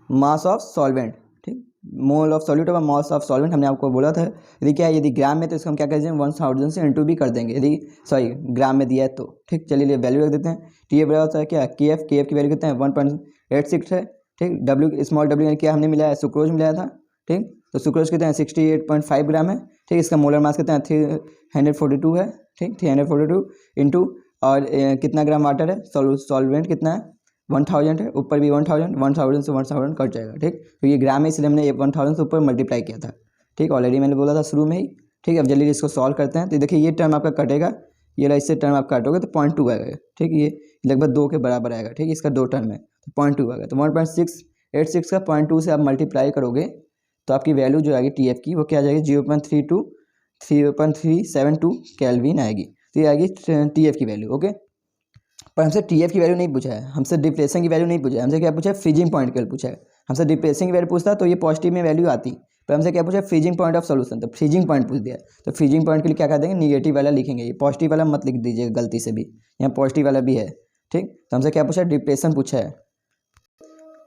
mass of solvent, ठीक। Mole of solute upon mass of solvent हमने आपको बोला था। यदि क्या है, यदि ग्राम में तो इसको हम क्या कर देंगे 1000 से इंटू भी कर देंगे, यदि सॉरी ग्राम में दिया है तो, ठीक। चलिए वैल्यू रख देते हैं। टी एफ बराबर होता है क्या, के एफ की वैल्यू कितना है 1.86 है, ठीक। डब्ल्यू स्मॉल डब्ल्यू क्या हमने मिलाया है, सुक्रोज मिलाया था, ठीक। तो सुक्रोज कितना है 68.5 ग्राम है, ठीक। इसका मोलर मास कितना है 342 है, ठीक। 342 इंटू और कितना ग्राम वाटर है, सॉल्वेंट कितना है 1000 है, ऊपर भी 1000 से 1000 कट जाएगा, ठीक। तो ये ग्राम है इसलिए हमने 1000 से ऊपर मल्टीप्लाई किया था, ठीक। ऑलरेडी मैंने बोला था शुरू में ही, ठीक है। अब जल्दी इसको सॉल्व करते हैं। तो देखिए ये टर्म आपका कटेगा, ये इससे टर्म आप काटोगे तो 0.2 आएगा। ठीक, ये लगभग 2 के बराबर आएगा। ठीक, इसका 2 टर्म है तो 0.2 आएगा। तो 1.686 का 0.2 से आप मल्टीप्लाई करोगे तो आपकी वैल्यू जो आएगी टी एफ की वो क्या आ जाएगी 0.372 केल्विन आएगी। तो ये आएगी टी एफ की वैल्यू। ओके, पर हमसे टी एफ की वैल्यू नहीं पूछा है, हमसे डिप्रेशन की वैल्यू नहीं पूछा है, हमसे क्या पूछा है फ्रीजिंग पॉइंट की वैल्यू पूछा है। हमसे डिप्रेशन की वैल्यू पूछता तो ये पॉजिटिव में वैल्यू आती, पर हमसे क्या पूछा है फ्रीजिंग पॉइंट ऑफ सोल्यूशन, तो फ्रीजिंग पॉइंट पूछ दिया। तो फ्रीजिंग पॉइंट के लिए क्या कर देंगे निगेटिव वाला लिखेंगे, ये पॉजिटिव वाला मत लिख दीजिएगा गलती से भी, यहाँ पॉजिटिव वाला भी है। ठीक, तो हमसे क्या पूछा है डिप्रेशन पूछा है,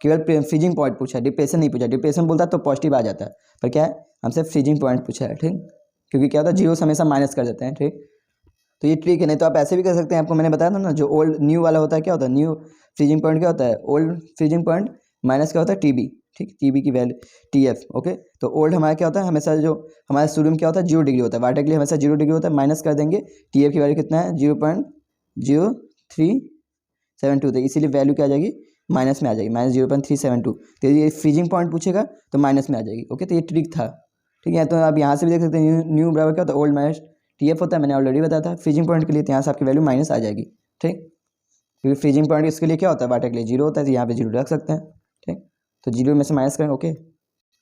केवल फ्रीजिंग पॉइंट पूछा है, डिप्रेशन नहीं पूछा। डिप्रेशन बोलता तो पॉजिटिव आ जाता है, पर क्या है हमसे फ्रीजिंग पॉइंट पूछा है। ठीक, क्योंकि क्या होता है जीरो से हमेशा माइनस कर देते हैं। ठीक, तो ये ट्रिक है, नहीं तो आप ऐसे भी कर सकते हैं। आपको मैंने बताया था ना जो ओल्ड न्यू वाला होता है, क्या होता है न्यू फ्रीजिंग पॉइंट क्या होता है ओल्ड फ्रीजिंग पॉइंट माइनस क्या होता है टीबी। ठीक, टीबी की वैल्यू टीएफ। ओके, तो ओल्ड हमारा क्या होता है हमेशा जो हमारे शुरू में क्या होता है 0 डिग्री होता है, वाटर के लिए हमेशा 0 डिग्री होता है, माइनस कर देंगे टीएफ की वैल्यू कितना है 0.0372, तो इसीलिए वैल्यू क्या आ जाएगी माइनस में आ जाएगी, -0.372। तो ये फ्रीजिंग पॉइंट पूछेगा तो माइनस में आ जाएगी। ओके, तो ये ट्रिक था। ठीक है, तो आप यहाँ से भी देख सकते हैं न्यू बराबर क्या होता है ओल्ड माइनस टीएफ होता है, मैंने ऑलरेडी बताया था फ्रीजिंग पॉइंट के लिए, तो यहाँ से आपकी वैल्यू माइनस आ जाएगी। ठीक, क्योंकि फ्रीजिंग पॉइंट इसके लिए क्या होता है वाटर के लिए 0 होता है, तो यहाँ पे 0 रख सकते हैं। ठीक, तो 0 में से माइनस करें। ओके,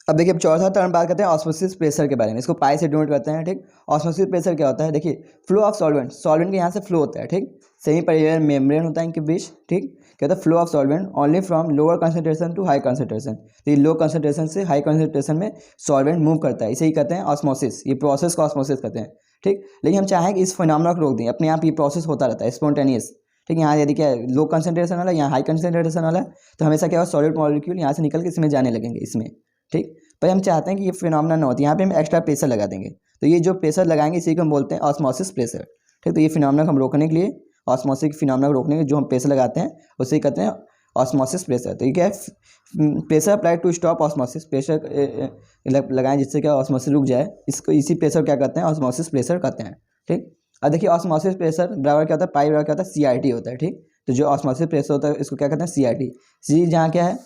अब देखिए अब चौथा टर्म बात करते हैं ऑस्मोसिस प्रेशर के बारे में, इसको पाई से डिनोट करते हैं। ठीक, ऑस्मोसिस प्रेशर क्या होता है देखिए फ्लो ऑफ सॉल्वेंट, सॉल्वेंट के यहाँ से फ्लो होता है। ठीक, सेमी पेरिफेरल मेम्ब्रेन होता है इनके बीच। ठीक, क्या होता है flow of solvent only from lower concentration to high concentration, तो ये लो कंसंट्रेशन से हाई कंसंट्रेशन में सॉल्वेंट मूव करता है, इसे ही कहते हैं ऑस्मोसिस, ये प्रोसेस को ऑस्मोसिस कहते हैं। ठीक, लेकिन हम चाहें कि इस फिनोमेना को रोक दें, अपने आप ये प्रोसेस होता रहता है स्पॉन्टेनियस। ठीक, यहाँ यदि क्या है लो कंसंट्रेशन वाला यहाँ हाई कंसंट्रेशन वाला है, तो हमेशा क्या होगा सॉलिड मॉलिक्यूल यहाँ से निकल के इसमें जाने लगेंगे इसमें। ठीक, पर हम चाहते हैं कि ये फिनोमेना ना होती, यहाँ पे हम एक्स्ट्रा प्रेशर लगा देंगे, तो ये जो प्रेशर लगाएंगे इसी को हम बोलते हैं ऑस्मोसिस प्रेशर। ठीक, तो ये फिनोमेना को हम रोकने के लिए ऑस्मोसिस फिनोमेना को रोकने के लिए जो हम प्रेशर लगाते हैं उसे कहते हैं ऑस्मोसिस प्रेशर। तो ये क्या है pressure apply to stop osmosis, pressure लगाएं जिससे क्या ऑस्मोसिस रुक जाए, इसको इसी प्रेशर क्या कहते हैं ऑस्मोसिस प्रेशर कहते हैं। ठीक, अब देखिए ऑस्मोसिस प्रेशर बराबर क्या होता है पाई बराबर क्या होता है CRT होता है। ठीक, तो जो ऑस्मोसिस प्रेशर होता है इसको क्या कहते हैं CRT। सी जहाँ क्या है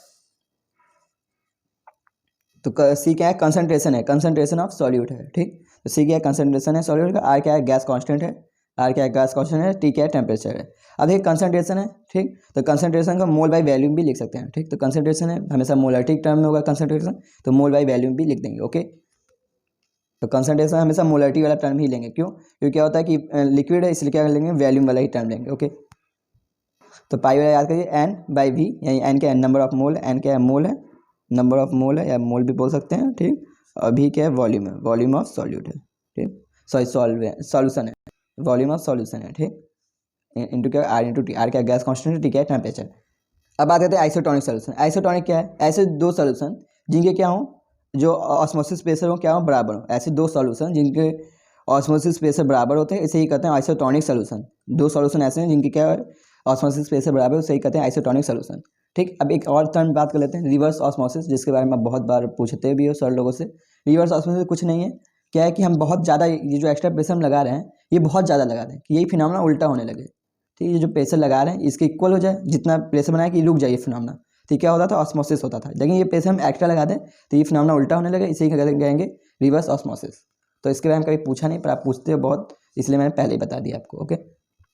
तो सी क्या है कंसंट्रेशन है, कंसंट्रेशन ऑफ सॉल्यूट है। ठीक, तो सी क्या है कंसंट्रेशन है सॉल्यूट का, आर क्या है गैस कांस्टेंट है, आर क्या है गैस कांस्टेंट है, टी क्या है टेम्परेचर है। अब देखिए कंसंट्रेशन है। ठीक, तो कंसंट्रेशन का मोल बाई वैल्यूम भी लिख सकते हैं। ठीक, तो कंसंट्रेशन है हमेशा मोलरिटी टर्म में होगा कंसंट्रेशन, तो मोल बाई वैल्यूम भी लिख देंगे। ओके, तो कंसंट्रेशन हमेशा मोलरिटी वाला टर्म ही लेंगे, क्यों क्योंकि क्या होता है कि लिक्विड है इसलिए क्या लेंगे वैल्यूम वाला ही टर्म लेंगे। ओके, तो पाई वाला याद करिए एन बाई वी, यानी एन क्या है नंबर ऑफ मोल, एन क्या है मोल है, नंबर ऑफ मोल है या मोल भी बोल सकते हैं। ठीक, अभी क्या है वॉल्यूम है, वॉल्यूम ऑफ सॉल्यूट है। ठीक, सॉरी सॉल्यूशन है, वॉल्यूम ऑफ सॉल्यूशन है। ठीक, इंटू क्या आर इंटू टी, आर क्या गैस कांस्टेंट है, टी क्या है टेम्परेचर। अब बात करते हैं आइसोटोनिक सॉल्यूशन। आइसोटोनिक क्या है ऐसे दो सॉल्यूशन जिनके क्या हो जो ऑस्मोसिस प्रेशर हो क्या हो बराबर हो, ऐसे दो सॉल्यूशन जिनके ऑस्मोसिस प्रेशर बराबर होते हैं इसे ही कहते हैं आइसोटोनिक सॉल्यूशन। दो सॉल्यूशन ऐसे हैं जिनके क्या ऑस्मोसिस प्रेशर बराबर है उसे ही कहते हैं आइसोटोनिक सॉल्यूशन। ठीक, अब एक और टर्म बात कर लेते हैं रिवर्स ऑस्मोसिस, जिसके बारे में आप बहुत बार पूछते भी हो सर लोगों से। रिवर्स ऑस्मोसिस कुछ नहीं है, क्या है कि हम बहुत ज़्यादा ये जो एक्स्ट्रा प्रेशर हम लगा रहे हैं ये बहुत ज़्यादा लगा दें कि यही फिनोमेना उल्टा होने लगे। ठीक, ये जो प्रेशर लगा रहे हैं इसके इक्वल हो जाए, जितना प्रेशर बनाए कि रुक जाए फिनोमेना, तो क्या होता था ऑस्मोसिस होता था। लेकिन ये प्रेशर हम एक्स्ट्रा लगा दें तो ये फिनोमेना उल्टा होने लगे, इसे कहेंगे रिवर्स ऑस्मोसिस। तो इसके बारे में कभी पूछा नहीं पर आप पूछते हो बहुत, इसलिए मैंने पहले ही बता दिया आपको। ओके,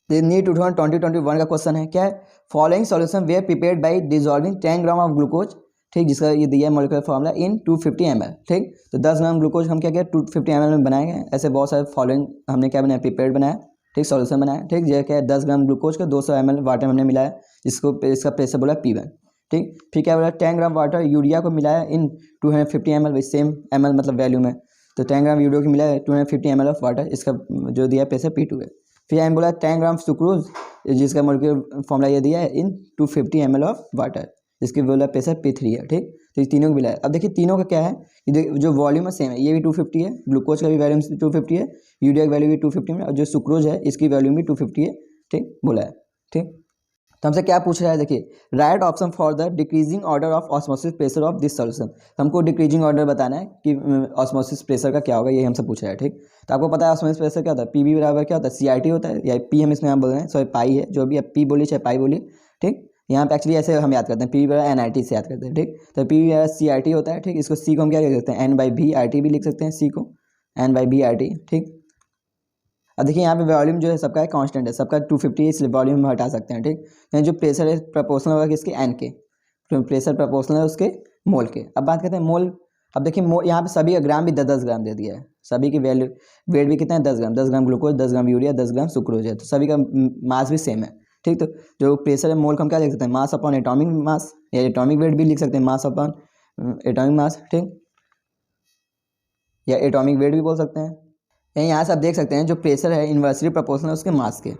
नीट 2021 का क्वेश्चन है क्या है following solution were prepared by dissolving 10 gram of glucose. ठीक, जिसका ये दिया है मॉलिक्यूलर फार्मूला इन 250 ml। ठीक, तो 10 ग्राम ग्लूकोज हम क्या किया 250 ml में बनाएंगे, ऐसे बहुत सारे फॉलोइंग हमने क्या बनाया प्रिपेयर्ड बनाया। ठीक, सॉल्यूशन बनाया। ठीक, जो क्या है 10 ग्राम ग्लूकोज का 200 ml वाटर हमने मिलाया, इसका प्रेशर बोला P1। ठीक, फिर क्या बोला 10 ग्राम वाटर यूरिया को मिलाया इन 250 ml विद सेम ml मतलब वैल्यू में, तो 10 ग्राम यूरिया को मिलाया 250 ml ऑफ वाटर, इसका जो दिया प्रेशर P2 है। फिर हम बोला 10 ग्राम सुक्रोज जिसका मॉलिक्यूलर फॉर्मूला ये दिया है इन 250 ml ऑफ वाटर, जिसकी बोला प्रेशर P3 है। ठीक, तो ये तीनों को मिला है। अब देखिए तीनों का क्या है जो वॉल्यूम है सेम है, ये भी 250 है, ग्लूकोज का भी वैल्यूम 250 है, यूरिया की वैल्यू भी 250 में, और जो सुक्रोज है इसकी वैल्यूम भी 250 है। ठीक, बोला है। ठीक, तो हमसे क्या पूछ रहा है देखिए right option for the decreasing order of osmosis pressure of this solution, हमको डिक्रीजिंग ऑर्डर बताना है कि ऑस्मोसिस प्रेशर का क्या होगा, ये हमसे पूछ रहा है। ठीक, तो आपको पता है ऑस्मोसिस प्रेशर क्या होता है पीबी बराबर क्या होता है CRT होता है, या पी हम इसमें यहाँ बोल रहे हैं सॉरी पाई है, जो भी पी बोली चाहे पाई बोली। ठीक, यहाँ पे एक्चुअली ऐसे हम याद करते हैं पी बराबर NIT से याद करते हैं। ठीक, तो पी बराबर CRT होता है। ठीक, इसको सी को हम क्या कह सकते हैं N/V RT भी लिख सकते हैं सी को, N/BRT, ठीक। अब देखिए यहाँ पे वॉल्यूम जो है सबका है कांस्टेंट है, सबका 250 है, इसलिए वॉल्यूम हम हटा सकते हैं, ठीक। यानी जो प्रेशर है प्रोपोर्शनल होगा किसके, एन के, तो प्रेशर प्रोपोर्शनल है उसके मोल के। अब बात करते हैं मोल। अब देखिए मोल यहाँ पे सभी का ग्राम भी 10-10 ग्राम दे दिया है, सभी की वैल्यू वेट भी कितना है 10 ग्राम, 10 ग्राम ग्लूकोज, 10 ग्राम यूरिया, 10 ग्राम सुक्रोज है, तो सभी का मास भी सेम है, ठीक। तो जो प्रेशर है मोल का हम क्या लिख सकते हैं, मास अपॉन एटॉमिक मास, या एटॉमिक वेट भी लिख सकते हैं, मास अपॉन एटॉमिक मास, ठीक, या एटॉमिक वेट भी बोल सकते हैं। यहाँ से आप देख सकते हैं जो प्रेशर है इन्वर्सली प्रोपोर्शनल है उसके मास के,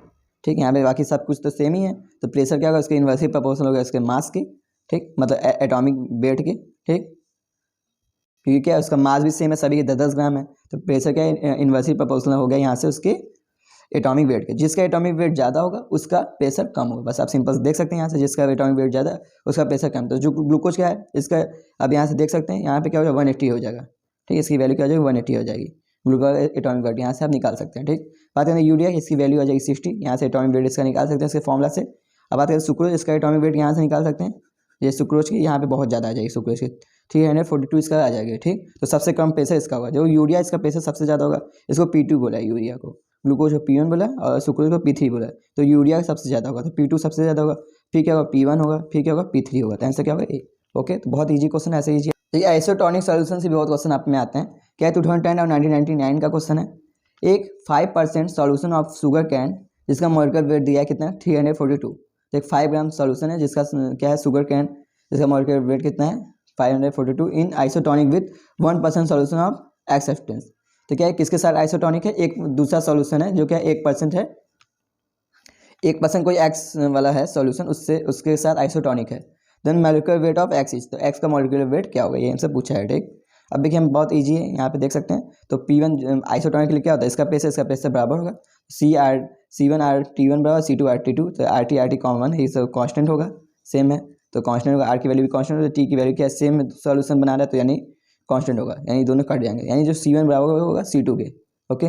ठीक। यहाँ पे बाकी सब कुछ तो सेम ही है, तो प्रेशर क्या होगा उसके इन्वर्सली प्रोपोर्शनल होगा उसके मास के, ठीक, मतलब एटॉमिक वेट के, ठीक, क्योंकि क्या है उसका मास भी सेम है, सभी के 10-10 ग्राम है, तो प्रेशर क्या है इन्वर्सली प्रोपोर्शनल हो गया यहाँ से उसके एटॉमिक वेट के। जिसका एटॉमिक वेट ज़्यादा होगा उसका प्रेशर कम होगा, बस आप सिंपल देख सकते हैं यहाँ से, जिसका एटॉमिक वेट ज़्यादा उसका प्रेशर कम। तो जो ग्लूकोज क्या है इसका, अब यहाँ से देख सकते हैं यहाँ पे क्या हो जाएगा 180 हो जाएगा, ठीक, इसकी वैल्यू क्या हो जाएगी 180 हो जाएगी, ग्लूकोज एटॉमिक वेट यहाँ से आप निकाल सकते हैं, ठीक। बात करें यूरिया, इसकी वैल्यू आ जाएगी 60, यहाँ से एटॉमिक वेट इसका निकाल सकते हैं इसके फॉर्मूला से। अब बात करें सुक्रोज, इसका एटॉमिक वेट यहाँ से निकाल सकते हैं, ये सुक्रोज की यहाँ पे बहुत ज़्यादा आ जाएगी, सुक्रोज की 342 इसका आ जाएगा, ठीक। तो सबसे कम प्रेशर इसका होगा, जो यूरिया इसका प्रेशर सबसे ज़्यादा होगा, इसको P2 बोला है यूरिया को, ग्लूकोज को P1 बोला और सुक्रोज को P3 बोला है, तो यूरिया सबसे ज़्यादा होगा, तो P2 सबसे ज़्यादा होगा, फिर क्या होगा P1 होगा, फिर क्या होगा P3 होगा, तो आंसर क्या होगा ए। ओके, तो बहुत ईजी क्वेश्चन, ऐसे ईजी। ये आइसोटोनिक सॉल्यूशन से भी बहुत क्वेश्चन आप में आते हैं, क्या 2010 और 1999 का क्वेश्चन है। एक 5% सॉल्यूशन ऑफ शुगर कैन जिसका मॉलिक्यूलर वेट दिया है कितना, 342, तो एक 5 ग्राम सॉल्यूशन है जिसका क्या है शुगर कैन, जिसका मॉलिक्यूलर वेट कितना है 542 in isotonic with 1% solution of X substance. तो क्या है किसके साथ आइसोटोनिक है, एक दूसरा सॉल्यूशन है जो क्या 1% है, 1% कोई एक्स वाला है सॉल्यूशन, उससे उसके साथ आइसोटोनिक है। Then molecular weight of X is, तो एक्स का मॉलिक्यूलर वेट क्या होगा, ये हमसे पूछा है, ठीक। अब देखिए हम बहुत इजी है, यहाँ पे देख सकते हैं, तो P1 आइसोटोनिक के लिए क्या होता है, इसका प्रेशर बराबर होगा, C1R बराबर C2R T2, तो RT कॉमन है, ये सब कांस्टेंट होगा, सेम है, तो कांस्टेंट होगा, R की वैल्यू भी कांस्टेंट होगा, T की वैल्यू क्या है सेम, सॉल्यूशन बना रहा है तो यानी कांस्टेंट होगा, यानी दोनों कट जाएंगे, यानी जो C1 बराबर होगा C2 के। ओके,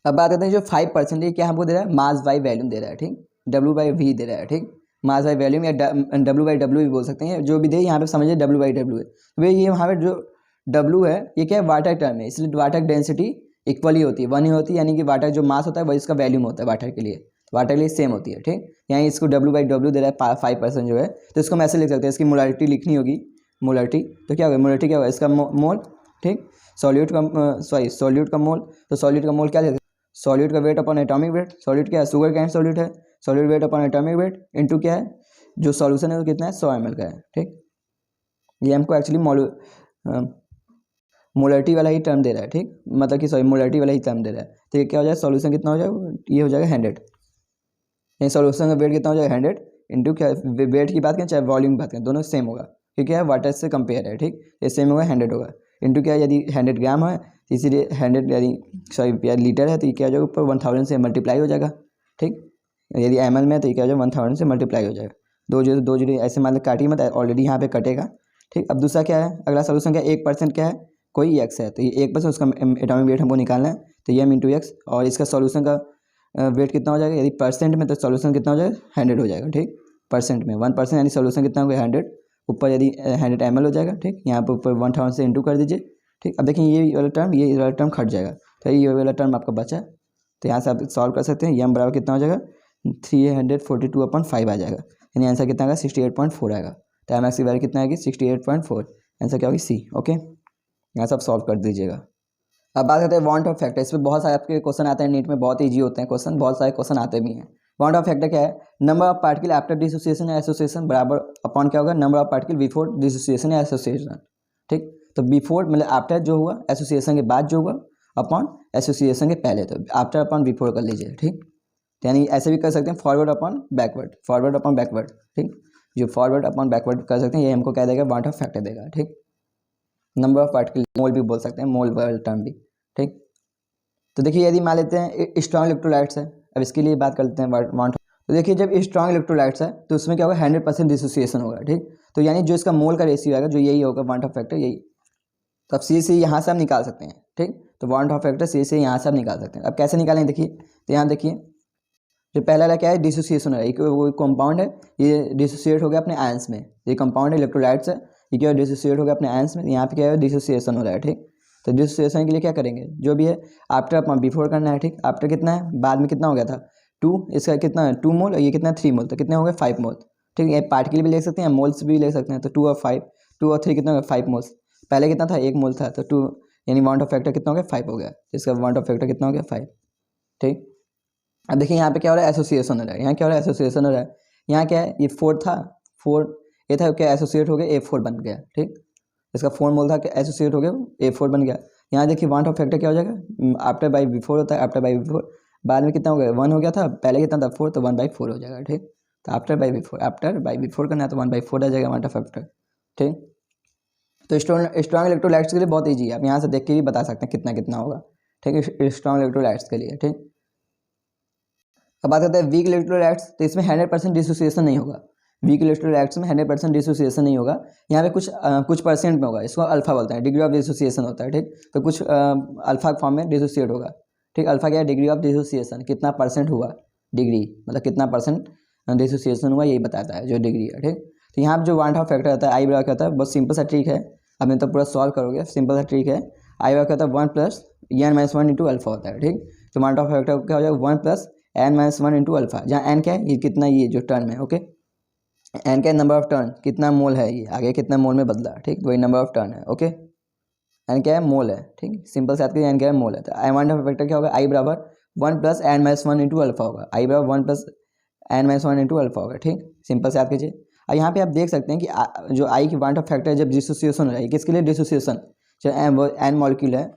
अब बात करते हैं जो 5% ये क्या हमको दे रहा है, मास बाई वैल्यूम दे रहा है, ठीक, W/V दे रहा है, ठीक, मास बाई वैल्यूम या W/W भी बोल सकते हैं, जो भी दे यहाँ पे समझिए W/W है, तो ये यहाँ पे जो W है ये क्या है वाटर टर्म है, इसलिए वाटर डेंसिटी इक्वल ही होती है, 1 ही होती है, यानी कि वाटर जो मास होता है वही इसका वैल्यूम होता है वाटर के लिए, वाटर के लिए सेम होती है, ठीक। यहाँ इसको W/W दे रहा है 5% जो है, तो इसको हम ऐसे लिख सकते हैं, इसकी मोलारिटी लिखनी होगी, मोलारिटी, तो क्या होगा मोलारिटी क्या होगा इसका मोल, ठीक, सॉल्यूट का मोल, तो सॉल्यूट का मोल क्या लिखते हैं, सॉल्यूट का weight upon atomic weight, solute क्या है शुगर कैन सॉल्यूट है, solute weight upon atomic weight into क्या है जो सॉल्यूशन है वो कितना है 100 ml का है, ठीक। ये हमको एक्चुअली मोलरिटी वाला ही टर्म दे रहा है, ठीक, मतलब कि सॉरी मोलरिटी वाला ही टर्म दे रहा है, तो ये क्या हो जाएगा सॉल्यूशन कितना हो जाएगा, ये हो जाएगा 100, ये सॉल्यूशन का वेट कितना हो जाएगा 100 इंटू क्या वेट की बात करें चाहे वॉल्यूम की बात करें दोनों सेम होगा, क्योंकि है वाटर से कंपेयर है, ठीक, ये सेम होगा 100 होगा, इंटू क्या यदि 100 ग्राम है इसीलिए 100 यानी सॉरी लीटर है तो ये क्या हो जाएगा ऊपर 1000 से मल्टीप्लाई हो जाएगा, ठीक, यदि ml में है तो ये क्या हो जाएगा 1000 से मल्टीप्लाई हो जाएगा, 2 जीरो ऐसे मान लो काटिए मत, ऑलरेडी यहाँ पे कटेगा, ठीक। अब दूसरा क्या है अगला सोल्यूशन क्या है 1% क्या है कोई x है, तो ये 1% उसका एटॉमिक वेट हमको निकालना है, तो m इंटू एक्स, और इसका सॉल्यूशन का वेट कितना हो जाएगा यदि परसेंट में, तो सॉल्यूशन कितना हो जाएगा 100 हो जाएगा, ठीक, परसेंट में 1% यानी सॉल्यूशन कितना हो गया 100, ऊपर यदि 100 ml हो जाएगा, ठीक, यहाँ पर ऊपर 1000 से इंटू कर दीजिए, ठीक। अब देखिए ये वाला टर्म खट जाएगा, तो ये वाला टर्म आपका बचा, तो यहाँ से आप सॉल्व कर सकते हैं, m बराबर कितना हो जाएगा 342/5 आ जाएगा, यानी आंसर कितना आएगा 68.4 आएगा, तो एम एक्स की वैल्यू कितना आएगी 68.4, आंसर क्या होगी सी। ओके, यहाँ से आप सॉल्व कर दीजिएगा। अब बात करते हैं वांट ऑफ फैक्टर, इस पर बहुत सारे आपके क्वेश्चन आते हैं नीट में, बहुत ईजी होते हैं क्वेश्चन, बहुत सारे क्वेश्चन आते भी हैं। वांट ऑफ फैक्टर क्या है, number of particle after dissociation या एसोसिएशन बराबर अपॉन क्या होगा number of particle before dissociation या एसोसिएशन, ठीक, तो बिफोर मतलब आफ्टर जो हुआ, एसोसिएशन के बाद जो हुआ, अपॉन एसोसिएशन के पहले, तो आफ्टर अपॉन बिफोर कर लीजिए, ठीक, यानी ऐसे भी कर सकते हैं फॉरवर्ड अपॉन बैकवर्ड, ठीक, जो फॉरवर्ड अपॉन बैकवर्ड कर सकते हैं ये हमको क्या देगा वांट ऑफ फैक्टर देगा, ठीक। नंबर ऑफ पार्टिकल मोल भी बोल सकते हैं, मोल वाला टर्म भी, ठीक। तो देखिए यदि मान लेते हैं स्ट्रॉन्ग इलेक्ट्रोलाइट्स है, अब इसके लिए बात कर लेते हैं वांट, तो देखिए जब स्ट्रॉन्ग इलेक्ट्रोलाइट्स है तो उसमें क्या होगा 100% डिसोसिएशन होगा, ठीक, तो यानी जो इसका मोल का रेशियो आएगा जो यही होगा वांट ऑफ फैक्टर यही, तो अब सी से यहाँ से हम निकाल सकते हैं, ठीक, तो वांट ऑफ फैक्टर सी से यहाँ से हम निकाल सकते हैं। अब कैसे निकालें देखिए, तो यहाँ देखिए जो पहला वाला क्या है डिसोसिएशन है, वो कंपाउंड है ये डिसोसिएट हो गया अपने आयंस में, ये कंपाउंड है इलेक्ट्रोलाइट्स है, ये क्या डिसोसिएट हो गया अपने आयंस में, यहाँ पे क्या है डिसोसिएशन हो रहा है, ठीक, तो डिसोसिएशन के लिए क्या करेंगे, जो भी है आफ्टर अपॉन बिफोर करना है, ठीक। आफ्टर कितना है, बाद में कितना हो गया था 2, इसका कितना है 2 मोल और ये कितना है 3 मोल, तो कितने हो गए 5 मोल, ठीक है। ये पार्टिकल भी ले सकते हैं, मोल्स भी ले सकते हैं, तो 2 और 5, 2 और 3 कितना हो गया 5 मोल्स। पहले कितना था 1 मोल था, तो 2 यानी वांट ऑफ फैक्टर कितना हो गया 5 हो गया, तो इसका वांट ऑफ फैक्टर कितना हो गया 5, ठीक। अब देखिए यहाँ पे क्या हो रहा है, एसोसिएशन हो रहा है, यहाँ क्या हो रहा है एसोसिएशन हो रहा है। यहाँ क्या है, ये 4 था, 4 ये था क्या एसोसिएट हो गया A4 बन गया, ठीक। इसका 4 मोल था कि एसोसिएट हो गया A4 बन गया। यहाँ देखिए वांट ऑफ फैक्टर क्या हो जाएगा, आफ्टर बाई बिफोर होता है, आफ्टर बाई बिफोर बाद में कितना हो गया 1 हो गया था, पहले कितना था 4, तो 1/4 हो जाएगा, ठीक। तो आफ्टर बाई बिफोर करना है तो 1/4 आ जाएगा वांट ऑफ फैक्टर, ठीक। तो स्ट्रॉन्ग इलेक्ट्रोलाइट्स के लिए बहुत ईजी है, आप यहाँ से देख के भी बता सकते हैं कितना कितना होगा, ठीक है, स्ट्रॉन्ग इलेक्ट्रोलाइट्स के लिए, ठीक। अब बात करते हैं वीक इलेक्ट्रोलाइट्स, तो इसमें 100% डिसोसिएशन नहीं होगा। वीक इलेक्ट्रोलाइट्स में 100% डिसोसिएशन नहीं होगा, यहाँ पे कुछ परसेंट में होगा, इसको अल्फा बोलते हैं, डिग्री ऑफ डिसोसिएशन होता है, ठीक। तो कुछ अल्फा फॉर्म में डिसोसिएट होगा, ठीक। अल्फा क्या है, डिग्री ऑफ डिसोसिएशन, कितना परसेंट हुआ, डिग्री मतलब कितना परसेंट डिसोसिएशन हुआ, यही बताता है जो डिग्री है, ठीक। तो यहाँ पर जो वांट ऑफ फैक्टर होता है आई बराबर क्या होता है, बहुत सिंपल सा ट्रिक है, अब मैं तो पूरा सॉल्व करोगे, सिंपल सा ट्रिक है। आई बराबर क्या होता है 1 प्लस n-1 इंटू अल्फा होता है, ठीक। तो वांट ऑफ फैक्टर क्या हो जाएगा 1 प्लस n-1 इंटू अल्फा, जहाँ n क्या है, ये कितना, ये जो टर्न है, ओके। n का नंबर ऑफ टर्न कितना मोल है, ये आगे कितना मोल में बदला, ठीक। वही नंबर ऑफ टर्न है, ओके। n क्या है, मोल है, ठीक। सिंपल से याद करिए n क्या है, मोल है। तो आई वांट ऑफ फैक्टर क्या होगा, i बराबर 1 प्लस n-1 इंटू अल्फा होगा, i बराबर 1 प्लस n-1 इंटू अल्फा होगा, ठीक। सिंपल से याद कीजिए। और यहाँ पे आप देख सकते हैं कि जो i की वांट ऑफ फैक्टर जब डिसोसिएशन हो रहा है, किसके लिए डिसोसिएशन, जो n मॉलिक्यूल है,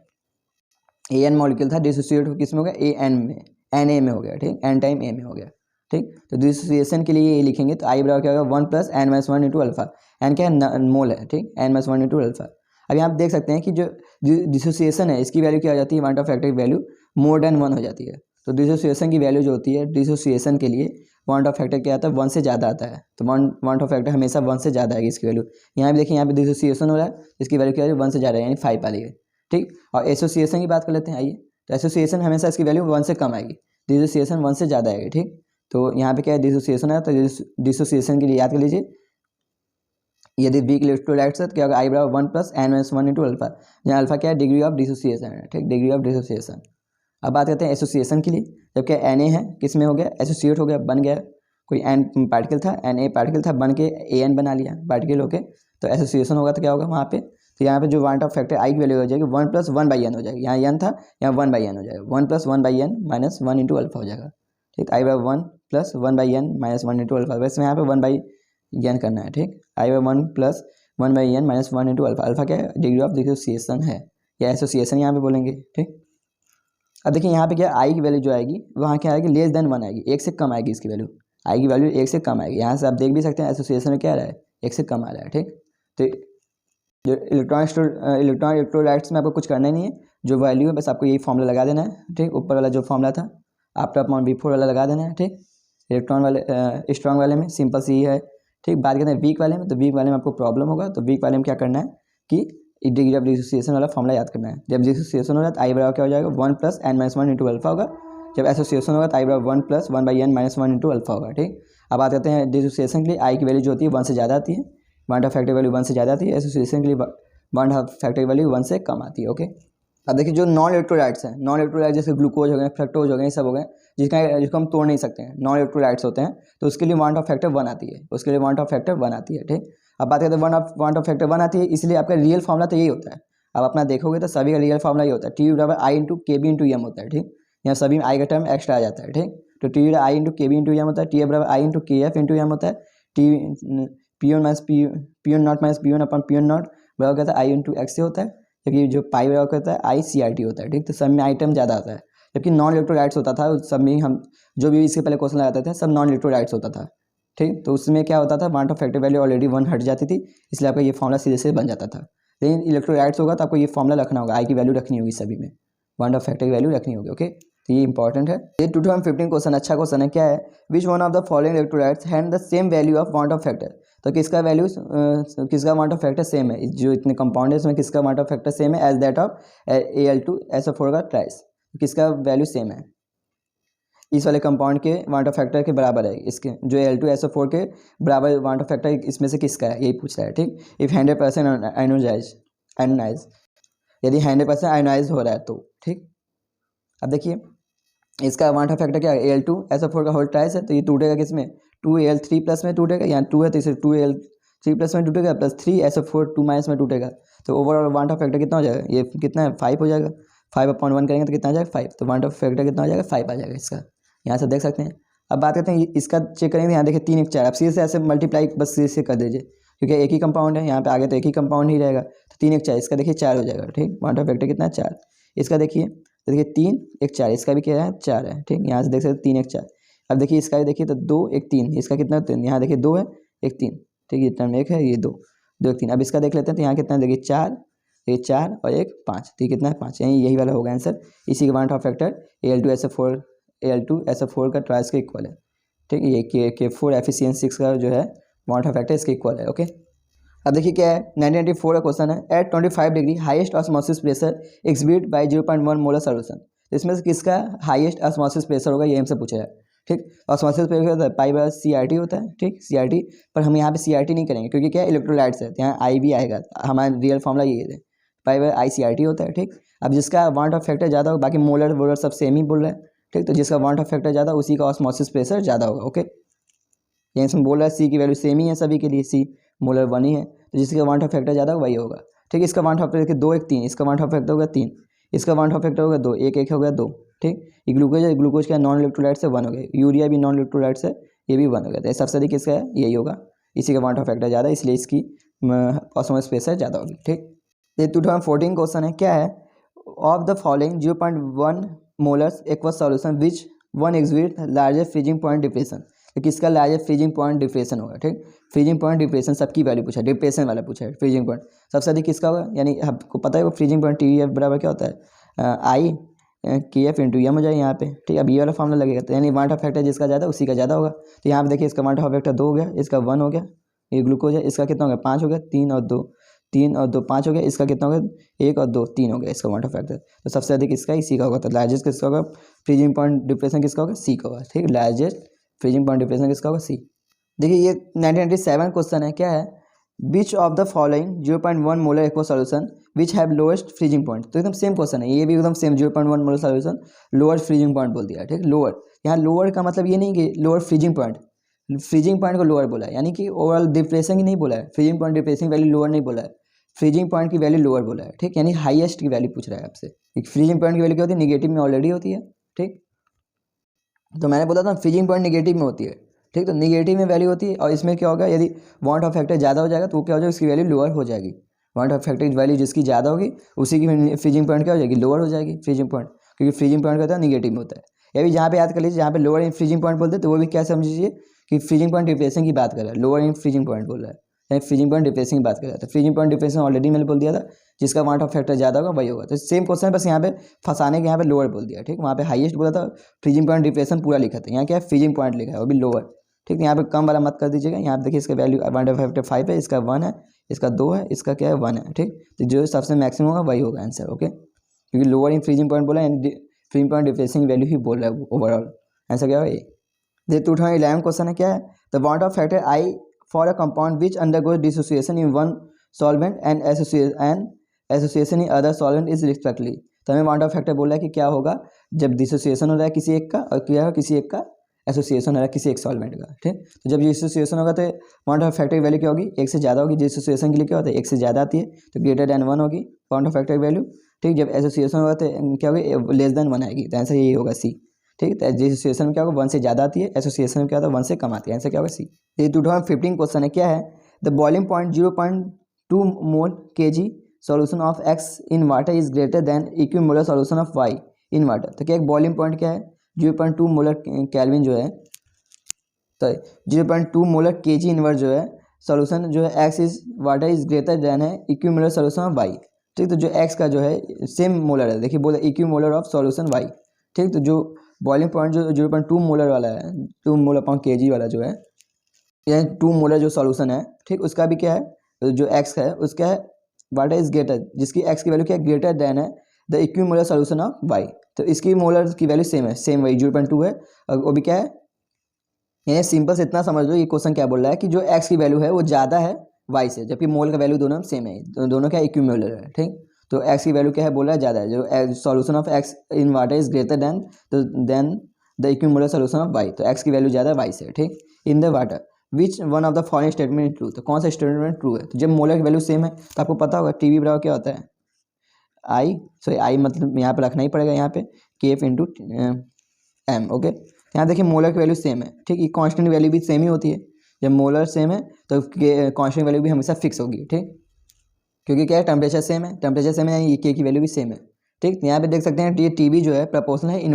an मॉलिक्यूल था, डिसोसिएट किस में हो गया, an में, Na में हो गया, ठीक। n टाइम a में हो गया, ठीक। तो डिसोसिएशन के लिए ये लिखेंगे, तो आई बराबर क्या होगा 1 plus n-1 into alpha, n क्या है, मोल है, ठीक, n-1 इंटू अल्फा। अब यहाँ आप देख सकते हैं कि जो डिसोसिएशन है इसकी वैल्यू क्या हो जाती है, वांट ऑफ फैक्टर की वैल्यू मोर देन 1 हो जाती है। तो डिसोसिएशन की वैल्यू जो होती है, डिसोसिएशन के लिए वांट ऑफ फैक्टर क्या आता है, 1 से ज़्यादा आता है। तो वांट ऑफ फैक्टर हमेशा 1 से ज़्यादा आएगी इसकी वैल्यू। यहाँ भी देखिए, यहाँ पे डिसोसिएशन हो रहा है, इसकी वैल्यू क्या है 1 से ज़्यादा है, यानी 5 आ रही है, ठीक। और एसोसिएशन की बात कर लेते हैं, आइए। तो एसोसिएशन हमेशा इसकी वैल्यू 1 से कम आएगी, डिसोसिएशन 1 से ज़्यादा आएगी, ठीक। तो यहाँ पे क्या है, डिसोसिएशन है, तो डिसोसिएशन के लिए याद कर लीजिए, यदि वीक इलेक्ट्रोलाइट्स है तो क्या होगा, आई बराबर 1 प्लस n-1 इंटू अल्फा, जहाँ अल्फा क्या है, डिग्री ऑफ डिसोसिएशन है, ठीक, डिग्री ऑफ डिसोसिएशन। अब बात करते हैं एसोसिएशन के लिए, जब क्या Na है, किस में हो गया, एसोसिएट हो गया, बन गया, कोई n पार्टिकल था, Na पार्टिकल था, बन के An बना लिया पार्टिकल होके, तो एसोसिएशन होगा तो क्या होगा वहाँ पे, तो यहाँ पे जो वांट ऑफ फैक्टर आई की वैल्यू हो जाएगी 1 प्लस 1/n हो जाएगी, यहाँ n था, यहाँ 1/n हो जाएगा, 1 plus 1/n minus 1 into alpha हो जाएगा, ठीक। आई बराबर 1 plus 1/n minus 1 into alpha, वैसे यहाँ पे 1/n करना है, ठीक। आई बराबर 1 plus 1/n minus 1 into alpha, alpha क्या है, डिग्री ऑफ डिसोसिएशन है, या एसोसिएशन यहाँ पे बोलेंगे, ठीक। अब देखिए यहाँ पे क्या आई की वैल्यू जो आएगी वहाँ क्या आएगी, लेस देन 1 आएगी, 1 से कम आएगी इसकी वैल्यू, आई की वैल्यू 1 से कम आएगी। यहाँ से आप देख भी सकते हैं एसोसिएशन में क्या आ रहा है, 1 से कम आ रहा है, ठीक। तो जो इलेक्ट्रॉन इलेक्ट्रोलाइट्स में आपको कुछ करना ही नहीं है, जो वैल्यू है बस आपको यही फॉर्मूला लगा देना है, ठीक। ऊपर वाला जो फॉर्मूला था आफ्टर अपॉन बिफोर वाला लगा देना है, ठीक। इलेक्ट्रॉन वाले स्ट्रॉन्ग वाले में सिंपल सी है, ठीक। बात करते हैं वीक वाले में, तो वीक वाले में आपको प्रॉब्लम होगा, तो वीक वाले में क्या करना है कि डिग्री ऑफ डिसोसिएशन वाला फॉर्मूला याद करना है। जब डिसोसिएशन होगा तो आई बराबर क्या हो जाएगा 1 प्लस n-1 इंटू अल्फा होगा, जब एसोसिएशन होगा तो आई बराबर 1 प्लस 1/n-1 इंटू अल्फा होगा, ठीक। अब बात करते हैं डिसोसिएशन के लिए, आई की वैल्यू जो होती है 1 से ज़्यादा आती है, वांट ऑफ फैक्टर वैल्यू 1 से ज़्यादा आती है, एसोसिएशन के लिए वांट ऑफ फैक्टर वैल्यू 1 से कम आती है, ओके। अब देखिए जो नॉन इलेक्ट्रोलाइट्स हैं, नॉन इलेक्ट्रोलाइट्स जैसे ग्लूकोज हो गए, फ्रक्टोज हो गए, ये सब हो गए, जिसको हम तोड़ नहीं सकते हैं, नॉन इलेक्ट्रोलाइट्स होते हैं, तो उसके लिए वांट ऑफ फैक्टर 1 आती है, उसके लिए वांट ऑफ फैक्टर 1 आती है, ठीक। अब बात करते हैं वांट ऑफ फैक्टर 1 आती है, इसलिए आपका रियल फॉर्मूला तो यही होता है। अब अपना देखोगे तो सभी का रियल फॉर्मूला ये होता है, टी बराबर आई इंटू के बी इंटू एम होता है, ठीक। यहाँ सभी में आई का टर्म एक्स्ट्रा आ जाता है, ठीक। तो टी आई इंटू के बी इंटू एम होता है, टी बराबर आई इंटू के एफ इंटू एम होता है, T P one minus P one not minus P one upon P one not बराबर कहता है आई इंटू एक्स से होता है, जबकि जो पाई बराबर कहता है आई सी आर टी होता है, ठीक। तो सब में आई टर्म ज़्यादा आता है, जबकि नॉन इलेक्ट्रोलाइट्स होता था सब में, हम जो भी इसके पहले क्वेश्चन लगाते थे सब नॉन इलेक्ट्रोलाइट्स होता था, ठीक। तो उसमें क्या होता था, want Hoff factor value already 1 हट जाती थी, इसलिए आपका ये फॉर्मूला सीधे से बन जाता था। लेकिन इलेक्ट्रोलाइट्स होगा तो आपको ये फॉर्मूला रखना होगा, आई की वैल्यू रखनी होगी सभी में, वांट ऑफ फैक्टर की वैल्यू रखनी होगी, ओके। तो ये इंपॉर्टेंट है। ये 2015 क्वेश्चन अच्छा क्वेश्चन है, क्या है, which one of the following electrolytes have the same value of want Hoff factor, तो किसका वैल्यू किसका वांट ऑफ फैक्टर सेम है, जो इतने कंपाउंड है इसमें किसका वांट ऑफ फैक्टर सेम है एज दैट ऑफ Al2SO4 का ट्राइस, किसका वैल्यू सेम है, इस वाले कंपाउंड के वांट ऑफ फैक्टर के बराबर है, इसके जो Al2SO4 के बराबर वांट ऑफ फैक्टर इसमें से किसका है, यही पूछ रहा है, ठीक। इफ 100% आयोनाइज यदि 100% आयोनाइज हो रहा है तो, ठीक। अब देखिए इसका वांट ऑफ फैक्टर क्या है, Al2SO4 का होल ट्राइस है, तो ये टूटेगा किसमें, 2Al3 प्लस में टूटेगा, यहाँ 2 है तो इसे 2Al3 प्लस में टूटेगा, प्लस 3SO4 2 माइनस में टूटेगा, तो ओवरऑल वांट ऑफ फैक्टर कितना हो जाएगा, ये कितना है 5 हो जाएगा, 5/1 करेंगे तो कितना आ जाएगा 5, तो वांट ऑफ फैक्टर कितना हो जाएगा 5 आ जाएगा इसका, यहाँ से देख सकते हैं। अब बात करते हैं इसका चेक करेंगे, यहाँ देखिए 3 1 4, अब सी से ऐसे मल्टीप्लाई बस सी से कर दीजिए, क्योंकि एक ही कंपाउंड है, यहाँ पे आगे तो एक ही कंपाउंड ही रहेगा, तो 3 1 4, इसका देखिए 4 हो जाएगा, ठीक। वांट ऑफ फैक्टर कितना है 4, इसका देखिए तो देखिए 3 1 4, इसका भी क्या है 4 है, ठीक। यहाँ से देख सकते 3 1 4। अब देखिए इसका भी देखिए तो 2 1 3, इसका कितना 3, यहाँ देखिए 2 है 1 3, ठीक। ये टर्म 1 है, ये 2 2 1 3। अब इसका देख लेते हैं तो यहाँ कितना देखिए 4, ये 4 और 1 5, तो ये कितना है 5, यही वाला होगा आंसर। इसी का वांट ऑफ फैक्टर Al2SO4 का ट्राइस के इक्वल है, ठीक। ये K4 Fe6 का जो है वांट ऑफ फैक्टर इसके इक्वल है, ओके। अब देखिए क्या है 1994 का क्वेश्चन है, at 25 degree highest osmosis pressure exhibit by 0.1 molar solution, तो इसमें से किसका हाईएस्ट ऑस्मोसिस प्रेशर होगा, ये हमसे पूछा है, ठीक। ऑस्मोसिस प्रेशर होता है पाई बाय CRT होता है, ठीक, CRT, पर हम यहाँ पे CRT नहीं करेंगे क्योंकि क्या है इलेक्ट्रोलाइट्स है, यहाँ I भी आएगा, हमारा रियल फॉर्मूला ये है, पाई बाय ICRT होता है, ठीक। अब जिसका वांट ऑफ फैक्टर ज़्यादा होगा, बाकी मोलर वोलर सब सेम ही बोल रहा है, ठीक, तो जिसका वांट ऑफ फैक्टर ज़्यादा उसी का ऑस्मोसिस प्रेशर ज़्यादा होगा, ओके। यहाँ इसमें बोल रहा है C की वैल्यू सेम ही है सभी के लिए, C मोलर 1 ही है, तो जिसका वांट ऑफ फैक्टर ज़्यादा वही होगा, ठीक। इसका वांट ऑफ फैक्टर 2 1 3, इसका वांट ऑफ फैक्टर होगा 3, इसका वांट ऑफ फैक्टर होगा 2 1 1 हो गया 2, ठीक। ये ग्लूकोज है, ग्लूकोज का नॉन इलेक्ट्रोलाइट से 1 हो गया, यूरिया भी नॉन इलेक्ट्रोलाइट से ये भी 1 हो गया, तो सबसे अधिक किसका है यही होगा, इसी का वांट ऑफ फैक्टर ज़्यादा, इसलिए इसकी ऑस्मोसिस प्रेशर ज़्यादा होगी, ठीक। ये 2014 क्वेश्चन है, क्या है of the following 0.1 molars aqueous solution which one exhibit largest freezing point depression, तो किसका लार्जेस्ट फ्रीजिंग पॉइंट डिप्रेशन होगा, ठीक। फ्रीजिंग पॉइंट डिप्रेशन सबकी वैल्यू पूछा है, डिप्रेशन वाला पूछा है, फ्रीजिंग पॉइंट सबसे अधिक किसका होगा, यानी आपको पता है वो फ्रीजिंग पॉइंट TF बराबर क्या होता है IKF × M हो जाए यहाँ पे, ठीक। अब ये वाला फॉर्मूला लगेगा, तो यानी वांट ऑफ फैक्टर जिसका ज़्यादा उसी का ज़्यादा होगा, तो यहाँ पे देखिए इसका वांट ऑफ फैक्टर 2 हो गया, इसका 1 हो गया, ये ग्लूकोज है, इसका कितना हो गया 5 हो गया, 3 और 2 5 हो गया, इसका कितना हो गया 1 और 2 3 हो गया इसका वांट ऑफ फैक्टर, तो सबसे अधिक इसका इसी का होगा, तो लार्जेस्ट किसका होगा फ्रीजिंग पॉइंट डिप्रेशन किसका होगा C का होगा, ठीक। लार्जेस्ट फ्रीजिंग पॉइंट डिप्रेशन किसका होगा C। देखिए ये 1997 क्वेश्चन है, क्या है which of the following 0.1 molar aqueous solution which have lowest freezing point, तो एकदम सेम क्वेश्चन है, ये भी एकदम same 0.1 molar solution lower freezing point बोल दिया, ठीक। लोअर, यहाँ लोअर का मतलब ये नहीं कि लोअर फ्रीजिंग पॉइंट को लोअर बोला है, यानी कि ओवरऑल डिप्रेशन ही नहीं बोला है, freezing point depression value lower नहीं बोला है, फ्रीजिंग पॉइंट की वैल्यू लोअर बोला है, ठीक। यानी हाईएस्ट की वैल्यू पूछ रहा है आपसे, फ्रीजिंग पॉइंट की वैल्यू क्या होती है निगेटिव में ऑलरेडी होती है, ठीक। तो मैंने बोला था फ्रीजिंग पॉइंट निगेटिव में होती है, ठीक। तो निगेटिव में वैल्यू होती है, और इसमें क्या होगा यदि वांट ऑफ फैक्टर ज़्यादा हो जाएगा तो क्या हो जाएगा उसकी वैल्यू लोअर हो जाएगी, वांट ऑफ फैक्टर की वैल्यू जिसकी ज़्यादा होगी उसी की फ्रीजिंग पॉइंट क्या हो जाएगी लोअर हो जाएगी फ्रीजिंग पॉइंट, क्योंकि फ्रीजिंग पॉइंट क्या होता है निगेटिव में होता है। ये भी जहाँ पे याद कर लीजिए, जहाँ पे लोअर इन फ्रीजिंग पॉइंट बोलते हैं तो वो भी क्या समझिए कि फ्रीजिंग पॉइंट डिप्रेशन की बात कर रहा है, लोअर इन फ्रीजिंग पॉइंट बोल रहा है, फ्रीजिंग पॉइंट डिप्रेशन की बात कर रहा था, फ्रीजिंग पॉइंट डिप्रेशन ऑलरेडी मैंने बोल दिया था, जिसका वांट ऑफ फैक्टर ज़्यादा होगा वही होगा, तो सेम क्वेश्चन बस यहाँ पे फंसाने के यहाँ पे लोअर बोल दिया, ठीक। वहाँ पे हाईएस्ट बोला था, फ्रीजिंग पॉइंट डिप्रेशन पूरा लिखा था, यहाँ क्या है फ्रीजिंग पॉइंट लिखा है वो भी लोअर, ठीक। यहाँ पे कम वाला मत कर दीजिएगा, यहाँ पे देखिए इसका वैल्यू वांट ऑफ फैक्टर 5 है, इसका 1 है, इसका 2 है, इसका क्या है 1 है, ठीक। तो जो सबसे मैक्सिमम होगा वही होगा आंसर, ओके, क्योंकि लोअर इन फ्रीजिंग पॉइंट बोला यानी फ्रीजिंग पॉइंट डिप्रेशन वैल्यू ही बोल रहा है ओवरऑल, आंसर क्या होगा ये। 2011 क्वेश्चन है, क्या है the want Hoff factor I for a compound which undergoes dissociation in one solvent and association in other solvent is respectively, तो हमें वांट ऑफ फैक्टर बोल रहा है कि क्या होगा जब डिसोसिएशन हो रहा है किसी एक का, और क्या किसी एक का एसोसिएशन हो रहा है किसी एक सॉल्वेंट का, ठीक। तो जब डिसोसिएशन होगा तो वांट ऑफ फैक्टर की वैल्यू क्या होगी 1 से ज़्यादा होगी, डिसोसिएशन के लिए क्या होता है 1 से ज़्यादा आती है तो ग्रेटर देन 1 होगी वांट ऑफ फैक्टर की वैल्यू, ठीक। जब एसोसिएशन होगा तो क्या होगी लेस देन 1 आएगी, तो आंसर यही होगा C, ठीक। तो डिसोसिएशन में क्या होगा 1 से ज़्यादा आती है, एसोसिएशन में क्या होता है 1 से कम आती है, आंसर क्या होगा C। ये 2015 क्वेश्चन है, क्या है the boiling point 0.2 mole kg solution of X in water is greater then equimolar solution of Y in water, तो क्या एक बॉइलिंग पॉइंट क्या है 0.2 मोलर केल्विन जो है, तो 0.2 मोलर kg इनवर्स जो है सॉल्यूशन जो है X is water is greater then है इक्विमोलर सॉल्यूशन ऑफ Y, ठीक। तो जो X का जो है सेम मोलर है, देखिए बोले इक्विमोलर ऑफ सॉल्यूशन Y, ठीक। तो जो बॉइलिंग पॉइंट जो 0.2 मोलर वाला है 2 मोलर अपॉन kg वाला जो है यानी 2 मोलर जो सॉल्यूशन है, ठीक, उसका भी क्या है तो जो X है उसका है वाटर इज ग्रेटर, जिसकी X की वैल्यू क्या है ग्रेटर देन है the equimolar solution of Y, तो इसकी मोलर की वैल्यू सेम है, सेम वही 0.2 है, और वो भी क्या है यानी सिंपल से इतना समझ लो ये क्वेश्चन क्या बोल रहा है कि जो X की वैल्यू है वो ज़्यादा है Y से, जबकि मोल का वैल्यू दोनों सेम है, दोनों क्या इक्विमोलर है, ठीक। तो एक्स की वैल्यू क्या है बोला है ज़्यादा है, जो solution of X in water is greater than the equimolar solution of Y, तो एक्स की वैल्यू ज़्यादा है वाई से, ठीक। In the water which one of the following statement is true, तो कौन सा स्टेटमेंट ट्रू है, तो जब मोलर की वैल्यू सेम है तो आपको पता होगा टी वी बराबर क्या होता है आई मतलब यहाँ पे रखना ही पड़ेगा, यहाँ पे के एफ इंटू एम, ओके। यहाँ देखिए मोलर की वैल्यू सेम है, ठीक। ये कांस्टेंट वैल्यू भी सेम ही होती है, जब मोलर सेम है तो कांस्टेंट वैल्यू भी हमेशा फिक्स होगी, ठीक, क्योंकि क्या है टेम्परेचर सेम है, टेम्परेचर सेम है ये के की वैल्यू भी सेम है, ठीक। यहाँ पे देख सकते हैं ये टी वी जो है प्रपोर्शनल है इन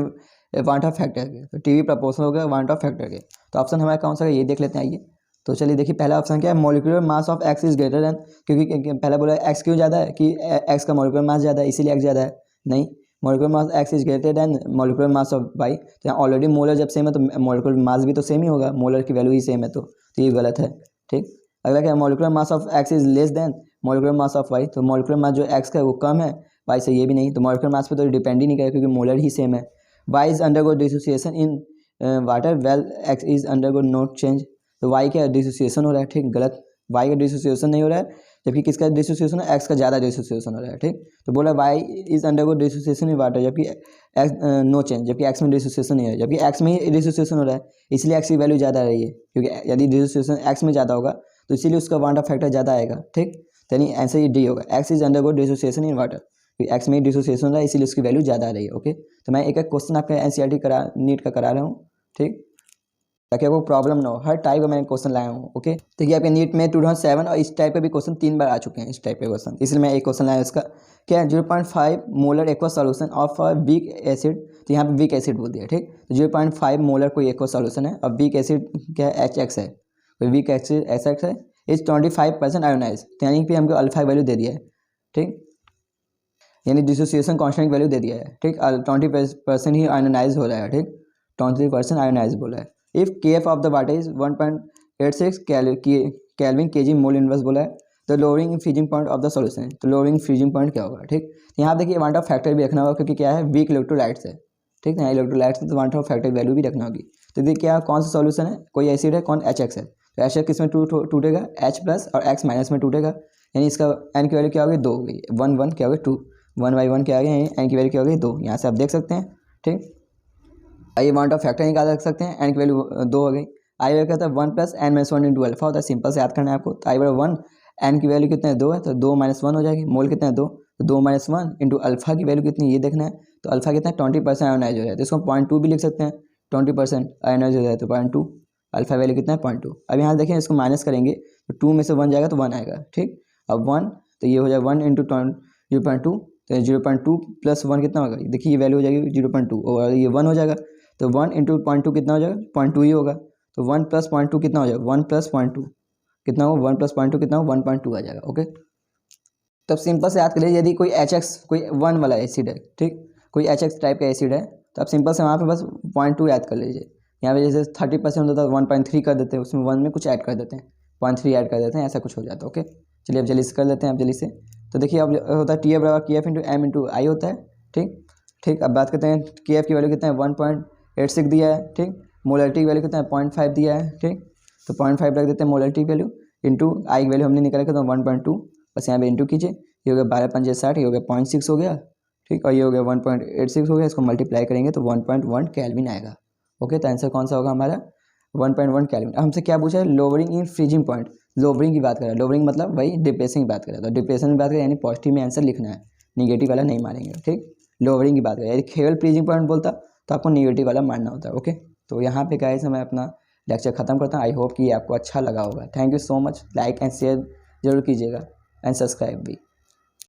वांट ऑफ फैक्टर के, तो टी वी प्रपोर्शनल हो गया वांट ऑफ फैक्टर के, तो ऑप्शन हमारा कौन सा है ये देख लेते हैं, आइए। तो चलिए देखिए पहला ऑप्शन क्या है, molecular mass of X is greater then, क्योंकि पहला बोला एक्स क्यों ज़्यादा है कि एक्स का मॉलिक्यूलर मास ज़्यादा है इसीलिए एक्स ज़्यादा है, नहीं, molecular mass X is greater than molecular mass of Y, तो यहाँ ऑलरेडी मोलर जब सेम है तो मॉलिक्यूलर मास भी तो सेम ही होगा, मोलर की वैल्यू ही सेम है, तो ये गलत है, ठीक। अगला क्या है, molecular mass of X is less than molecular mass of Y, तो मॉलिक्यूलर मास जो एक्स का है वो कम है, वाई से ये भी नहीं, तो मॉलिक्यूलर मास पे तो डिपेंड ही नहीं करेगा क्योंकि मोलर ही सेम है। Y is undergo dissociation in water well X is undergo not change, तो वाई का डिसोसिएशन हो रहा है, ठीक, गलत, वाई का डिसोसिएशन नहीं हो रहा है, जबकि किसका डिसोसिएशन है, एक्स का ज़्यादा डिसोसिएशन हो रहा है, ठीक। तो बोला Y is undergo dissociation in water, जबकि एक्स नो चेंज, जबकि एक्स में डिसोसिएशन नहीं है, जबकि एक्स में ही डिसोसिएशन हो रहा है, इसलिए एक्स की वैल्यू ज़्यादा रही है, क्योंकि यदि डिसोसिएशन एक्स में ज़्यादा होगा तो इसीलिए उसका वांट ऑफ फैक्टर ज़्यादा आएगा, ठीक। तो यानी आंसर ये डी होगा, x is undergo dissociation in water, x में डिसोसिएशन हो रहा है इसीलिए उसकी वैल्यू ज़्यादा आ रही है, ओके। तो मैं एक एक क्वेश्चन आपका एनसीईआरटी नीट का करा रहा हूँ, ठीक, ताकि आपको प्रॉब्लम ना हो, हर टाइप का मैं क्वेश्चन लाया हूँ, ओके। तो ये आपके नीट में 2007 और इस टाइप के भी क्वेश्चन 3 बार आ चुके हैं, इस टाइप के क्वेश्चन, इसलिए मैं एक क्वेश्चन लाया इसका क्या है, 0.5 molar aqua solution of a weak acid, तो यहाँ पे वीक एसिड बोल दिया, ठीक। तो 0.5 मोलर कोई एक्वा सॉल्यूशन है, अब वीक एसिड क्या है HX है, कोई वीक एसिड HX है, इज 25% आयोनाइज, तो यानी कि हमको अल्फा वैल्यू दे दिया है, ठीक, यानी डिसोसिएशन कांस्टेंट वैल्यू दे दिया है, ठीक, 20% ही आयोनाइज हो रहा है, ठीक, 20% आयोनाइज बोला है। इफ के F of the water is 1.86 kelvin KG mole inverse बोला है, तो lowering freezing point of the solution, तो लोअरिंग फ्रीजिंग पॉइंट क्या होगा, ठीक। यहाँ देखिए वांट ऑफ फैक्टर भी रखना होगा क्योंकि क्या है वीक इलेक्ट्रोलाइट्स है, ठीक है, इलेक्ट्रोलाइट्स है तो वांट ऑफ फैक्टर वैल्यू भी रखना होगी। तो देखिए क्या कौन सा सॉल्यूशन है, कोई एसिड है, कौन HX है, तो HX किस में टूटेगा, H प्लस और X माइनस में टूटेगा, यानी इसका एन की वैल्यू क्या होगी 2 हो गई, 1 क्या हो गई 2, 1/1 क्या आ गया, यानी एन की वैल्यू क्या हो गई 2, यहाँ से आप देख सकते हैं, ठीक। आइए वांट ऑफ फैक्टर निकाल सकते हैं, एन की वैल्यू 2 हो गई, आई वैल्यू कहता है 1 + n-1 इंटू अल्फा होता है, सिंपल से याद करना है आपको, तो आई बराबर 1, एन की वैल्यू कितना है 2 है, तो 2 - 1 हो जाएगी, मोल कितना है 2, तो 2 - 1 इंटू अल्फा की वैल्यू कितनी ये देखना है, तो अल्फा कितना है 20% आयोनाइज हो जाए, तो इसको 0.2 भी लिख सकते हैं, 20% आयोनाइज हो जाए तो 0.2, अल्फा वैल्यू कितना है 0.2। अब यहाँ देखें इसको माइनस करेंगे तो 2 में से 1 जाएगा तो 1 आएगा, ठीक। अब 1 तो ये हो जाएगा 1 इंटू 0.2, तो 0.2 + 1 कितना होगा, देखिए ये वैल्यू हो जाएगी 0.2 और ये 1 हो जाएगा, तो 1 इंटू 0.2 कितना हो जाएगा 0.2 ही होगा, तो 1 + 0.2 कितना हो जाएगा 1 + 0.2 कितना हो, 1 + 0.2 कितना हो 1.2 आ जाएगा, ओके। तब सिंपल से याद कर लीजिए, यदि कोई HX कोई 1 वाला एसिड है, ठीक, कोई HX टाइप का एसिड है तो आप सिंपल से वहाँ पे बस 0.2 याद कर लीजिए, यहाँ पे जैसे 30% होता है 1.3 कर देते हैं, उसमें 1 में कुछ ऐड कर देते हैं, 0.3 ऐड कर देते हैं, ऐसा कुछ हो जाता है, ओके। चलिए अब जल्दी से कर लेते हैं, अब जल्दी से, तो देखिए अब होता है TF बराबर KF into M into I होता है, ठीक। अब बात करते हैं KF की वैल्यू कितना है 1.86 दिया है, ठीक, मोलरिटी की वैल्यू कितना है 0.5 दिया है, ठीक, तो 0.5 रख देते हैं मोलरिटी की वैल्यू, इंटू आई की वैल्यू हमने निकाला तो 1.2, बस यहाँ पे इंटू कीजिए, ये हो गया 12 × 5 = 60, ये हो गया 0.6 हो गया, ठीक, और ये हो गया 1.86 हो गया, इसको मल्टीप्लाई करेंगे तो 1.1 केल्विन आएगा, ओके। तो आंसर कौन सा होगा हमारा 1.1 केल्विन। हमसे क्या पूछा है, lowering in freezing point, lowering की बात कर रहा है, लोअरिंग मतलब वही डिप्रेशन की बात कर रहा है, तो डिप्रेशन की बात करें यानी पॉजिटिव में आंसर लिखना है, निगेटिव वाला नहीं मानेंगे, ठीक। लोअरिंग की बात करें, यदि केवल फ्रीजिंग पॉइंट बोलता तो आपको निगेटिव वाला मानना होता है, ओके। तो यहाँ पे गाइस मैं अपना लेक्चर खत्म करता हूँ, आई होप कि आपको अच्छा लगा होगा, thank you so much, like and share जरूर कीजिएगा एंड सब्सक्राइब भी।